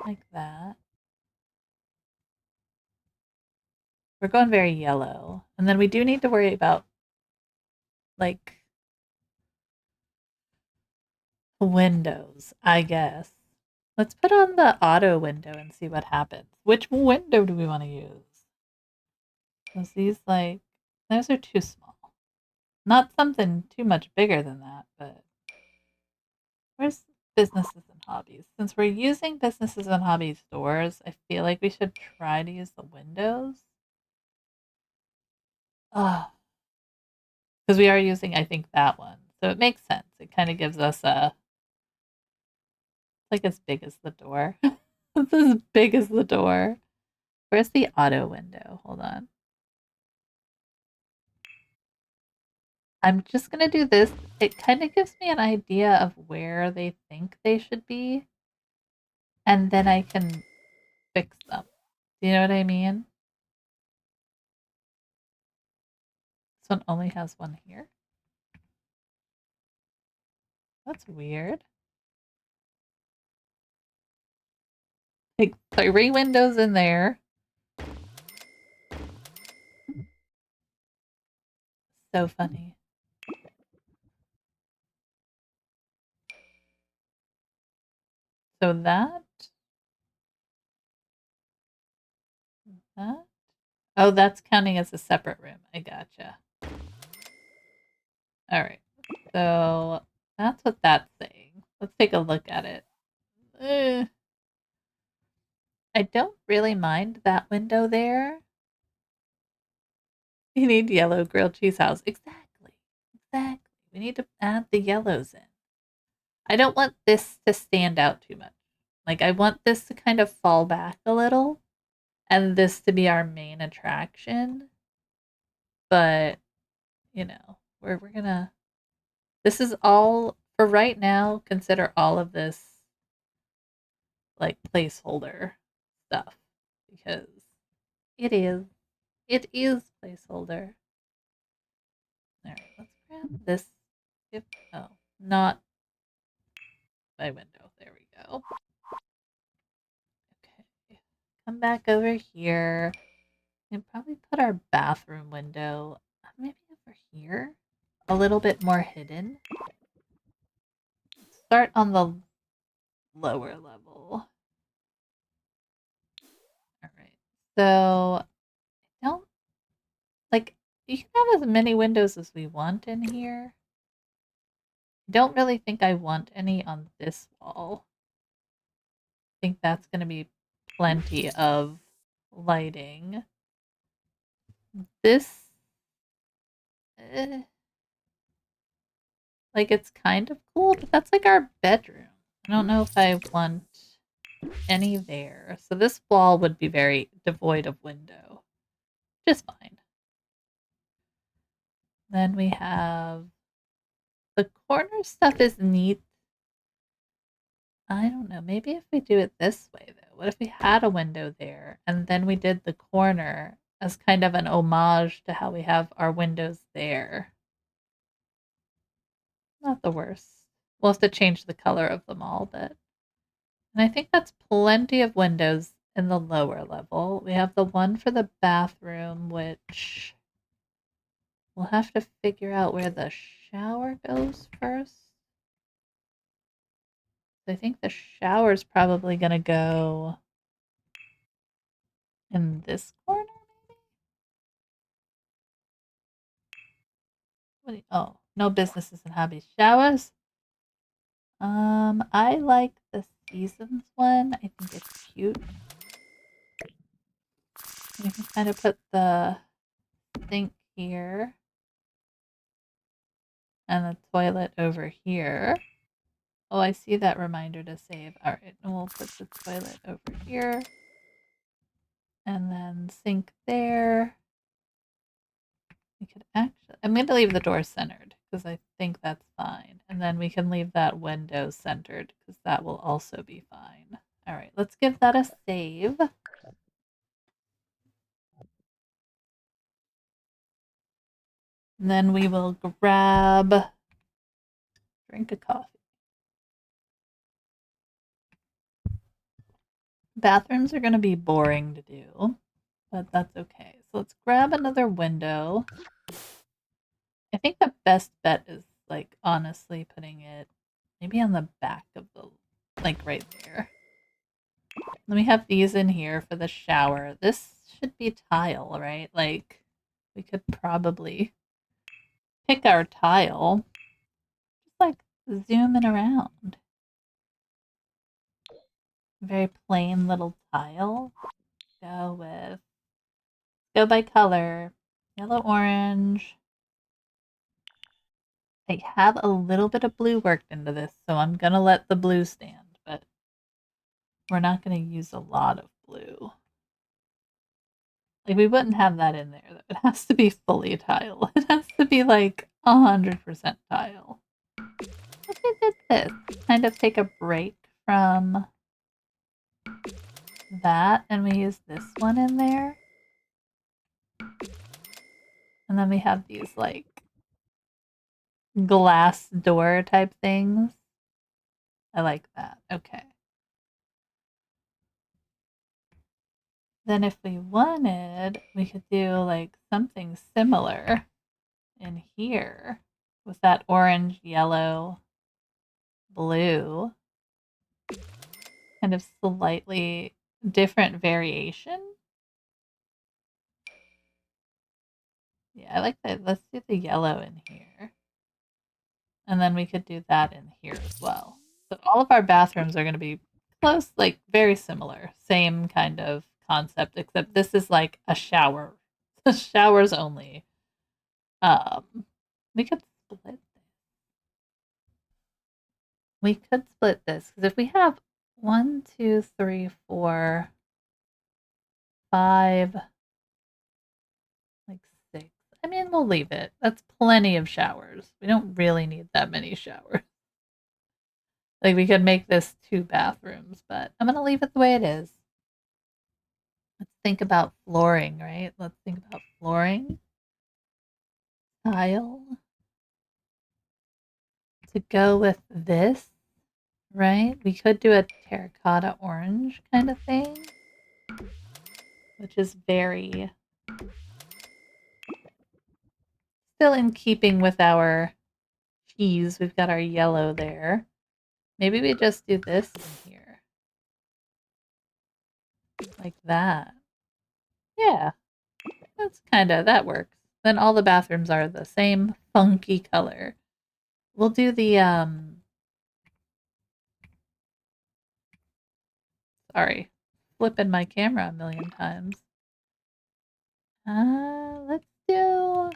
like that. We're going very yellow. And then we do need to worry about like windows, I guess. Let's put on the auto window and see what happens. Which window do we want to use? Because these like, those are too small. Not something too much bigger than that, but where's businesses and hobbies? Since we're using businesses and hobbies doors, I feel like we should try to use the windows. Oh, because we are using, I think, that one. So it makes sense. It kind of gives us a, like as big as the door. It's as big as the door. Where's the auto window? Hold on. I'm just going to do this. It kind of gives me an idea of where they think they should be. and then I can fix them. Do you know what I mean? This one only has one here. That's weird. Like 3 windows in there. So funny. So that. Oh, that's counting as a separate room. I gotcha. All right. So that's what that's saying. Let's take a look at it. I don't really mind that window there. You need yellow grilled cheese house. Exactly. Exactly. We need to add the yellows in. I don't want this to stand out too much. Like, I want this to kind of fall back a little and this to be our main attraction. But, we're gonna. This is all for right now. Consider all of this like placeholder stuff because it is. It is placeholder. All right, let's grab this. Oh, not my window. There we go. Okay, come back over here and probably put our bathroom window maybe over here, a little bit more hidden. Start on the lower level. All right. So I don't like you can have as many windows as we want in here. I don't really think I want any on this wall. I think that's going to be plenty of lighting. This, eh, like, it's kind of cool, but that's like our bedroom. I don't know if I want any there. So this wall would be very devoid of window. Just fine. Then we have the corner stuff is neat. I don't know. Maybe if we do it this way, though. What if we had a window there and then we did the corner as kind of an homage to how we have our windows there? Not the worst. We'll have to change the color of them all, but. And I think that's plenty of windows in the lower level. We have the one for the bathroom, which we'll have to figure out where the shower goes first. I think the shower's probably going to go in this corner, maybe? Oh, no businesses and hobbies. Showers? I like the seasons one. I think it's cute. We can kind of put the sink here and the toilet over here. Oh, I see that reminder to save. All right, and we'll put the toilet over here. And then sink there. We could actually, I'm going to leave the door centered because I think that's fine. And then we can leave that window centered because that will also be fine. All right, let's give that a save. And then we will grab, drink a coffee. Bathrooms are going to be boring to do, but that's okay. So let's grab another window. I think the best bet is, like, honestly putting it maybe on the back of the, like, right there. Let me have these in here for the shower. This should be tile, right? Like, we could probably pick our tile. Just, like, zooming around. Very plain little tile. Go by color. Yellow, orange. I have a little bit of blue worked into this, so I'm gonna let the blue stand, but we're not gonna use a lot of blue. Like, we wouldn't have that in there, though. It has to be fully tile. It has to be, like, 100% tile. What if we did this? Kind of take a break from that, and we use this one in there. And then we have these like glass door type things. I like that. Okay. Then if we wanted, we could do like something similar in here with that orange, yellow, blue, kind of slightly different variation. Yeah, I like that. Let's do the yellow in here. And then we could do that in here as well. So all of our bathrooms are going to be close, like very similar, same kind of concept, except this is like a shower. Showers only. We could split. We could split this because if we have 1, 2, 3, 4, 5, like 6. I mean, we'll leave it. That's plenty of showers. We don't really need that many showers. Like we could make this 2 bathrooms, but I'm gonna leave it the way it is. Let's think about flooring, right? Let's think about flooring. Tile. To go with this, right? We could do a terracotta orange kind of thing, which is very still in keeping with our cheese. We've got our yellow there. Maybe we just do this in here. Like that. Yeah. That works. Then all the bathrooms are the same funky color. We'll do the sorry, flipping my camera a million times. Let's do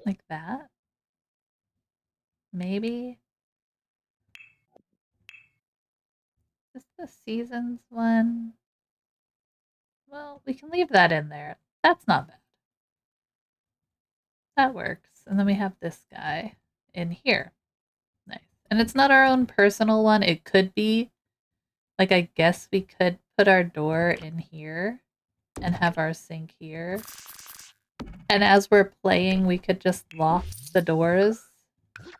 like that. Maybe just the seasons one. Well, we can leave that in there. That's not bad. That works. And then we have this guy in here. Nice. And it's not our own personal one. It could be. Like, I guess we could put our door in here and have our sink here. And as we're playing, we could just lock the doors.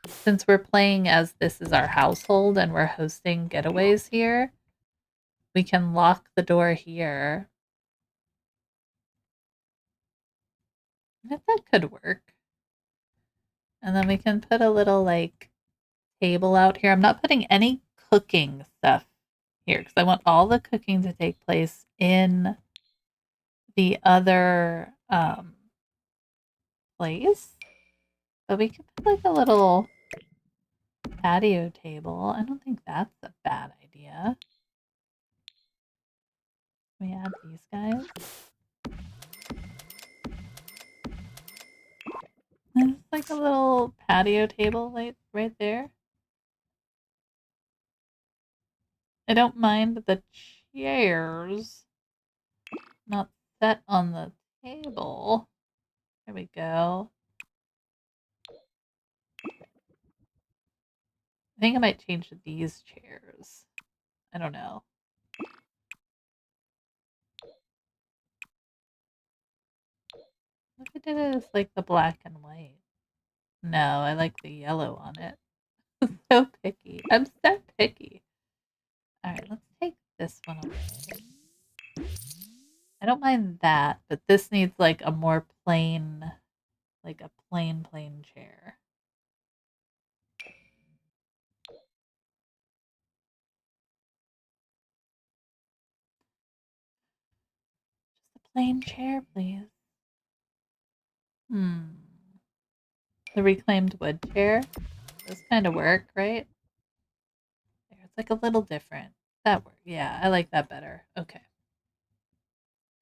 Since we're playing as this is our household and we're hosting getaways here, we can lock the door here. That could work. And then we can put a little, like, table out here. I'm not putting any cooking stuff here because I want all the cooking to take place in the other place. But we could put like a little patio table. I don't think that's a bad idea. We add these guys. There's like a little patio table right there. I don't mind the chairs not set on the table. There we go. I think I might change these chairs. I don't know. Look at it as like the black and white. No, I like the yellow on it. So picky. I'm so picky. Alright, let's take this one away. I don't mind that, but this needs like a more plain, like a plain chair. Just a plain chair, please. The reclaimed wood chair. Those kind of work, right? There, it's like a little different. That works. Yeah, I like that better. Okay.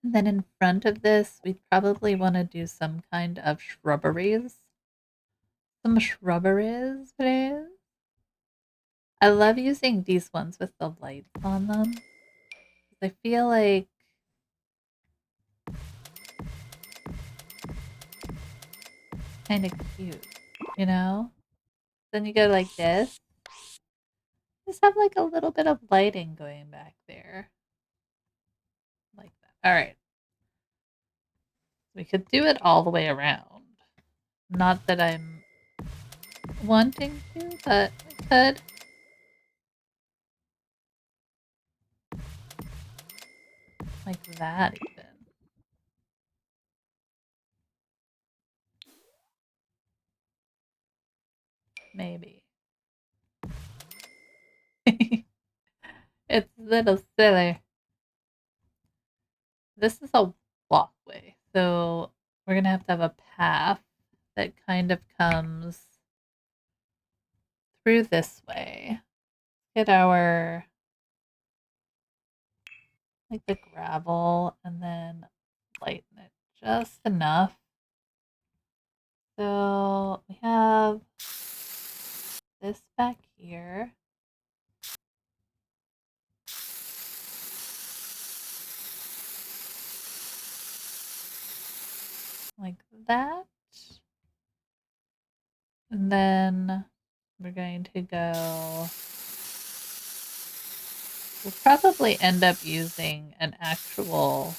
And then in front of this, we'd probably want to do some kind of shrubberies. Some shrubberies, please. I love using these ones with the lights on them. I feel like kind of cute, you know? Then you go like this. Just have like a little bit of lighting going back there. Like that. All right. We could do it all the way around. Not that I'm wanting to, but we could. Like that even. Maybe. It's a little silly. This is a walkway, so we're gonna have to have a path that kind of comes through this way. Get our like the gravel and then lighten it just enough. So we have this back here. Like that. And then we're going to go. We'll probably end up using an actual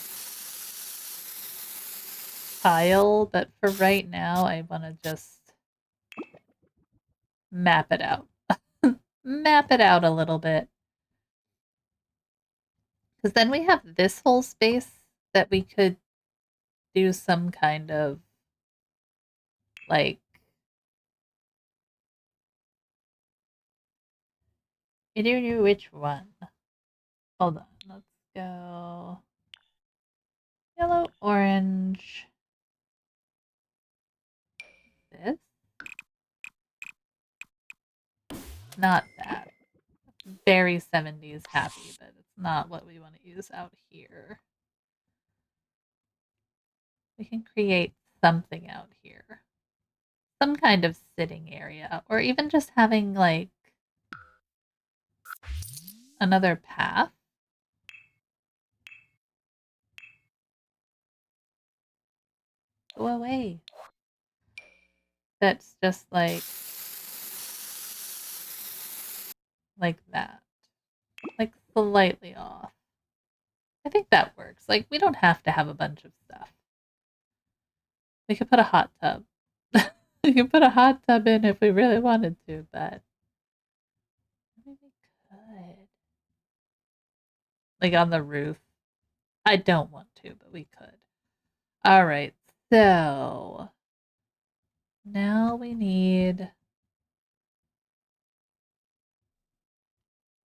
tile, but for right now, I want to just map it out. Map it out a little bit. Because then we have this whole space that we could do some kind of like. I don't know which one. Hold on. Let's go yellow, orange. This. Not that. Very 70s happy, but it's not what we want to use out here. We can create something out here. Some kind of sitting area, or even just having like another path. Go away. That's just like that. Like slightly off. I think that works. Like we don't have to have a bunch of stuff. We could put a hot tub. We could put a hot tub in if we really wanted to, but I mean, we could. Like on the roof. I don't want to, but we could. All right. So now we need.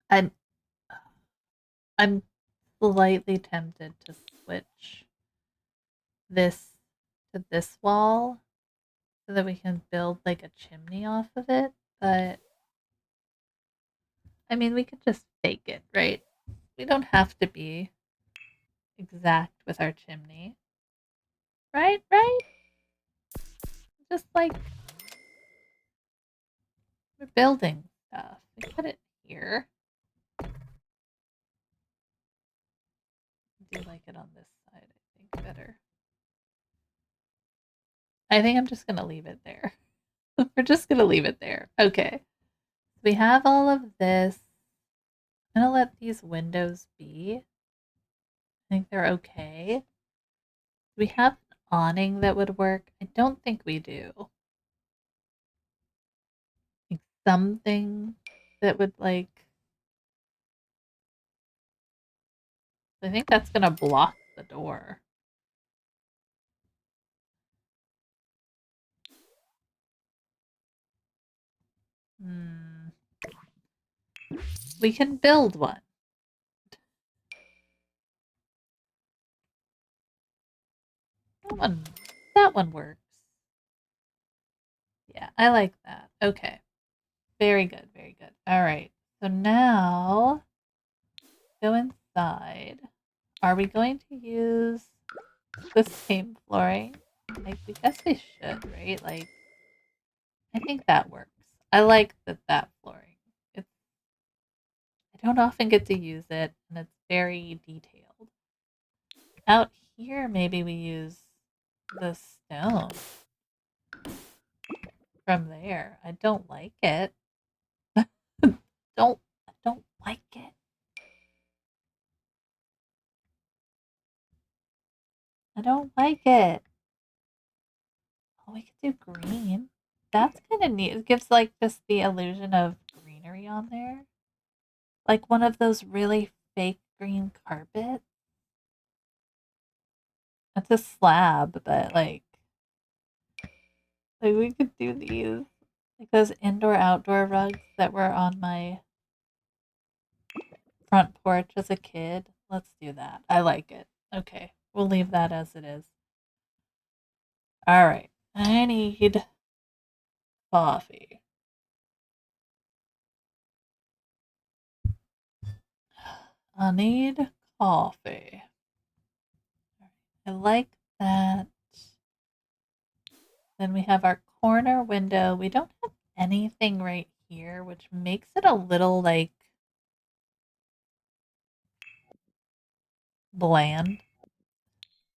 I'm I'm slightly tempted to switch this to this wall so that we can build like a chimney off of it, but I mean, we could just fake it, right? We don't have to be exact with our chimney. Right? Right? Just like we're building stuff. We put it here. I do like it on this side, I think, better. I think I'm just going to leave it there. We're just going to leave it there. Okay. We have all of this. I'm going to let these windows be. I think they're okay. Do we have an awning that would work? I don't think we do. Like something that would like. I think that's going to block the door. Hmm. We can build one. That one works. Yeah, I like that. Okay. Very good, very good. All right. So now go inside. Are we going to use the same flooring? Like, we guess we should, right? Like, I think that works. I like that flooring. It's I don't often get to use it, and it's very detailed. Out here, maybe we use the stone from there. I don't like it. don't like it. I don't like it. Oh, we could do green. That's kind of neat. It gives like just the illusion of greenery on there. Like one of those really fake green carpets. It's a slab, but like we could do these. Like those indoor outdoor rugs that were on my front porch as a kid. Let's do that. I like it. Okay. We'll leave that as it is. All right. I need coffee. I need coffee. I like that. Then we have our corner window. We don't have anything right here, which makes it a little like bland,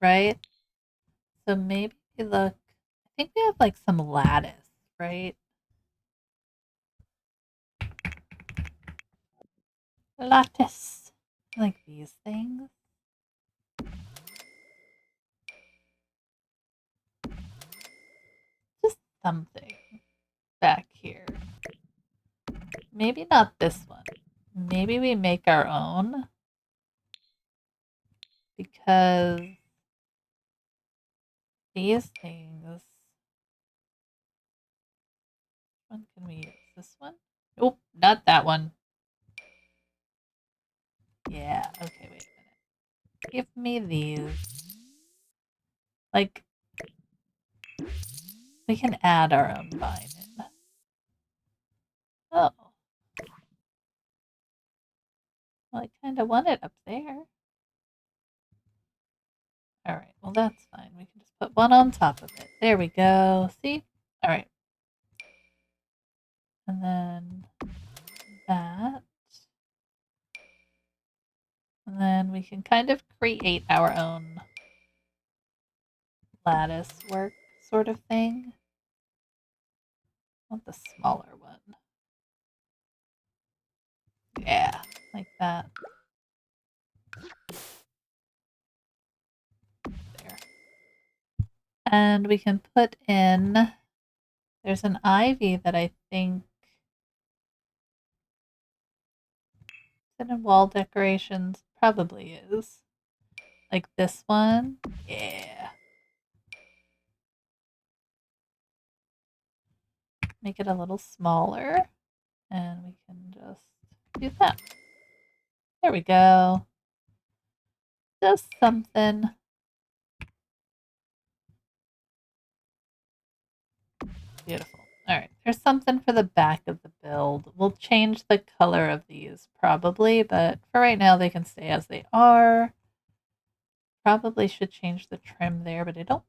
right? So maybe we look, I think we have like some lattice, right? Lattice. Like these things. Just something back here. Maybe not this one. Maybe we make our own because these things. Which one can we use? This one? Nope, not that one. Yeah, okay, wait a minute. Give me these. Like, we can add our own vine in. Oh. Well, I kind of want it up there. All right, well, that's fine. We can just put one on top of it. There we go. See? All right. And then that. And then we can kind of create our own lattice work sort of thing. I want the smaller one. Yeah, like that. There. And we can put in, there's an ivy that I think is in wall decorations. Probably is. Like this one. Yeah. Make it a little smaller. And we can just do that. There we go. Just something. Beautiful. All right. There's something for the back of the build. We'll change the color of these probably, but for right now they can stay as they are. Probably should change the trim there, but I don't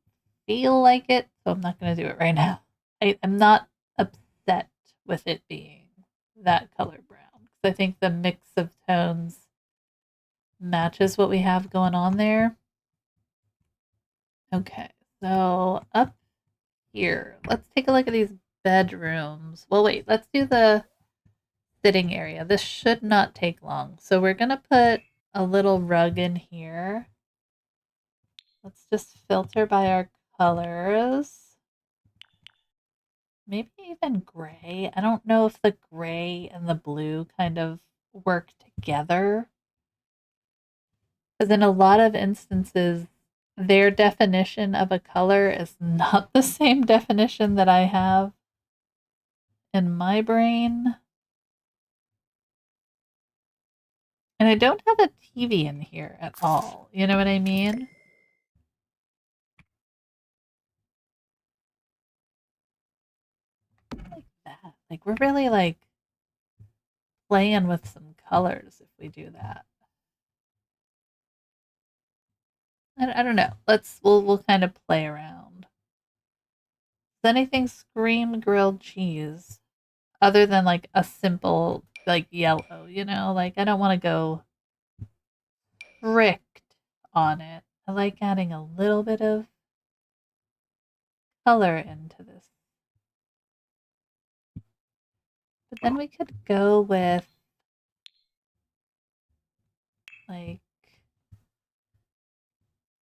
feel like it, so I'm not going to do it right now. I'm not upset with it being that color brown because I think the mix of tones matches what we have going on there. Okay, so up here, let's take a look at these bedrooms. Well, wait, let's do the sitting area. This should not take long. So we're going to put a little rug in here. Let's just filter by our colors. Maybe even gray. I don't know if the gray and the blue kind of work together. Because in a lot of instances, their definition of a color is not the same definition that I have in my brain. And I don't have a TV in here at all. You know what I mean? Like that. Like we're really like playing with some colors if we do that. I don't know. We'll kind of play around. Does anything scream grilled cheese other than like a simple like yellow, you know? Like I don't want to go strict on it. I like adding a little bit of color into this. But then we could go with Like,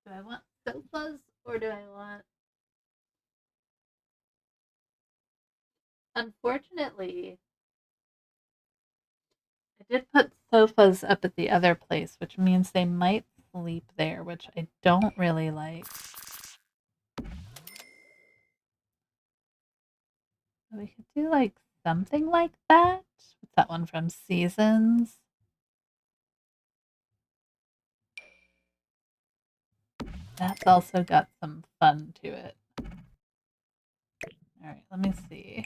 do I want sofas or do I want... Unfortunately, I did put sofas up at the other place, which means they might sleep there, which I don't really like. We could do like something like that. What's that one from Seasons? That's also got some fun to it. All right, let me see.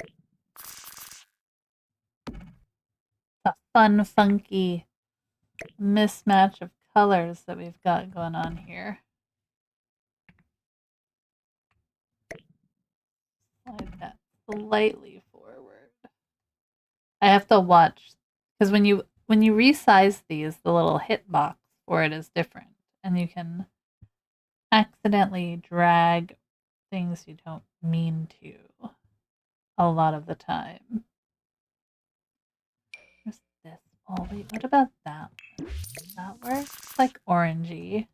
The fun, funky mismatch of colors that we've got going on here. Slide that slightly forward. I have to watch because when you resize these, the little hitbox for it is different, and you can accidentally drag things you don't mean to a lot of the time. Where's this? Oh wait, what about that one? Does that work? It's like orangey.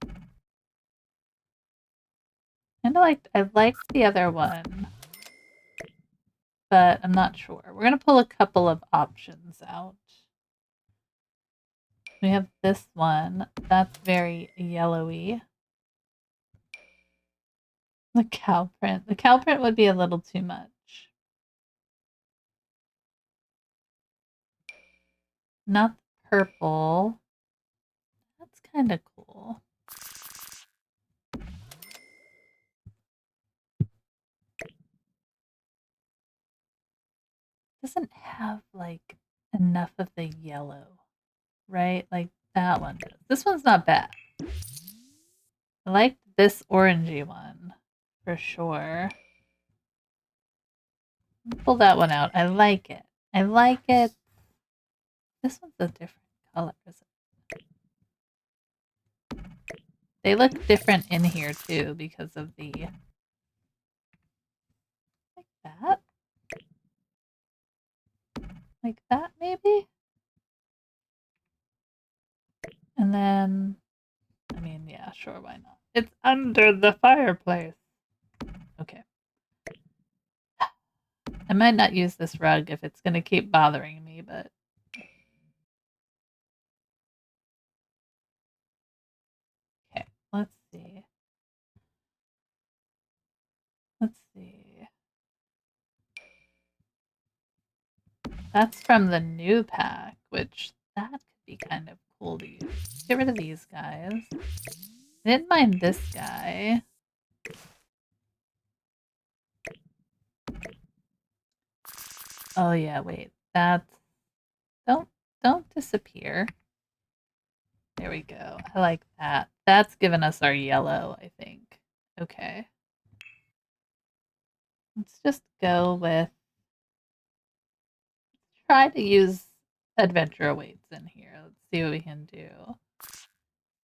I liked the other one, but I'm not sure. We're gonna pull a couple of options out. We have this one. That's very yellowy. The cow print. The cow print would be a little too much. Not the purple. That's kind of cool. Doesn't have like enough of the yellow, right? Like that one does. This one's not bad. I like this orangey one for sure. Pull that one out. I like it. I like it. This one's a different color, is it? They look different in here too because of the... Like that? Like that maybe? And then... I mean, yeah, sure, why not? It's under the fireplace. Okay. I might not use this rug if it's going to keep bothering me, but... Okay, let's see. Let's see. That's from the new pack, which that could be kind of cool to use. Get rid of these guys. I didn't mind this guy. Oh yeah, wait. That's... Don't disappear. There we go. I like that. That's given us our yellow, I think. Okay. Let's just go with... Try to use adventure awaits in here. Let's see what we can do.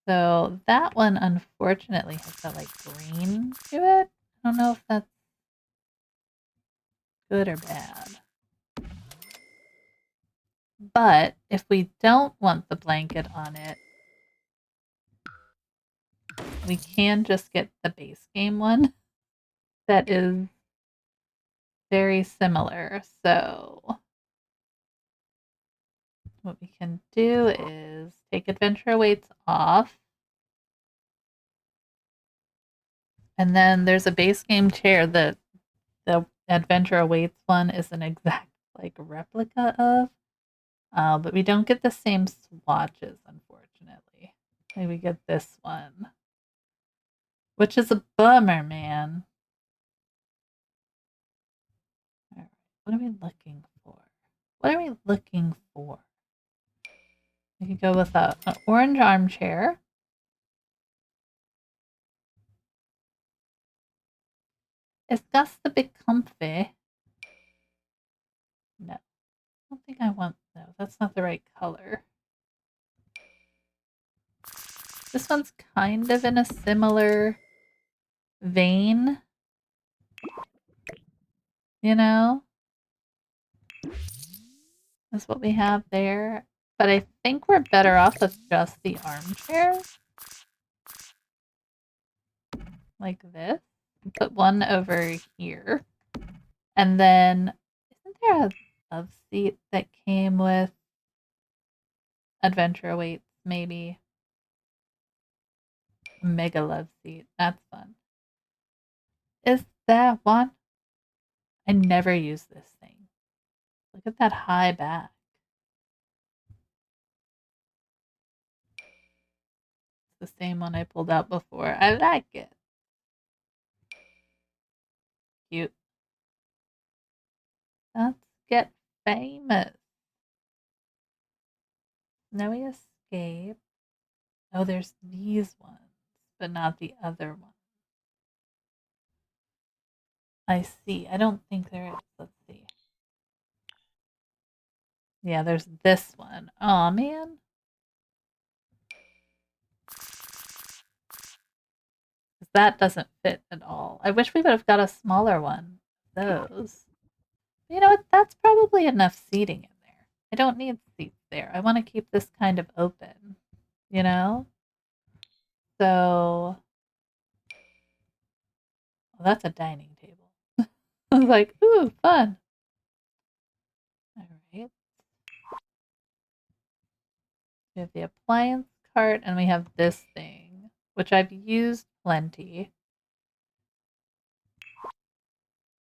So that one unfortunately has that like green to it. I don't know if that's good or bad. But if we don't want the blanket on it, we can just get the base game one that is very similar. So what we can do is take adventure awaits off. And then there's a base game chair that the adventure awaits one is an exact like replica of. But we don't get the same swatches, unfortunately. Maybe we get this one, which is a bummer, man. All right, what are we looking for? What are we looking for? We could go with an orange armchair. It's just a bit comfy. No, I don't think I want... No, that's not the right color. This one's kind of in a similar vein, you know? That's what we have there. But I think we're better off with just the armchair. Like this. Put one over here. And then, isn't there a love seat that came with Adventure Awaits, maybe? Mega love seat. That's fun. Is that one? I never use this thing. Look at that high back. It's the same one I pulled out before. I like it. Cute. Let's get famous. Snowy Escape. Oh, there's these ones, but not the other one. I see. I don't think there is. Let's see. Yeah, there's this one. Oh man. That doesn't fit at all. I wish we would have got a smaller one. Those. You know what? That's probably enough seating in there. I don't need seats there. I want to keep this kind of open, you know? So, well, that's a dining table. I was like, ooh, fun. All right. We have the appliance cart and we have this thing, which I've used plenty.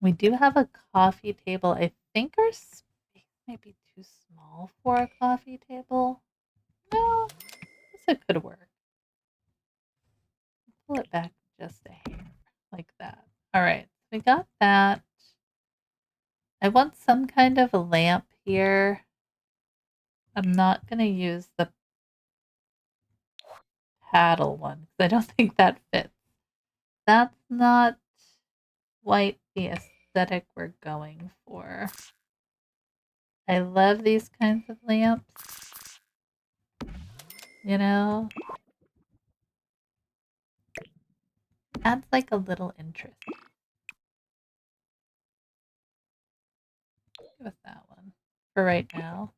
We do have a coffee table. I think our space might be too small for a coffee table. No, I guess it could work. Pull it back just a hair, like that. All right, we got that. I want some kind of a lamp here. I'm not going to use the paddle one because I don't think that fits. That's not quite the aesthetic we're going for. I love these kinds of lamps, you know? Adds like a little interest. Go with that one for right now.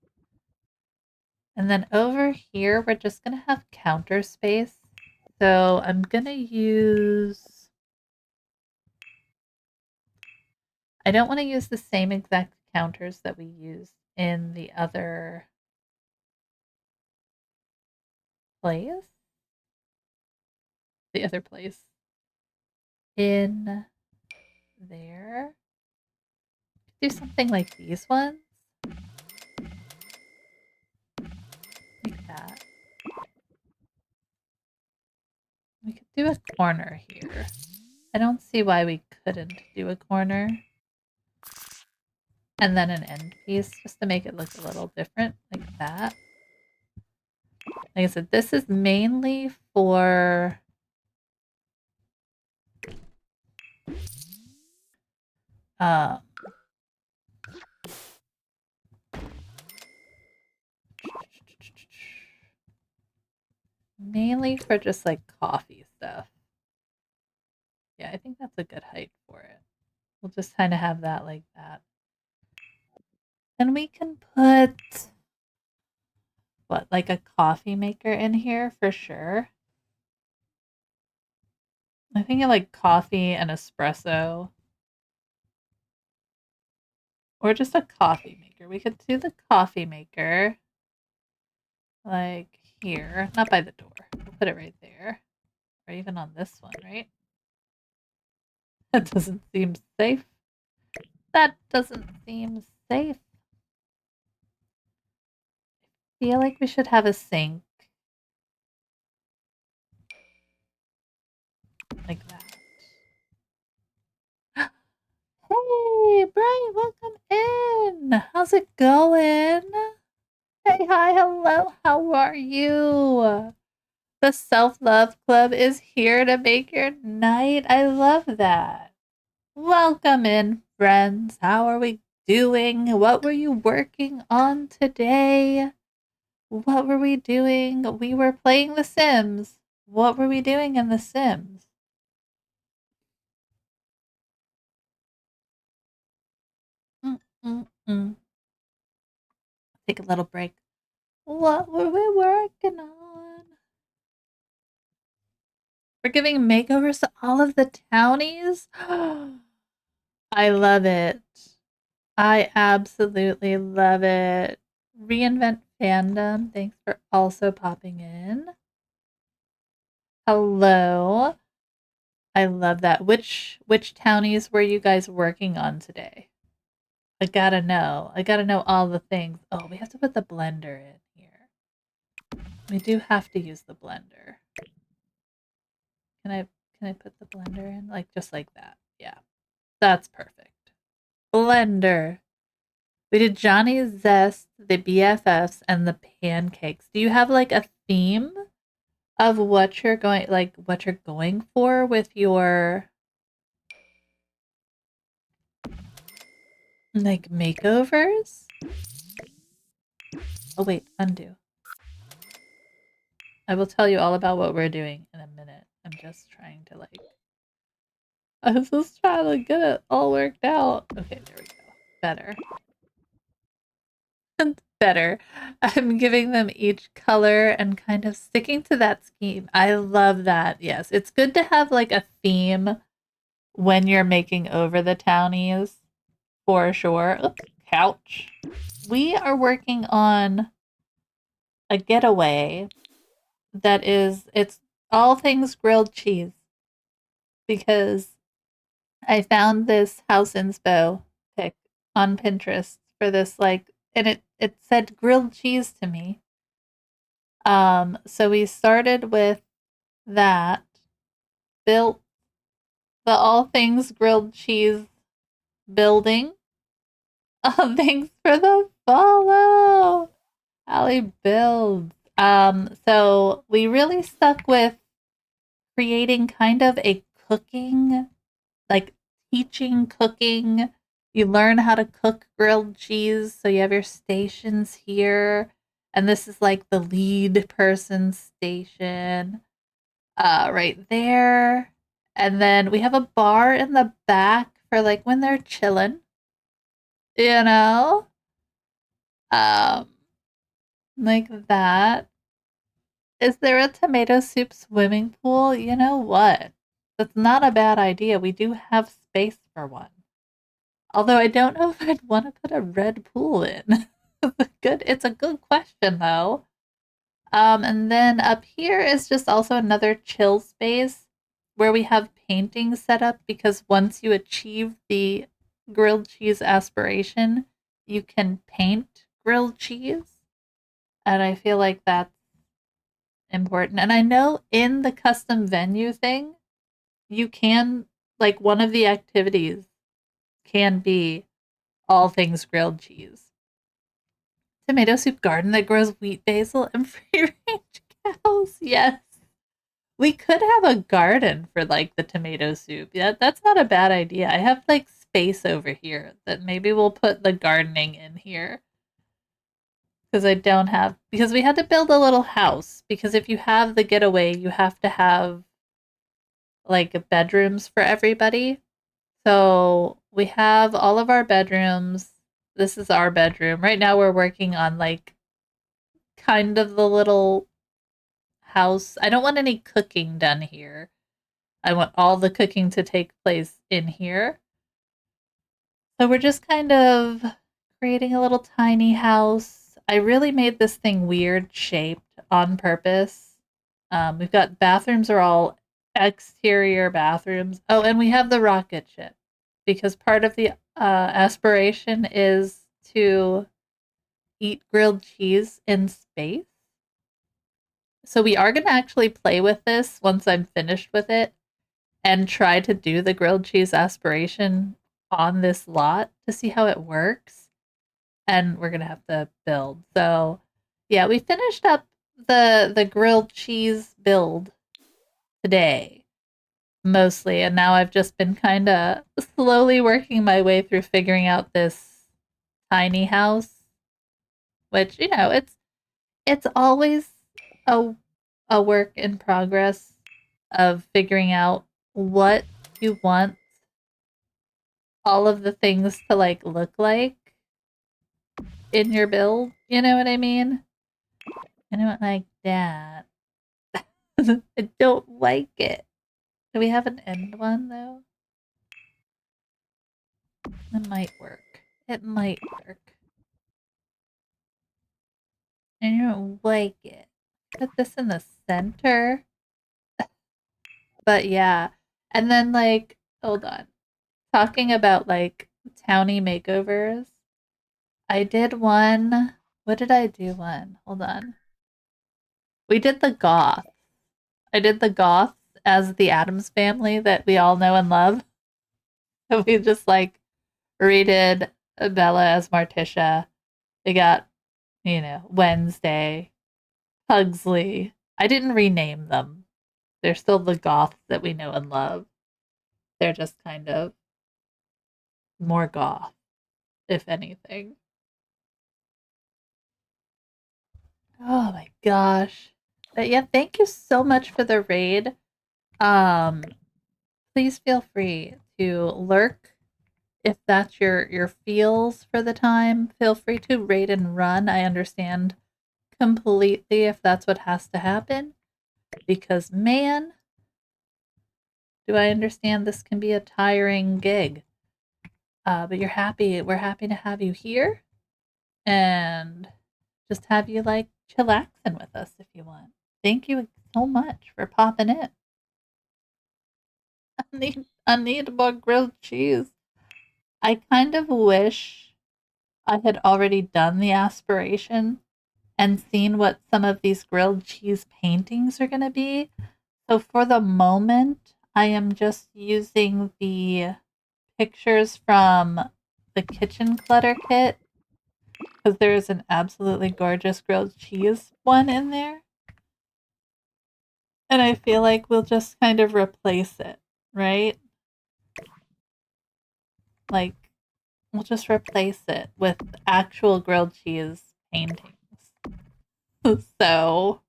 And then over here, we're just going to have counter space. So I'm going to use... I don't want to use the same exact counters that we used in the other place. The other place. In there. Do something like these ones. Like that. We could do a corner here. I don't see why we couldn't do a corner. And then an end piece just to make it look a little different, like that. Like I said, this is mainly for mainly for just like coffee stuff. Yeah, I think that's a good height for it. We'll just kind of have that like that. And we can put what, like a coffee maker in here for sure. I think I like coffee and espresso. Or just a coffee maker. We could do the coffee maker like here, not by the door. We'll put it right there. Or even on this one, right? That doesn't seem safe. That doesn't seem safe. I feel like we should have a sink. Like that. Hey, Brian, welcome in. How's it going? Hey, hi, hello, how are you? The Self Love Club is here to make your night. I love that. Welcome in, friends. How are we doing? What were you working on today? What were we doing? We were playing The Sims. What were we doing in The Sims? Mm-mm-mm. Take a little break. What were we working on? We're giving makeovers to all of the townies? I love it. I absolutely love it. Reinvent Fandom, thanks for also popping in. Hello. I love that. Which townies were you guys working on today? I gotta know. I gotta know all the things. Oh, we have to put the blender in here. We do have to use the blender. Can I put the blender in? Like just like that. Yeah. That's perfect. Blender. We did Johnny's Zest, the BFFs, and the pancakes. Do you have like a theme of what you're going for with your like makeovers? Oh wait, undo. I will tell you all about what we're doing in a minute. I'm just trying to I was just trying to get it all worked out. Okay, there we go. Better. Better. I'm giving them each color and kind of sticking to that scheme. I love that. Yes, it's good to have like a theme when you're making over the townies for sure. Oops, couch. We are working on a getaway that it's all things grilled cheese because I found this house inspo pic on Pinterest for this and it said grilled cheese to me. So we started with that, built the all things grilled cheese building. Oh, thanks for the follow. Allie builds. So we really stuck with creating kind of a cooking, like teaching cooking. You learn how to cook grilled cheese. So you have your stations here. And this is like the lead person station right there. And then we have a bar in the back for like when they're chilling, you know? Um, like that. Is there a tomato soup swimming pool? You know what? That's not a bad idea. We do have space for one. Although I don't know if I'd want to put a red pool in. It's a good question though. And then up here is just also another chill space where we have painting set up because once you achieve the grilled cheese aspiration, you can paint grilled cheese. And I feel like that's important. And I know in the custom venue thing, you can, like, one of the activities can be all things grilled cheese. Tomato soup garden that grows wheat, basil, and free range cows. Yes. We could have a garden for like the tomato soup. Yeah, that's not a bad idea. I have like space over here that maybe we'll put the gardening in here because I don't have because we had to build a little house because if you have the getaway, you have to have like bedrooms for everybody. So we have all of our bedrooms. This is our bedroom. Right now we're working on like kind of the little house. I don't want any cooking done here. I want all the cooking to take place in here. So we're just kind of creating a little tiny house. I really made this thing weird shaped on purpose. We've got bathrooms are all exterior bathrooms. Oh, and we have the rocket ship because part of the aspiration is to eat grilled cheese in space. So we are going to actually play with this once I'm finished with it and try to do the grilled cheese aspiration on this lot to see how it works. And we're gonna have to build. So yeah, we finished up the grilled cheese build today mostly, and now I've just been kind of slowly working my way through figuring out this tiny house, which it's always a a work in progress of figuring out what you want all of the things to like look like in your build. You know what I mean? I don't like that. I don't like it. Do we have an end one though? It might work. It might work. I don't like it. Put this in the center. But yeah. And then like, hold on. Talking about like towny makeovers. I did one. What did I do one? Hold on. We did the goth. I did the goths as the Addams family that we all know and love. So we just like redid Bella as Morticia. We got, Wednesday, Pugsley. I didn't rename them. They're still the goths that we know and love. They're just kind of more goth, if anything. Oh my gosh. But yeah, thank you so much for the raid. Um, please feel free to lurk if that's your feels for the time. Feel free to raid and run. I understand completely if that's what has to happen. Because man, do I understand this can be a tiring gig. But we're happy to have you here and just have you like chillaxing with us if you want. Thank you so much for popping in. I need more grilled cheese. I kind of wish I had already done the aspiration and seen what some of these grilled cheese paintings are going to be. So for the moment, I am just using the pictures from the kitchen clutter kit because there's an absolutely gorgeous grilled cheese one in there. And I feel like we'll just kind of replace it, right? Like, we'll just replace it with actual grilled cheese paintings. So,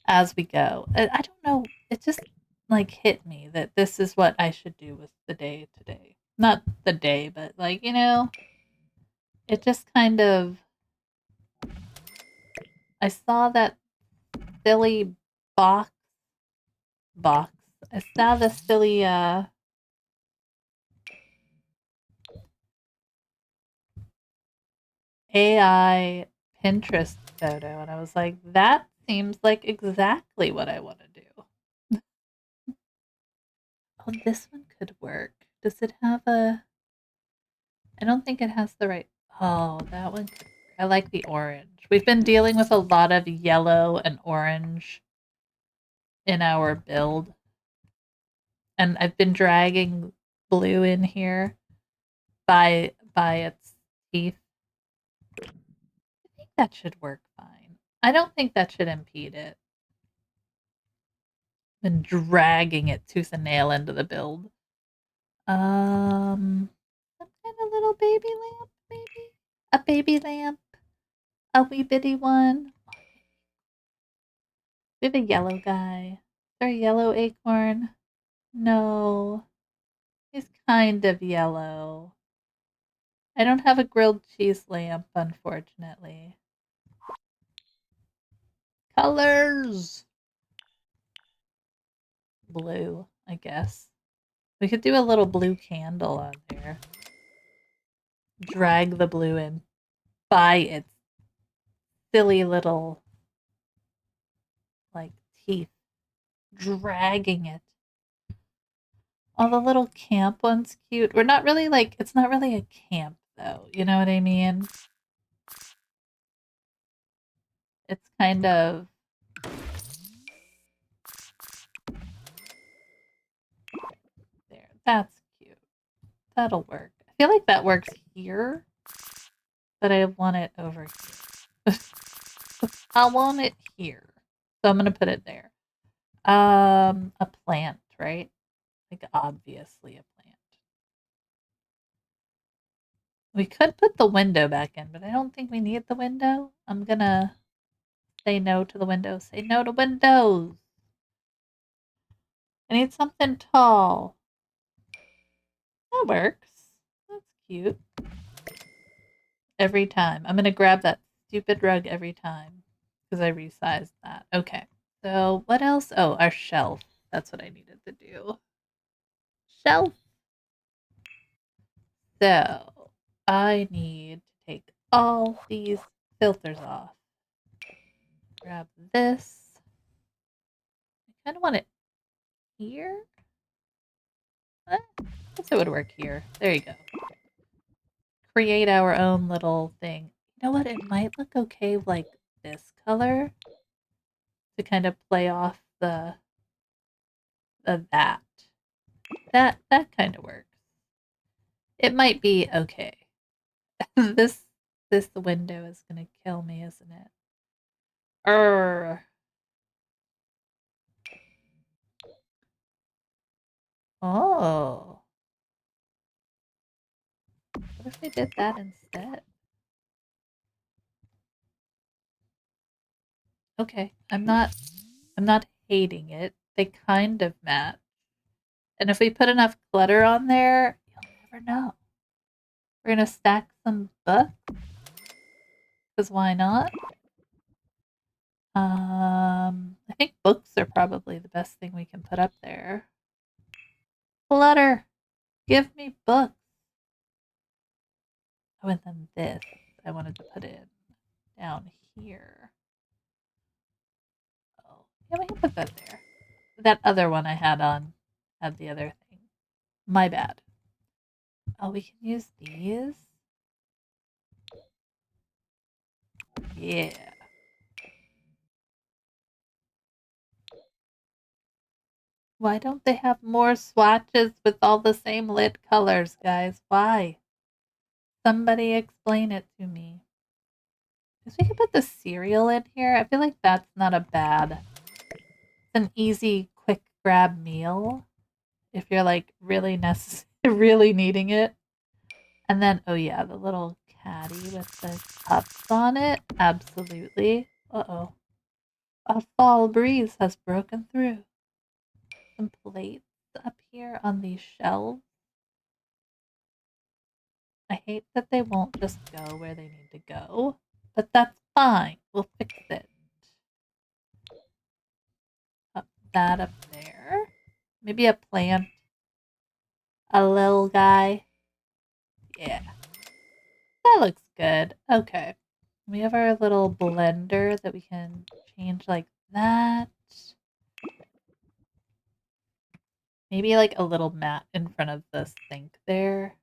as we go, I don't know, it just like hit me that this is what I should do with the day today. Not the day, but like, it just kind of, I saw that silly box box. I saw the silly AI Pinterest photo and I was like, that seems like exactly what I want to do. Oh, this one could work. Does it have a I don't think it has the right Oh, that one could work. I like the orange. We've been dealing with a lot of yellow and orange in our build. And I've been dragging blue in here by its teeth. I think that should work fine. I don't think that should impede it. Been dragging it tooth and nail into the build. Some kind of little baby lamp, maybe? A baby lamp? A wee bitty one? We have a yellow guy. Is there a yellow acorn? No. He's kind of yellow. I don't have a grilled cheese lamp, unfortunately. Colors! Blue, I guess. We could do a little blue candle on there. Drag the blue in by its silly little, like, teeth. Dragging it. Oh, the little camp one's cute. We're not really like, it's not really a camp though. You know what I mean? It's kind of, there. That's cute. That'll work. I feel like that works here, but I want it over here. I want it here. So I'm gonna put it there. A plant, right? Like obviously a plant. We could put the window back in, but I don't think we need the window. I'm gonna say no to the window. Say no to windows. I need something tall. That works. That's cute. Every time. I'm gonna grab that stupid rug every time. because I resized that. Okay. So what else? Oh, our shelf. That's what I needed to do. Shelf. So I need to take all these filters off. Grab this. I kind of want it here. I guess it would work here. There you go. Create our own little thing. You know what? It might look okay like this color to kind of play off the that. That kind of works. It might be okay. this this window is gonna kill me, isn't it? Err. Oh. What if we did that instead? Okay. I'm not hating it. They kind of match. And if we put enough clutter on there, you'll never know. We're gonna stack some books. Because why not? I think books are probably the best thing we can put up there. Clutter! Give me books! Oh, and then this I wanted to put in down here. Oh, yeah, we can put that there. That other one I had on had the other thing. My bad. Oh, we can use these? Yeah. Why don't they have more swatches with all the same lid colors, guys? Why? Somebody explain it to me. Guess we could put the cereal in here. I feel like that's not a bad. It's an easy, quick grab meal if you're like really really needing it. And then, oh yeah, the little caddy with the cups on it. Absolutely. Uh-oh. A fall breeze has broken through. Some plates up here on these shelves. I hate that they won't just go where they need to go, but that's fine. We'll fix it. Up that up there. Maybe a plant. A little guy. Yeah. That looks good. Okay. We have our little blender that we can change like that. Maybe like a little mat in front of the sink there.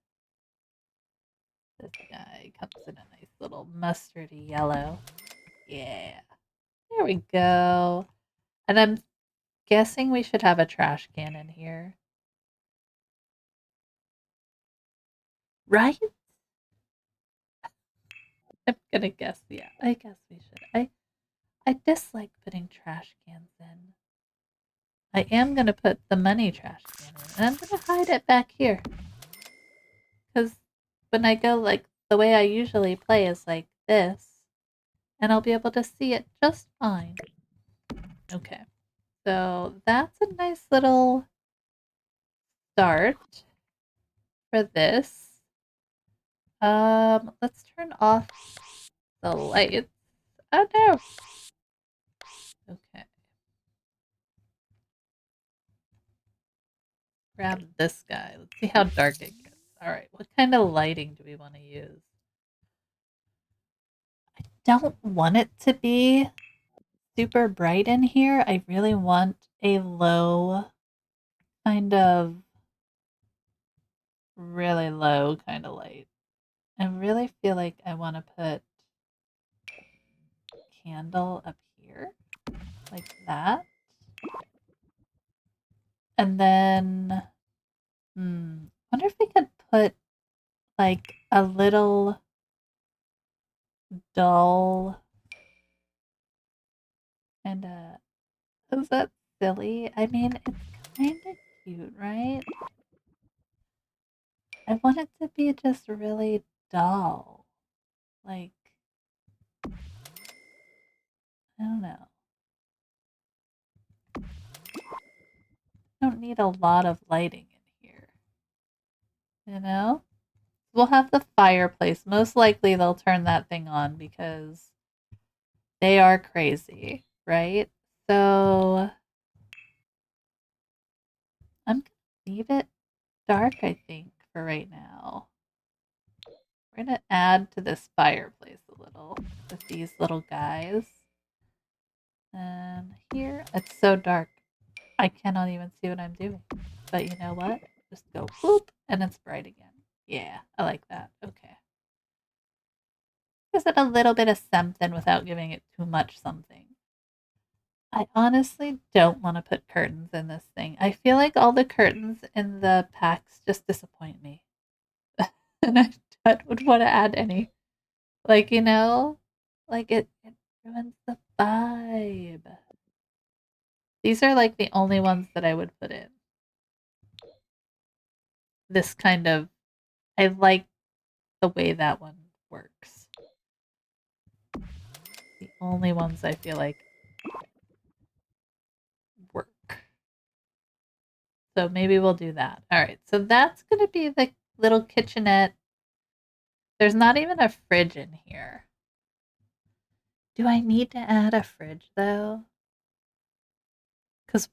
This guy comes in a nice little mustardy yellow. Yeah. There we go. And I'm guessing we should have a trash can in here. Right? I'm gonna guess, yeah. I guess we should. I dislike putting trash cans in. I am gonna put the money trash can in, and I'm gonna hide it back here. Because when I go like the way I usually play is like this, and I'll be able to see it just fine. Okay, so that's a nice little start for this. Let's turn off the lights. Oh no. Okay. Grab this guy. Let's see how dark it gets. All right. What kind of lighting do we want to use? I don't want it to be super bright in here. I really want a low, kind of really low kind of light. I really feel like I want to put candle up here like that. And then, wonder if we could put like a little dull and is that silly? I mean, it's kind of cute, right? I want it to be just really dull. Like, I don't know. I don't need a lot of lighting in here. You know? We'll have the fireplace. Most likely they'll turn that thing on because They are crazy, right? So I'm gonna leave it dark, I think, for right now. We're gonna add to this fireplace a little with these little guys. And here, it's so dark. I cannot even see what I'm doing. But you know what? Just go whoop, and it's bright again. Yeah, I like that. Okay. Gives it a little bit of something without giving it too much something. I honestly don't want to put curtains in this thing. I feel like all the curtains in the packs just disappoint me. And I don't want to add any. Like, like it ruins the vibe. These are like the only ones that I would put in. This kind of, I like the way that one works. The only ones I feel like work. So maybe we'll do that. All right. So that's going to be the little kitchenette. There's not even a fridge in here. Do I need to add a fridge though? Because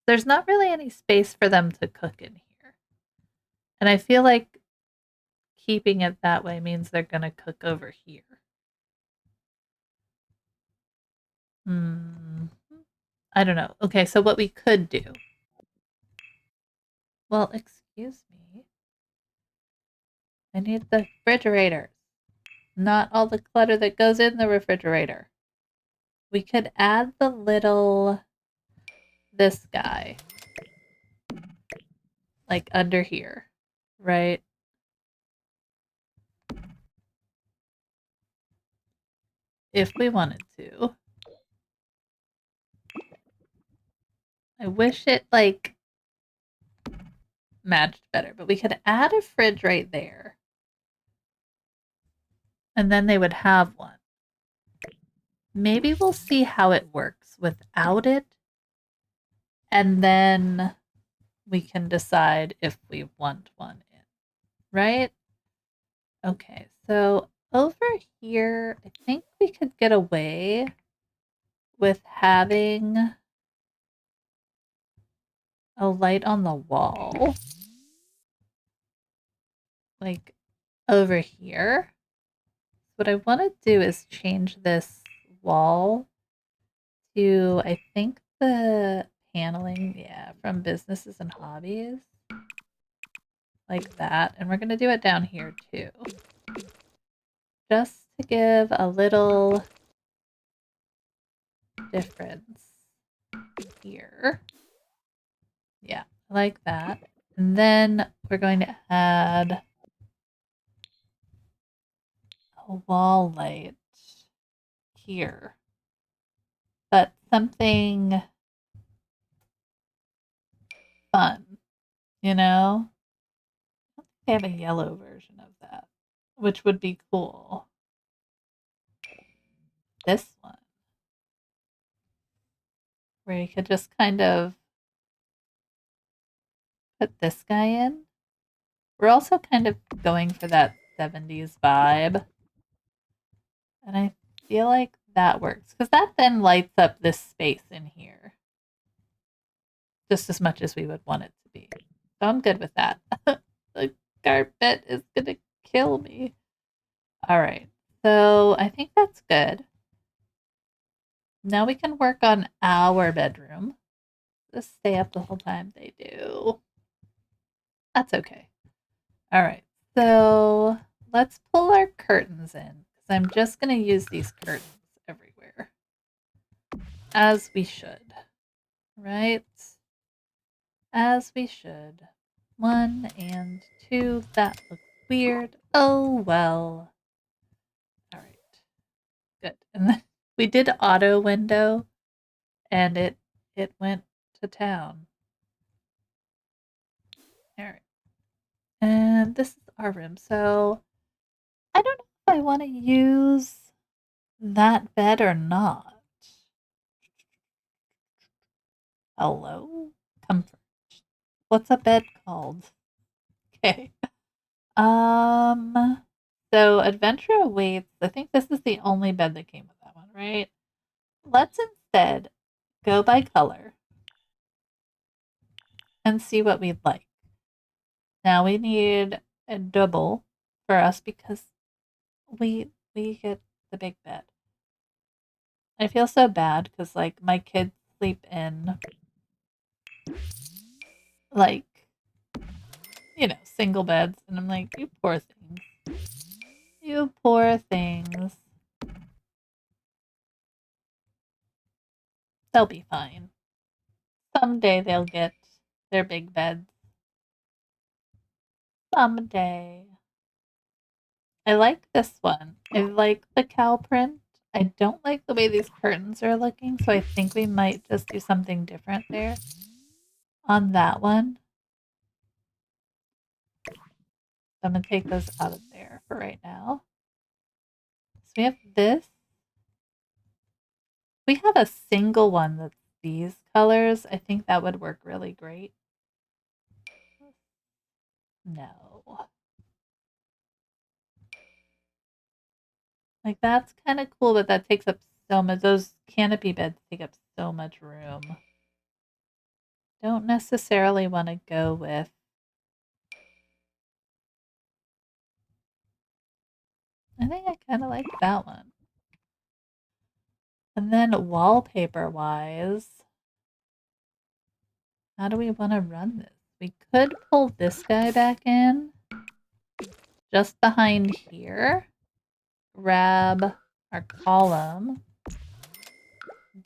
there's not really any space for them to cook in here. And I feel like keeping it that way means they're going to cook over here. I don't know. Okay, so what we could do. Well, excuse me. I need the refrigerator. Not all the clutter that goes in the refrigerator. We could add this guy, like under here, right? If we wanted to. I wish it like matched better, but we could add a fridge right there. And then they would have one. Maybe we'll see how it works without it. And then we can decide if we want one in, right? Okay, so over here, I think we could get away with having a light on the wall. Like over here. What I want to do is change this wall to, I think, the paneling, yeah, from businesses and hobbies. Like that. And we're going to do it down here too. Just to give a little difference here. Yeah, like that. And then we're going to add a wall light here. But something fun, you know? They have a yellow version of that, which would be cool. This one, where you could just kind of put this guy in. We're also kind of going for that 70s vibe. And I feel like that works because that then lights up this space in here just as much as we would want it to be. So I'm good with that. The carpet is going to kill me. All right. So I think that's good. Now we can work on our bedroom. Just stay up the whole time. They do. That's okay. All right. So let's pull our curtains in because I'm just going to use these curtains everywhere. As we should. Right? As we should. 1 and 2. That looks weird. Oh, well. All right. Good. And then we did auto window and it went to town. All right. And this is our room. So I don't know if I want to use that bed or not. Hello? Comfort. What's a bed called? Okay. Um So Adventure Awaits, I think this is the only bed that came with that one, right? Let's instead go by color and see what we'd like. Now we need a double for us because we get the big bed. I feel so bad because like my kids sleep in like single beds, and I'm like, you poor things, you poor things. They'll be fine. Someday they'll get their big beds. Someday. I like this one. I like the cow print. I don't like the way these curtains are looking, so I think we might just do something different there on that one. I'm going to take those out of there for right now. So we have this. We have a single one that's these colors. I think that would work really great. No. Like that's kind of cool, but that takes up so much. Those canopy beds take up so much room. Don't necessarily want to go with. I think I kind of like that one. And then wallpaper wise, how do we want to run this? We could pull this guy back in just behind here, grab our column,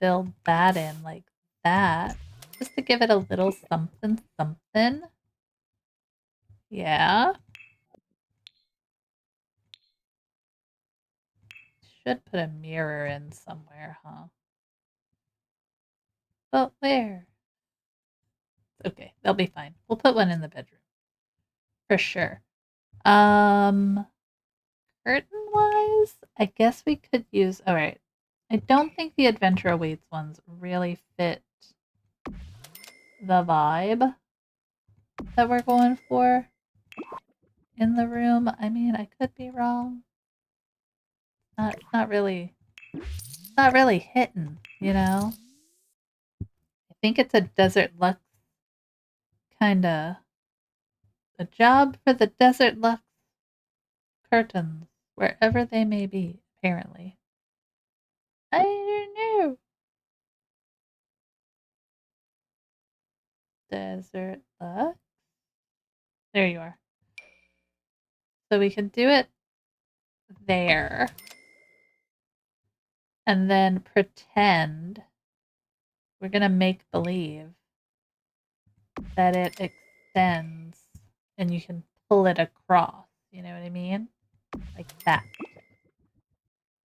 build that in like that, just to give it a little something something. Yeah. Should put a mirror in somewhere, huh? But where? Okay, they'll be fine. We'll put one in the bedroom. For sure. Um Curtain wise, I guess we could use alright. I don't think the Adventure Awaits ones really fit the vibe that we're going for in the room. I mean, I could be wrong. Not really hitting, you know? I think it's a Desert Luxe kinda a job for the Desert Luxe curtains, wherever they may be, apparently. I don't know. Desert Luxe. There you are. So we can do it there and then pretend we're going to make believe that it extends and you can pull it across. You know what I mean? Like that.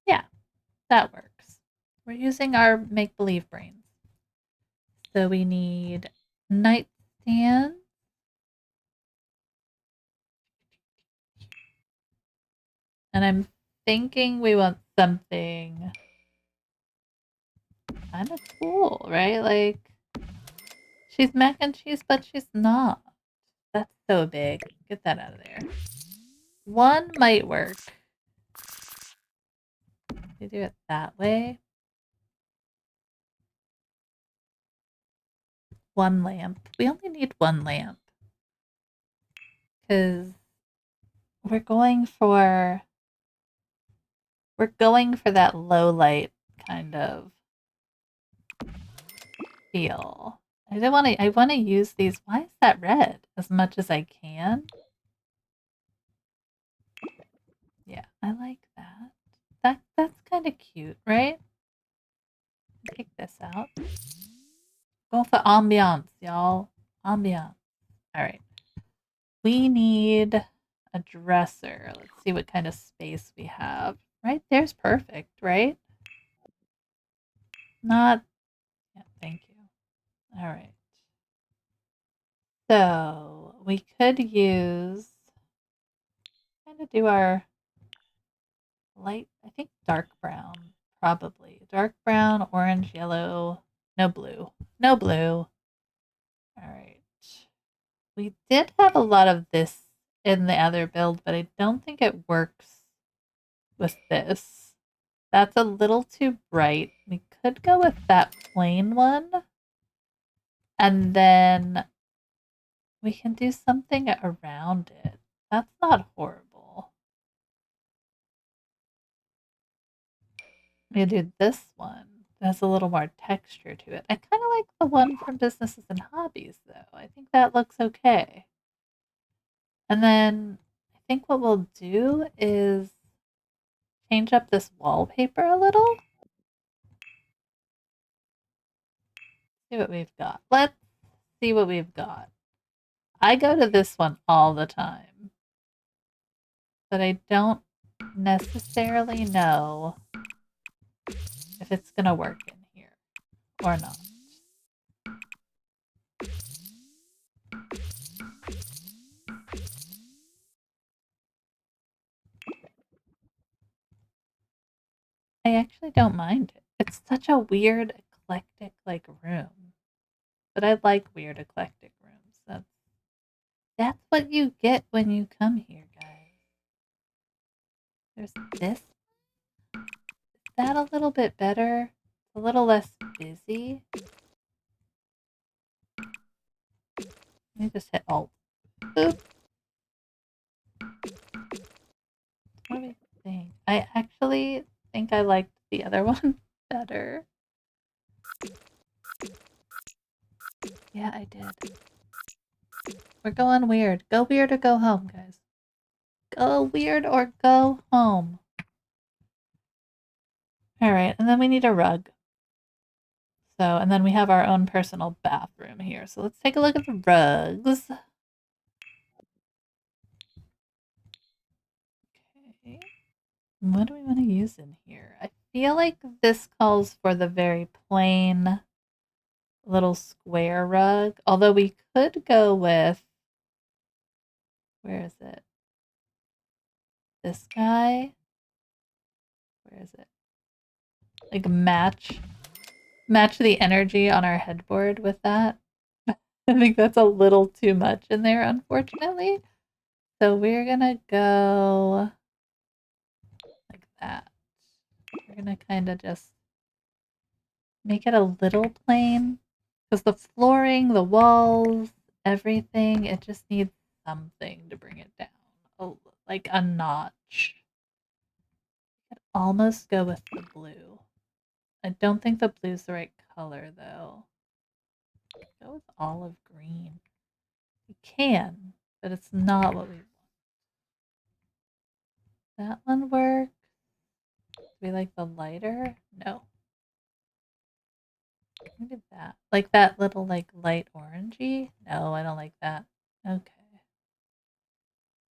Yeah, that works. We're using our make believe brains. So we need nightstand. And I'm thinking we want something kind of cool, right? Like she's mac and cheese, but she's not. That's so big. Get that out of there. One might work. You do it that way. One lamp. We only need one lamp. Because we're going for that low light kind of feel. I want to use these. Why is that red? As much as I can. Yeah, I like that. That's kind of cute, right? Take this out. Go for ambiance, y'all. Ambiance. All right. We need a dresser. Let's see what kind of space we have. Right there's perfect, right? Not. Yeah, thank you. All right. So we could use kind of do our light, I think dark brown, probably. Dark brown, orange, yellow, no blue. No blue. All right. We did have a lot of this in the other build, but I don't think it works with this. That's a little too bright. We could go with that plain one. And then we can do something around it. That's not horrible. We do this one. That's a little more texture to it. I kind of like the one from Businesses and Hobbies, though. I think that looks okay. And then I think what we'll do is change up this wallpaper a little. See what we've got. Let's see what we've got. I go to this one all the time, but I don't necessarily know if it's going to work in here or not. I actually don't mind it. It's such a weird, eclectic like room. But I like weird, eclectic rooms. That's what you get when you come here, guys. There's this. Is that a little bit better? A little less busy. Let me just hit Alt. Boop. What do we think? I actually think I liked the other one better. Yeah, I did. We're going weird. Go weird or go home, guys. Go weird or go home. Alright, and then we need a rug. So, and then we have our own personal bathroom here. So let's take a look at the rugs. Okay. What do we want to use in here? I feel like this calls for the very plain little square rug. Although we could go with, where is it? This guy? Where is it? Like match the energy on our headboard with that. I think that's a little too much in there, unfortunately. So we're gonna go like that. We're gonna kind of just make it a little plain because the flooring, the walls, everything, it just needs something to bring it down. Oh, like a notch. Could almost go with the blue. I don't think the blue's the right color though. Go with olive green. We can, but it's not what we want. That one works. Do we like the lighter? No. Maybe that. Like that little like light orangey? No, I don't like that. Okay.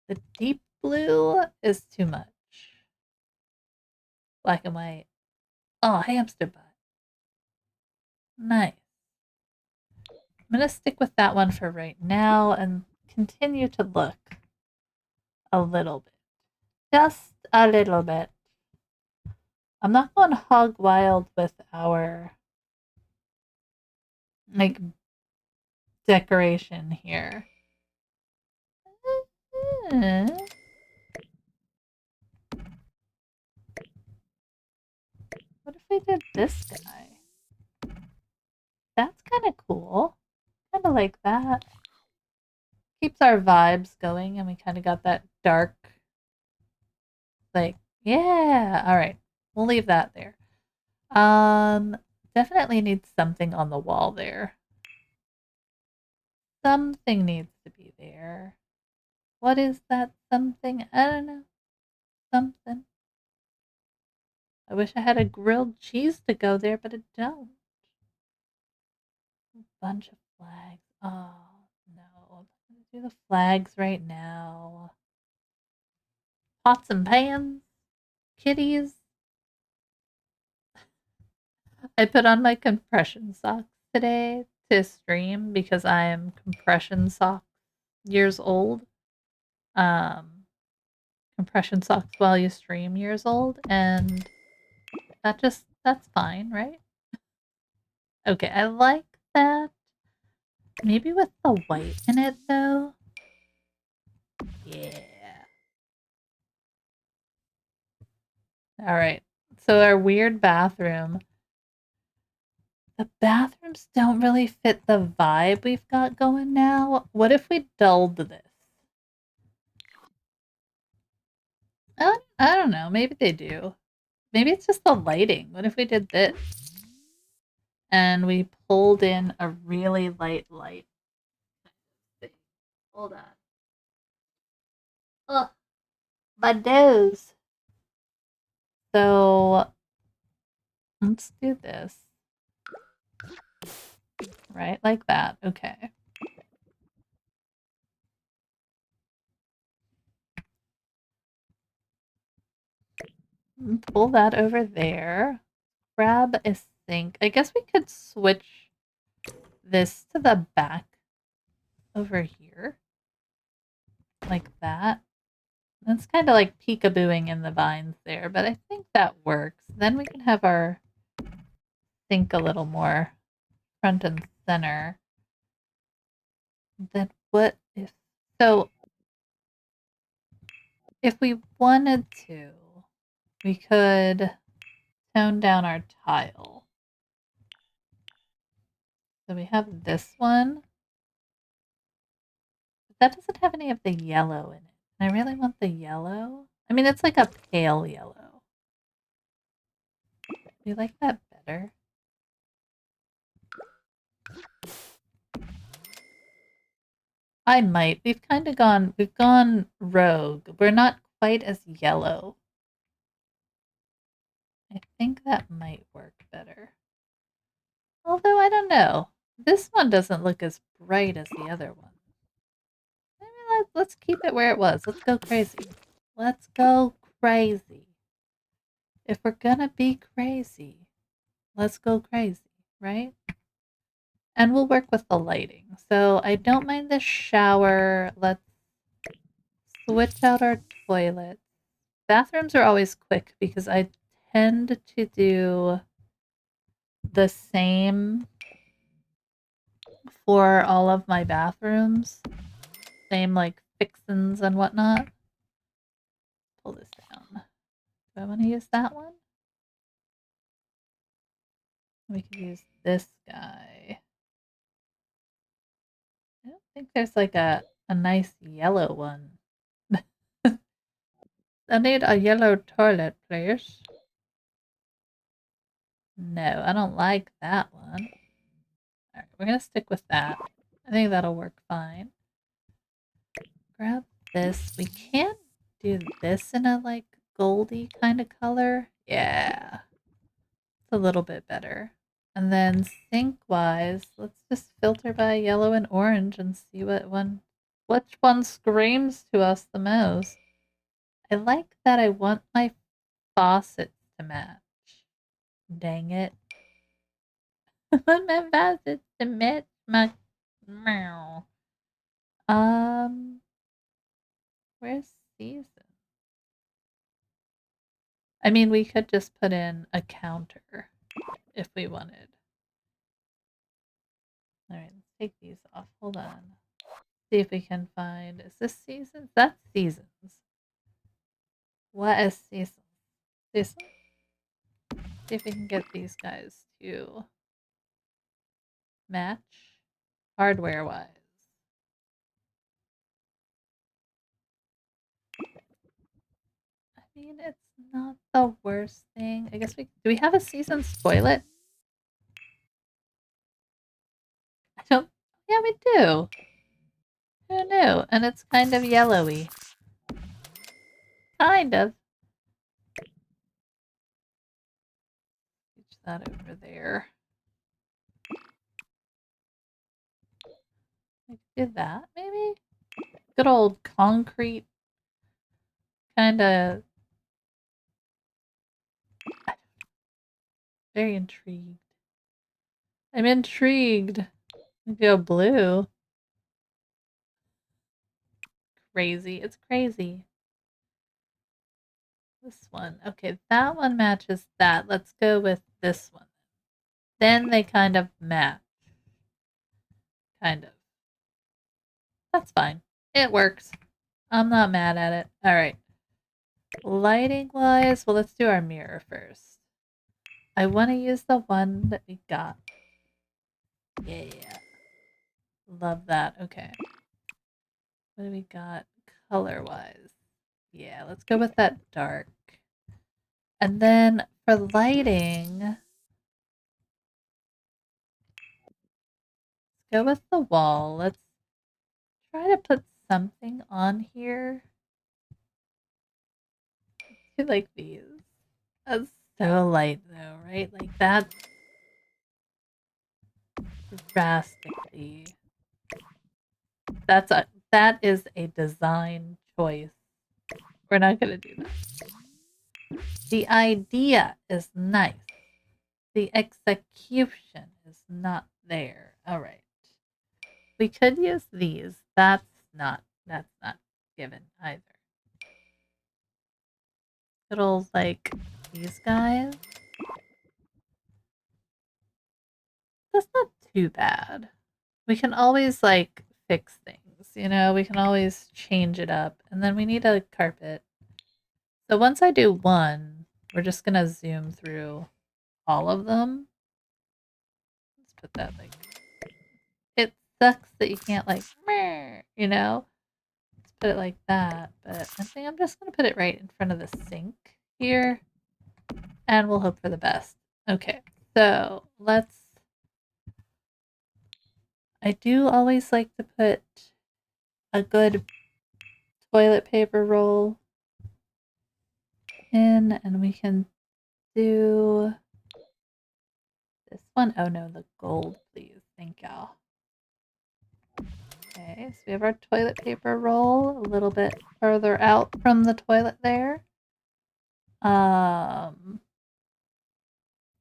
The deep blue is too much. Black and white. Oh, hamster butt. Nice. I'm going to stick with that one for right now and continue to look a little bit. Just a little bit. I'm not going hog wild with our like decoration here. What if we did this guy? That's kind of cool. Kind of like that. Keeps our vibes going, and we kind of got that dark, like, yeah. All right, we'll leave that there. Definitely needs something on the wall there. Something needs to be there. What is that something? I don't know. Something. I wish I had a grilled cheese to go there, but I don't. A bunch of flags. Oh, no. I'm going to do the flags right now. Pots and pans. Kitties. I put on my compression socks today to stream because I am compression socks years old. Compression socks while you stream years old, and that's fine, right? Okay, I like that. Maybe with the white in it though. Yeah. All right. So our weird bathroom. The bathrooms don't really fit the vibe we've got going now. What if we dulled this? I don't know. Maybe they do. Maybe it's just the lighting. What if we did this and we pulled in a really light light thing? Hold on. Oh, my nose. So let's do this. Right? Like that. Okay. Pull that over there. Grab a sink. I guess we could switch this to the back over here. Like that. That's kind of like peekabooing in the vines there, but I think that works. Then we can have our sink a little more front and center. Then what if so if we wanted to, we could tone down our tile. So we have this one. But that doesn't have any of the yellow in it. And I really want the yellow. I mean, it's like a pale yellow. Do you like that better? I might. We've gone rogue. We're not quite as yellow. I think that might work better. Although I don't know. This one doesn't look as bright as the other one. Maybe let's keep it where it was. Let's go crazy. Let's go crazy. If we're gonna be crazy, let's go crazy, right? And we'll work with the lighting. So I don't mind the shower. Let's switch out our toilet. Bathrooms are always quick because I tend to do the same for all of my bathrooms. Same like fixins and whatnot. Pull this down. Do I want to use that one? We could use this guy. I don't think there's like a nice yellow one. I need a yellow toilet, please. No, I don't like that one. Alright, we're gonna stick with that. I think that'll work fine. Grab this. We can do this in a like goldy kind of color. Yeah. It's a little bit better. And then sink wise, let's just filter by yellow and orange and see which one screams to us the most. I like that I want my faucets to match. Dang it. I want my faucets to match my meow. Where's season? I mean, we could just put in a counter if we wanted. All right, let's take these off. Hold on. See if we can find. Is this seasons? That's seasons. What is seasons? This. See if we can get these guys to match hardware wise. I mean, it's not the worst thing. I guess do we have a seasons toilet? I don't. Yeah, we do. Who knew? And it's kind of yellowy. Kind of. Switch that over there. I could do that, maybe? Good old concrete kind of. Very intrigued. I'm intrigued. Go blue. Crazy. It's crazy. This one. Okay, that one matches that. Let's go with this one. Then they kind of match. Kind of. That's fine. It works. I'm not mad at it. All right. Lighting wise, well, let's do our mirror first. I want to use the one that we got. Yeah. Love that. Okay. What do we got color wise? Yeah, let's go with that dark. And then for lighting, let's go with the wall. Let's try to put something on here. I like these. That's so light though, right? Like that's drastically. That is a design choice. We're not gonna do that. The idea is nice. The execution is not there. All right. We could use these. That's not given either. Little like these guys. That's not too bad. We can always like fix things, you know, we can always change it up. And then we need a carpet. So once I do one, we're just gonna zoom through all of them. Let's put that like it sucks that you can't like you know? Let's put it like that. But I think I'm just gonna put it right in front of the sink here. And we'll hope for the best. Okay, so I do always like to put a good toilet paper roll in, and we can do this one. Oh no, the gold, please. Thank y'all. Okay, so we have our toilet paper roll a little bit further out from the toilet there. Um,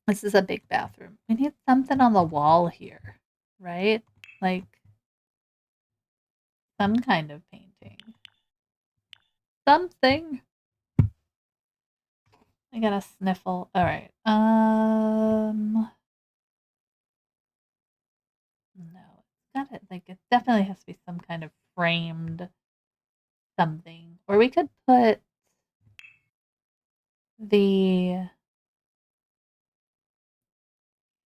this is a big bathroom. We need something on the wall here, right? Like some kind of painting. Something. I got a sniffle. All right. No, it's got it. Like it definitely has to be some kind of framed something. Or we could put the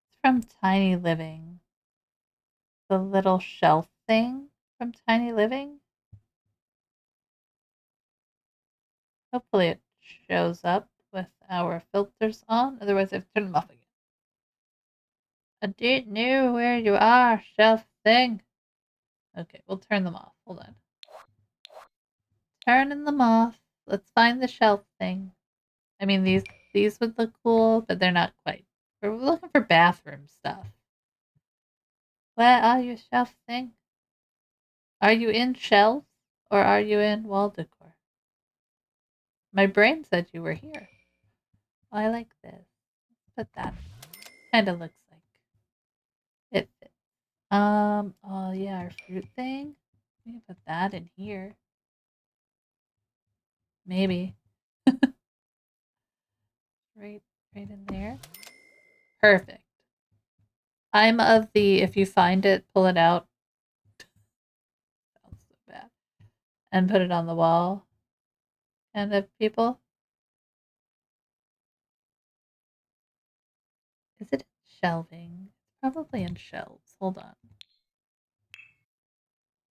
it's from Tiny Living, the little shelf thing from Tiny Living. Hopefully it shows up with our filters on. Otherwise, I've turned them off again. I don't know where you are, shelf thing. Okay, we'll turn them off. Hold on. Turning them off. Let's find the shelf thing. I mean, these would look cool, but they're not quite. We're looking for bathroom stuff. Where are you, shelf thing? Are you in shelves or are you in wall decor? My brain said you were here. Oh, I like this. Put that. Kind of looks like it fits. Oh yeah, our fruit thing. We can put that in here. Maybe. Right, right in there. Perfect. I'm of the if you find it, pull it out. Sounds so bad. And put it on the wall. And if people, is it shelving? Probably in shelves. Hold on.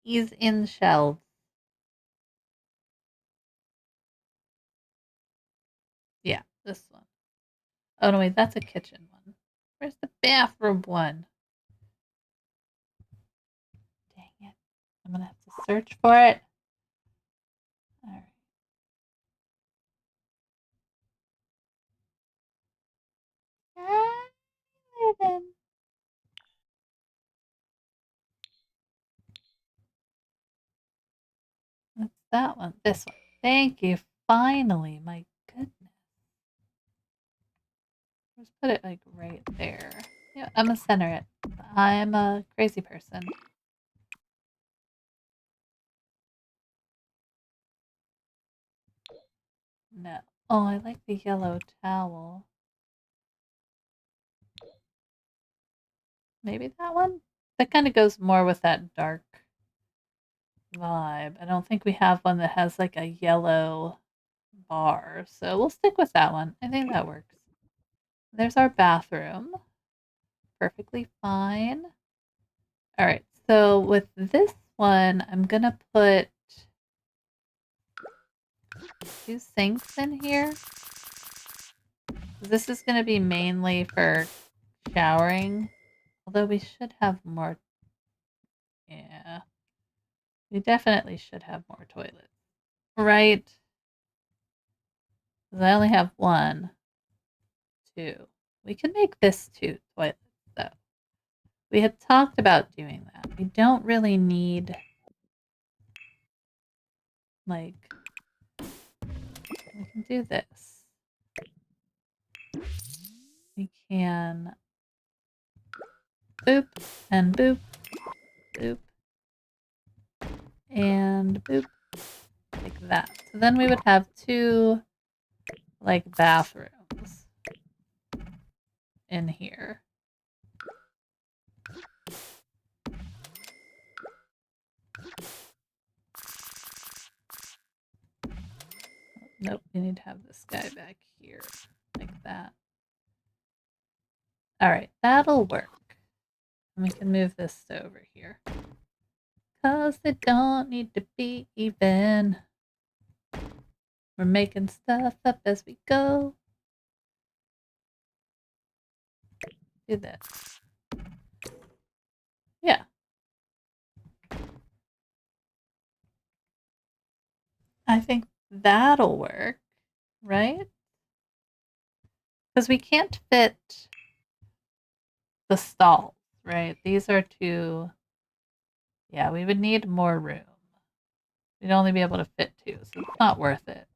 He's in shelves. Yeah, this one. Oh no, wait, that's a kitchen one. Where's the bathroom one? Dang it. I'm gonna have to search for it. Alright. That's that one. This one. Thank you. Finally. My goodness. Just put it like right there. Yeah, I'm gonna center it. I'm a crazy person. No. Oh, I like the yellow towel. Maybe that one? That kind of goes more with that dark vibe. I don't think we have one that has like a yellow bar, so we'll stick with that one. I think that works. There's our bathroom. Perfectly fine. All right, so with this one, I'm gonna put 2 sinks in here. This is gonna be mainly for showering, although we should have more. Yeah, we definitely should have more toilets, right? 'Cause I only have 1, 2. We can make this 2 toilets, though. We had talked about doing that. We don't really need, like, we can do this. We can boop and boop, boop, and boop, like that. So then we would have 2, like, bathrooms in here. Nope, we need to have this guy back here, like that. All right, that'll work. And we can move this over here. 'Cause they don't need to be even. We're making stuff up as we go. Do this. Yeah. I think that'll work, right? Because we can't fit the stalls, right? These are too... Yeah, we would need more room. We'd only be able to fit 2, so it's not worth it.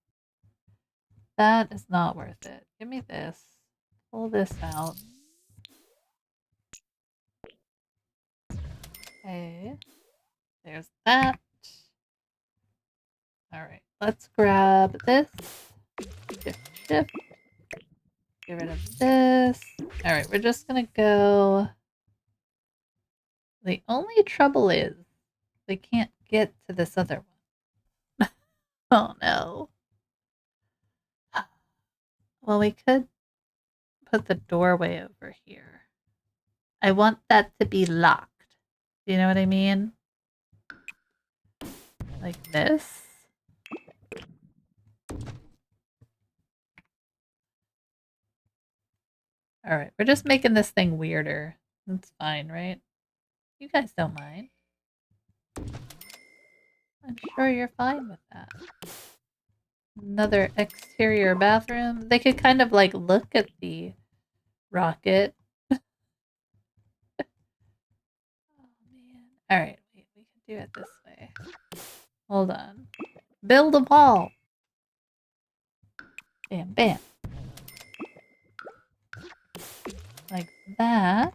That is not worth it. Give me this. Pull this out. Okay. There's that. All right. Let's grab this. Shift. Get rid of this. All right. We're just going to go. The only trouble is they can't get to this other one. Oh, no. Well, we could put the doorway over here. I want that to be locked. Do you know what I mean? Like this. All right, we're just making this thing weirder. That's fine, right? You guys don't mind. I'm sure you're fine with that. Another exterior bathroom. They could kind of like look at the rocket. Oh man. All right, wait, we can do it this way. Hold on. Build a wall. Bam, bam. Like that.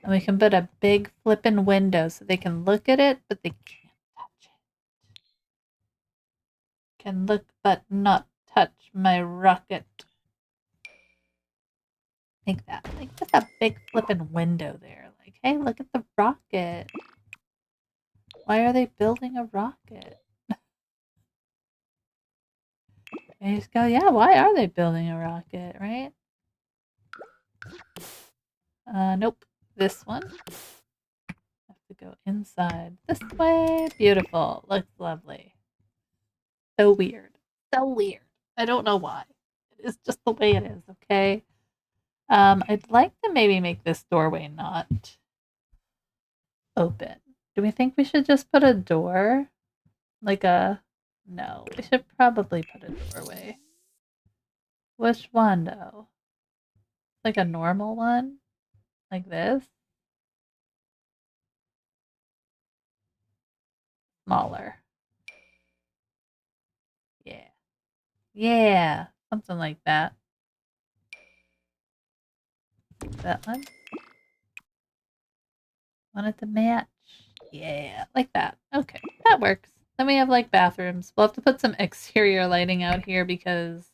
And we can put a big flippin' window so they can look at it, but they can't touch it. Can look but not touch my rocket. Like that. Like just a big flippin' window there. Like, hey, look at the rocket. Why are they building a rocket? And you just go, yeah, why are they building a rocket, right? Nope. This one. Have to go inside. This way. Beautiful. Looks lovely. So weird. So weird. I don't know why. It is just the way it is, okay? I'd like to maybe make this doorway not open. Do we think we should just put a door? Like a... No, we should probably put a doorway. Which one, though? Like a normal one? Like this? Smaller. Yeah. Yeah, something like that. That one? Want it to match? Yeah, like that. Okay, that works. Then we have like bathrooms. We'll have to put some exterior lighting out here because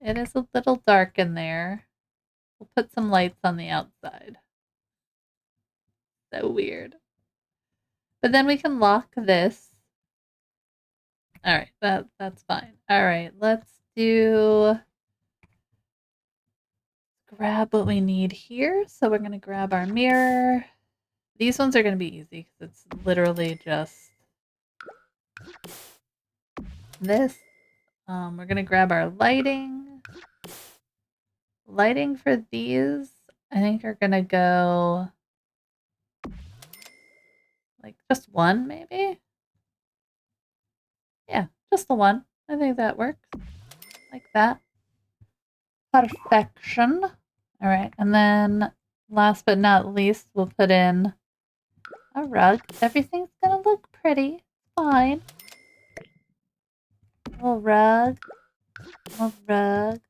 it is a little dark in there. We'll put some lights on the outside. So weird. But then we can lock this All right, that's fine. All right, let's do grab what we need here. So we're gonna grab our mirror. These ones are gonna be easy because it's literally just this. We're gonna grab our lighting. Lighting for these, I think are gonna go like just one, maybe. Yeah, just the one. I think that works. Like that. Perfection. All right, and then last but not least, we'll put in a rug. Everything's gonna look pretty. Fine. Little rug. Little rug.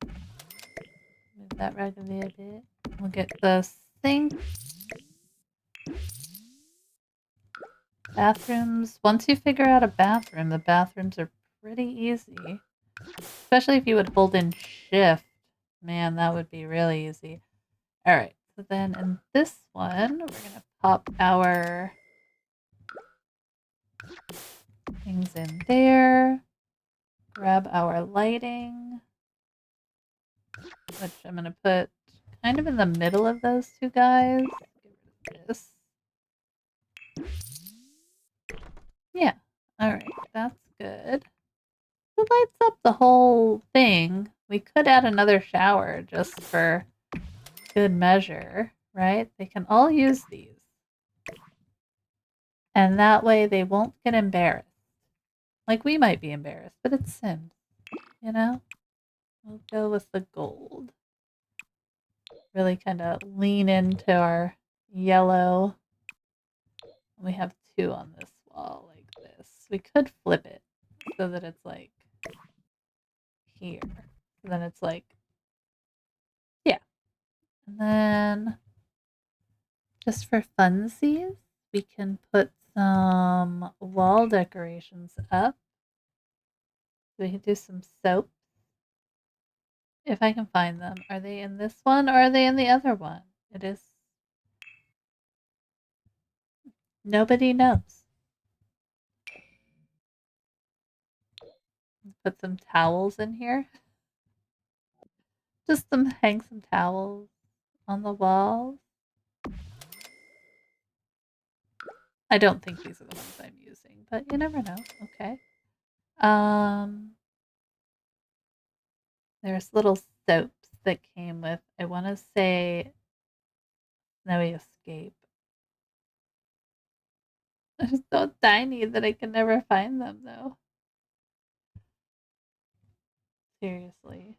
Move that rug a little bit. We'll get the sink. Bathrooms. Once you figure out a bathroom, the bathrooms are pretty easy. Especially if you would hold in shift. Man, that would be really easy. Alright, so then in this one, we're going to pop our things in there. Grab our lighting, which I'm going to put kind of in the middle of those two guys. Get rid of this. Yeah, alright, that's good. It lights up the whole thing. We could add another shower just for good measure, right? They can all use these. And that way they won't get embarrassed. Like we might be embarrassed, but it's Sims, you know? We'll go with the gold. Really kind of lean into our yellow. We have two on this wall like this. We could flip it so that it's like here. So then it's like, yeah. And then just for funsies, we can put some wall decorations up. We can do some soap. If I can find them. Are they in this one or are they in the other one? It is. Nobody knows. Put some towels in here. Just hang some towels on the walls. I don't think these are the ones I'm using, but you never know. Okay. There's little soaps that came with, I want to say, Snowy Escape. They're so tiny that I can never find them, though. Seriously.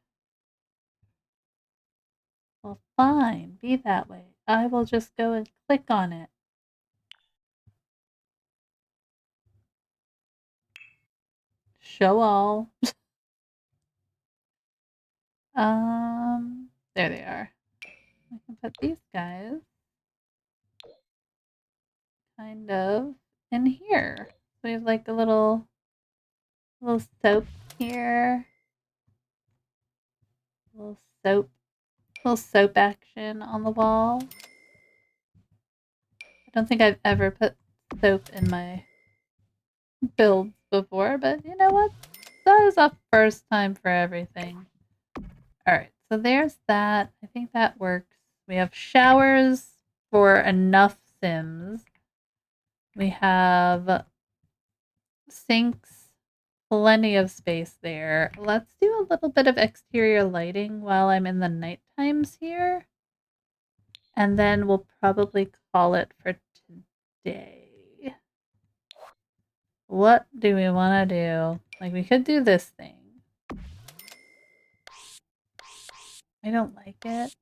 Well, fine. Be that way. I will just go and click on it. Show all. There they are. I can put these guys kind of in here. So we have like a little soap here. Little soap action on the wall. I don't think I've ever put soap in my builds before, but you know what? That is a first time for everything. Alright, so there's that. I think that works. We have showers for enough Sims. We have sinks, plenty of space there. Let's do a little bit of exterior lighting while I'm in the night times here. And then we'll probably call it for today. What do we want to do? Like, we could do this thing. I don't like it.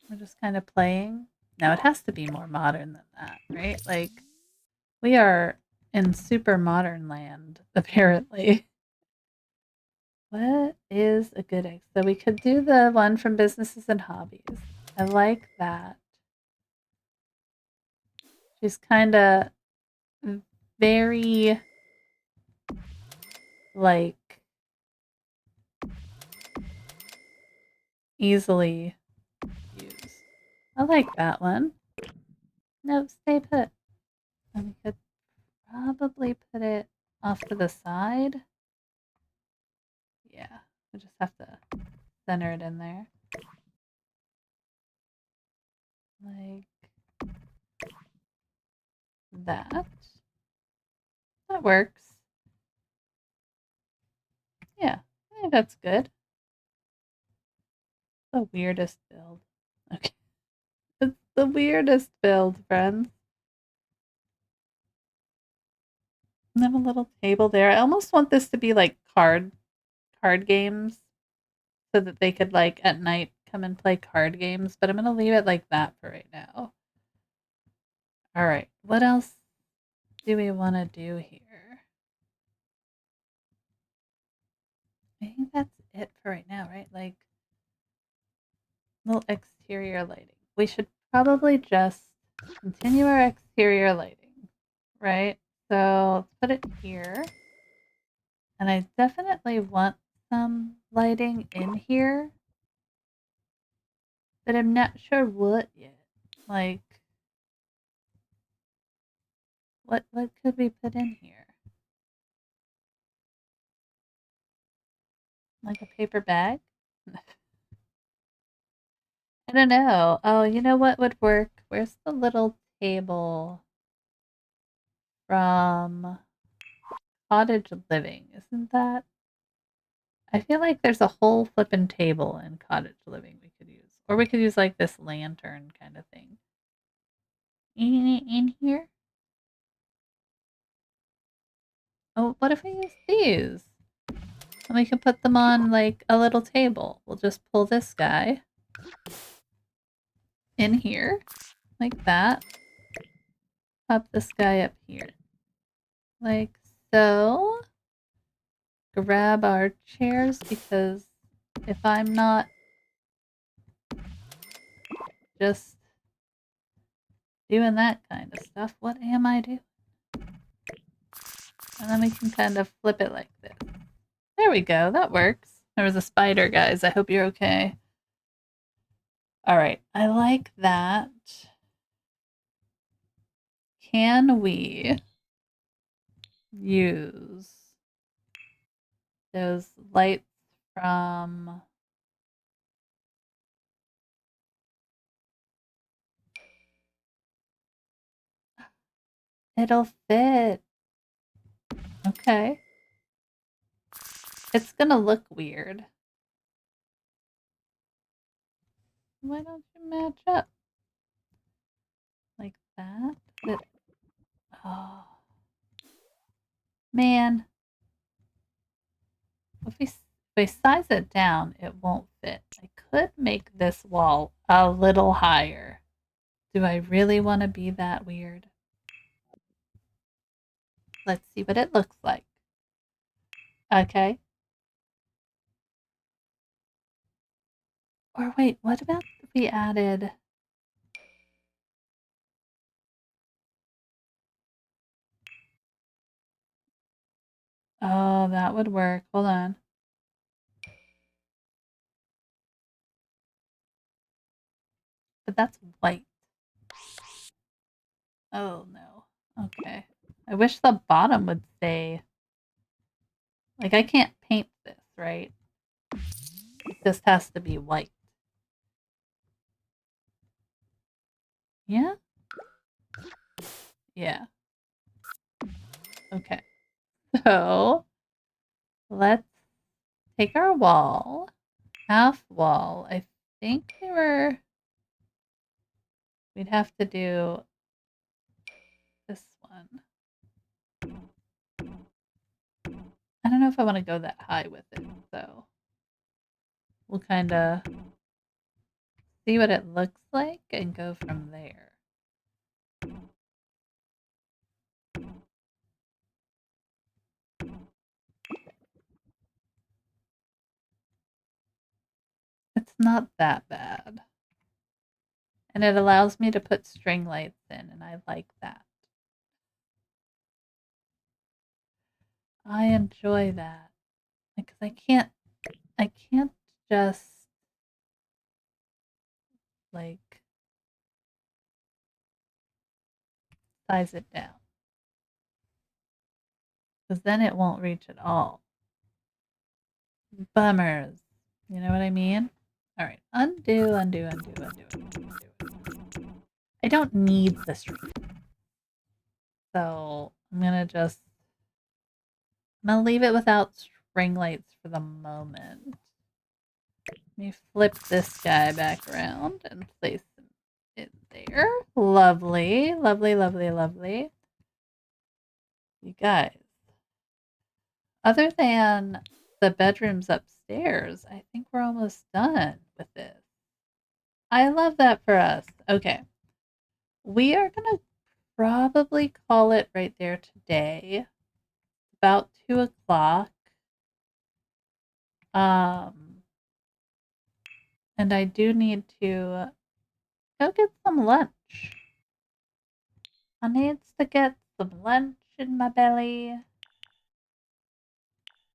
We're just kind of playing. Now, it has to be more modern than that, right? Like, we are in super modern land, apparently. What is a good egg? So we could do the one from Businesses and Hobbies. I like that. She's kind of very, like, easily used. I like that one. No, stay put. And we could probably put it off to the side. Yeah, I just have to center it in there. Like that. That works. Yeah, I think that's good. The weirdest build. Okay. It's the weirdest build, friends. And then a little table there. I almost want this to be like card games so that they could like at night come and play card games, but I'm gonna leave it like that for right now. All right, what else do we want to do here? I think that's it for right now, right? Like little exterior lighting. We should probably just continue our exterior lighting, right? So let's put it here. And I definitely want some lighting in here, but I'm not sure what yet. Like, what could we put in here? Like a paper bag? I don't know. Oh, you know what would work? Where's the little table from Cottage Living? Isn't that? I feel like there's a whole flippin' table in Cottage Living we could use. Or we could use like this lantern kind of thing. In here? Oh, what if we use these? And we can put them on like a little table. We'll just pull this guy in here like that. Pop this guy up here. Like so. Grab our chairs because if I'm not just doing that kind of stuff, what am I doing? And then we can kind of flip it like this. There we go. That works. There was a spider, guys. I hope you're okay. All right. I like that. Can we use those lights from it'll fit. Okay. It's gonna look weird. Why don't you match up? Like that? Oh. Man. If we size it down, it won't fit. I could make this wall a little higher. Do I really want to be that weird? Let's see what it looks like. Okay. Or wait, what about if we added... Oh, that would work. Hold on. But that's white. Oh, no. Okay. I wish the bottom would stay... Like, I can't paint this, right? This has to be white. Yeah? Yeah. Okay. So, let's take our wall. Half wall. I think we'd have to do this one. I don't know if I want to go that high with it, so we'll kind of see what it looks like and go from there. It's not that bad. And it allows me to put string lights in, and I like that. I enjoy that because I can't just like size it down because then it won't reach at all. Bummers. You know what I mean? All right. Undo, undo, undo, undo, undo, undo. I don't need this. So I'm going to just, I'm going to leave it without string lights for the moment. Let me flip this guy back around and place him in there. Lovely, lovely, lovely, lovely. You guys, other than the bedrooms upstairs, I think we're almost done with this. I love that for us. Okay. We are going to probably call it right there today. About 2 o'clock. And I do need to go get some lunch. I needs to get some lunch in my belly.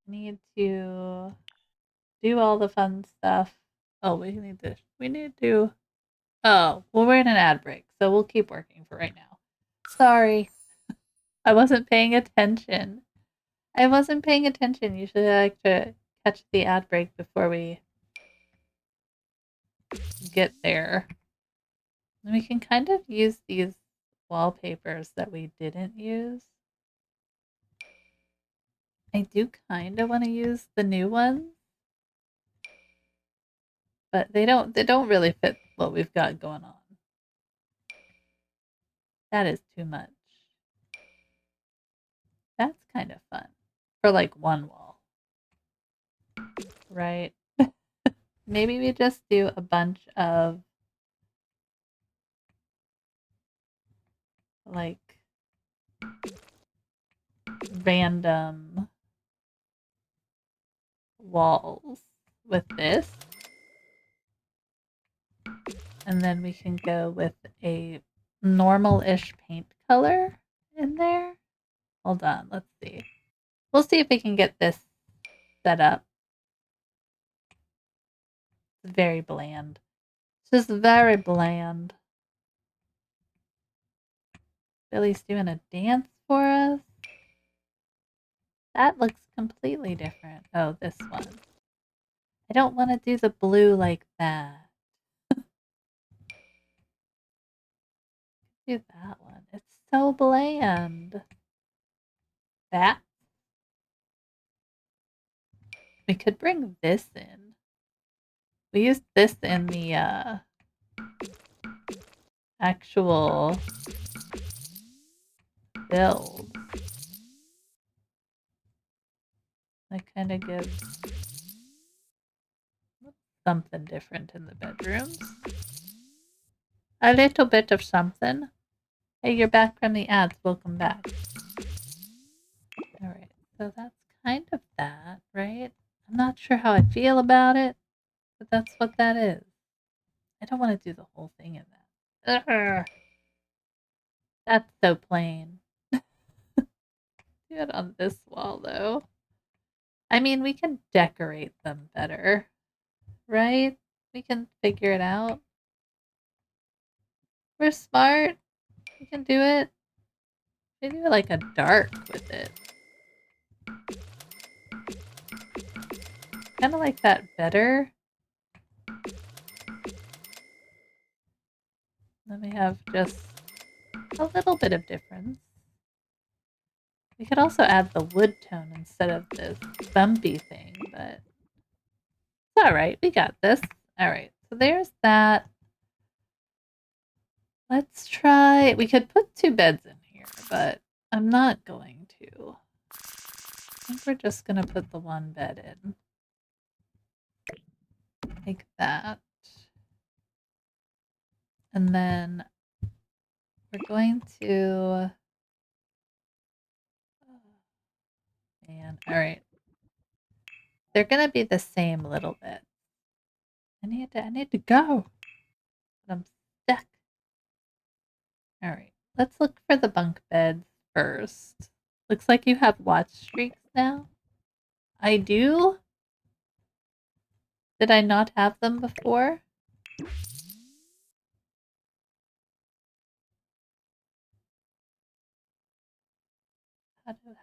Need to do all the fun stuff. Oh, we need to. Oh, well, we're in an ad break, so we'll keep working for right now. Sorry, I wasn't paying attention. I wasn't paying attention. Usually I like to catch the ad break before we get there. And we can kind of use these wallpapers that we didn't use. I do kind of want to use the new ones, but they don't really fit what we've got going on. That is too much. That's kind of fun for like one wall, right? Maybe we just do a bunch of like random walls with this. And then we can go with a normal-ish paint color in there. Hold on, let's see. We'll see if we can get this set up. It's very bland. It's just very bland. Billy's doing a dance for us. That looks completely different. Oh, this one. I don't want to do the blue like that. Do that one. It's so bland. That. We could bring this in. We used this in the actual build. That kind of gives something different in the bedrooms. A little bit of something. Hey, you're back from the ads. Welcome back. Alright, so that's kind of that, right? I'm not sure how I feel about it, but that's what that is. I don't want to do the whole thing in that. Urgh. That's so plain. Do it on this wall, though. I mean, we can decorate them better, right? We can figure it out. We're smart. We can do it. We do like a dark with it. Kind of like that better. Then we have just a little bit of difference. We could also add the wood tone instead of this bumpy thing, but it's alright. We got this. Alright, so there's that. Let's try. We could put 2 beds in here, but I'm not going to. I think we're just going to put the 1 bed in. Like that. And then we're going to. Oh, man. Alright. They're going to be the same little bit. I need to go. But I'm stuck. Alright. Let's look for the bunk beds first. Looks like you have watch streaks now. I do? Did I not have them before?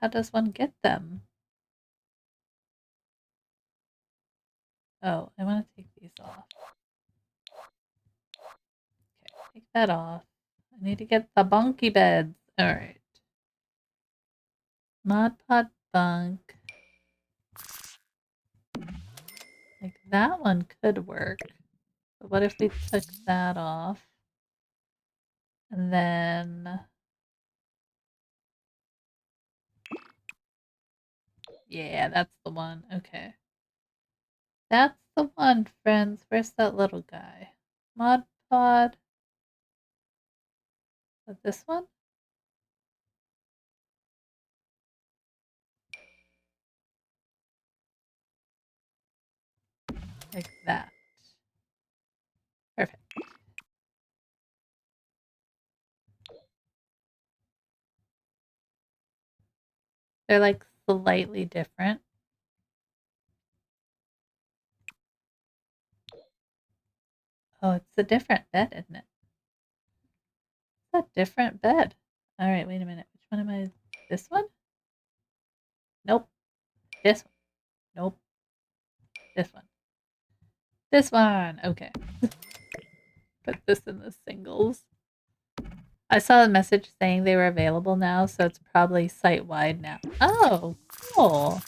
How does one get them? Oh, I want to take these off. Okay, take that off. I need to get the bunky beds. All right. Mod Pod bunk. Like that one could work. But what if we took that off? And then... Yeah, that's the one. Okay. That's the one, friends. Where's that little guy? Mod Pod. Is that this one? Like that. Perfect. They're like slightly different. Oh, it's a different bed, isn't it? It's a different bed. All right, wait a minute. Which one am I? This one? Nope. This one. Nope. This one. This one. Okay. Put this in the singles. I saw a message saying they were available now, so it's probably site-wide now. Oh, cool.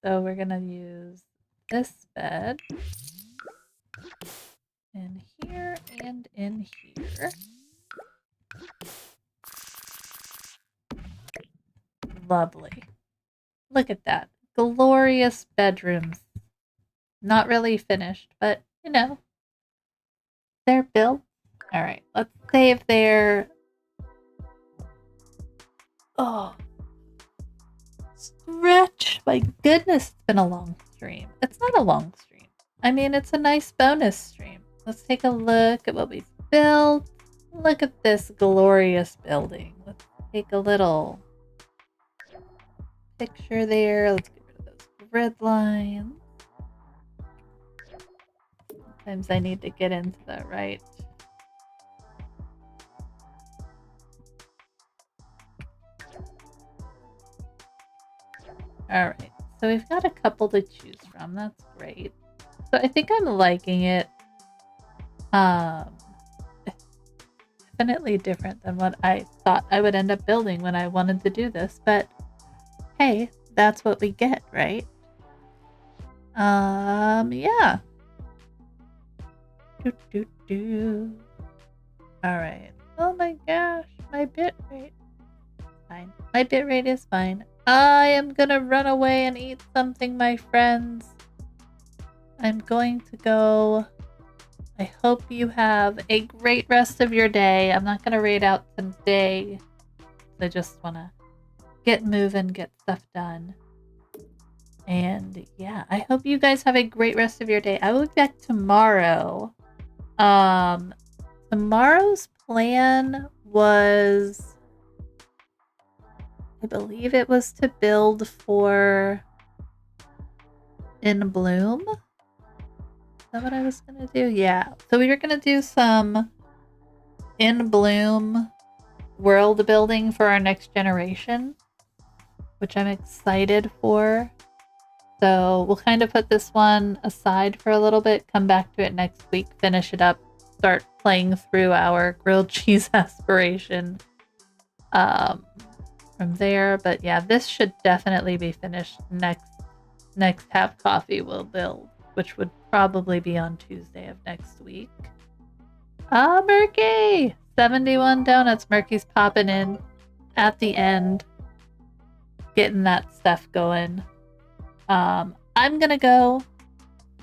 So we're going to use this bed in here and in here. Lovely. Look at that. Glorious bedrooms. Not really finished, but, you know, they're built. All right, let's save their... Oh, stretch. My goodness, it's been a long stream. It's not a long stream. I mean, it's a nice bonus stream. Let's take a look at what we've built. Look at this glorious building. Let's take a little picture there. Let's get rid of those grid lines. Sometimes I need to get into the right. All right, so we've got a couple to choose from. That's great. So I think I'm liking it. Definitely different than what I thought I would end up building when I wanted to do this, but hey, that's what we get, right? Yeah. All right. Oh my gosh, my bitrate. Fine. My bitrate is fine. I am gonna run away and eat something, my friends. I'm going to go. I hope you have a great rest of your day. I'm not gonna raid out today. I just wanna get moving, get stuff done. And yeah, I hope you guys have a great rest of your day. I will be back tomorrow. Tomorrow's plan was, I believe it was to build for In Bloom. Is that what I was gonna do? Yeah. So we were gonna do some In Bloom world building for our next generation, which I'm excited for. So we'll kind of put this one aside for a little bit, come back to it next week, finish it up, start playing through our grilled cheese aspiration from there. But yeah, this should definitely be finished next Have Coffee we'll build, which would probably be on Tuesday of next week. Murky! 71 donuts. Murky's popping in at the end, getting that stuff going. I'm gonna go.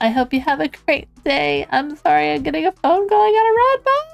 I hope you have a great day. I'm sorry I'm getting a phone call. I gotta run. Bye!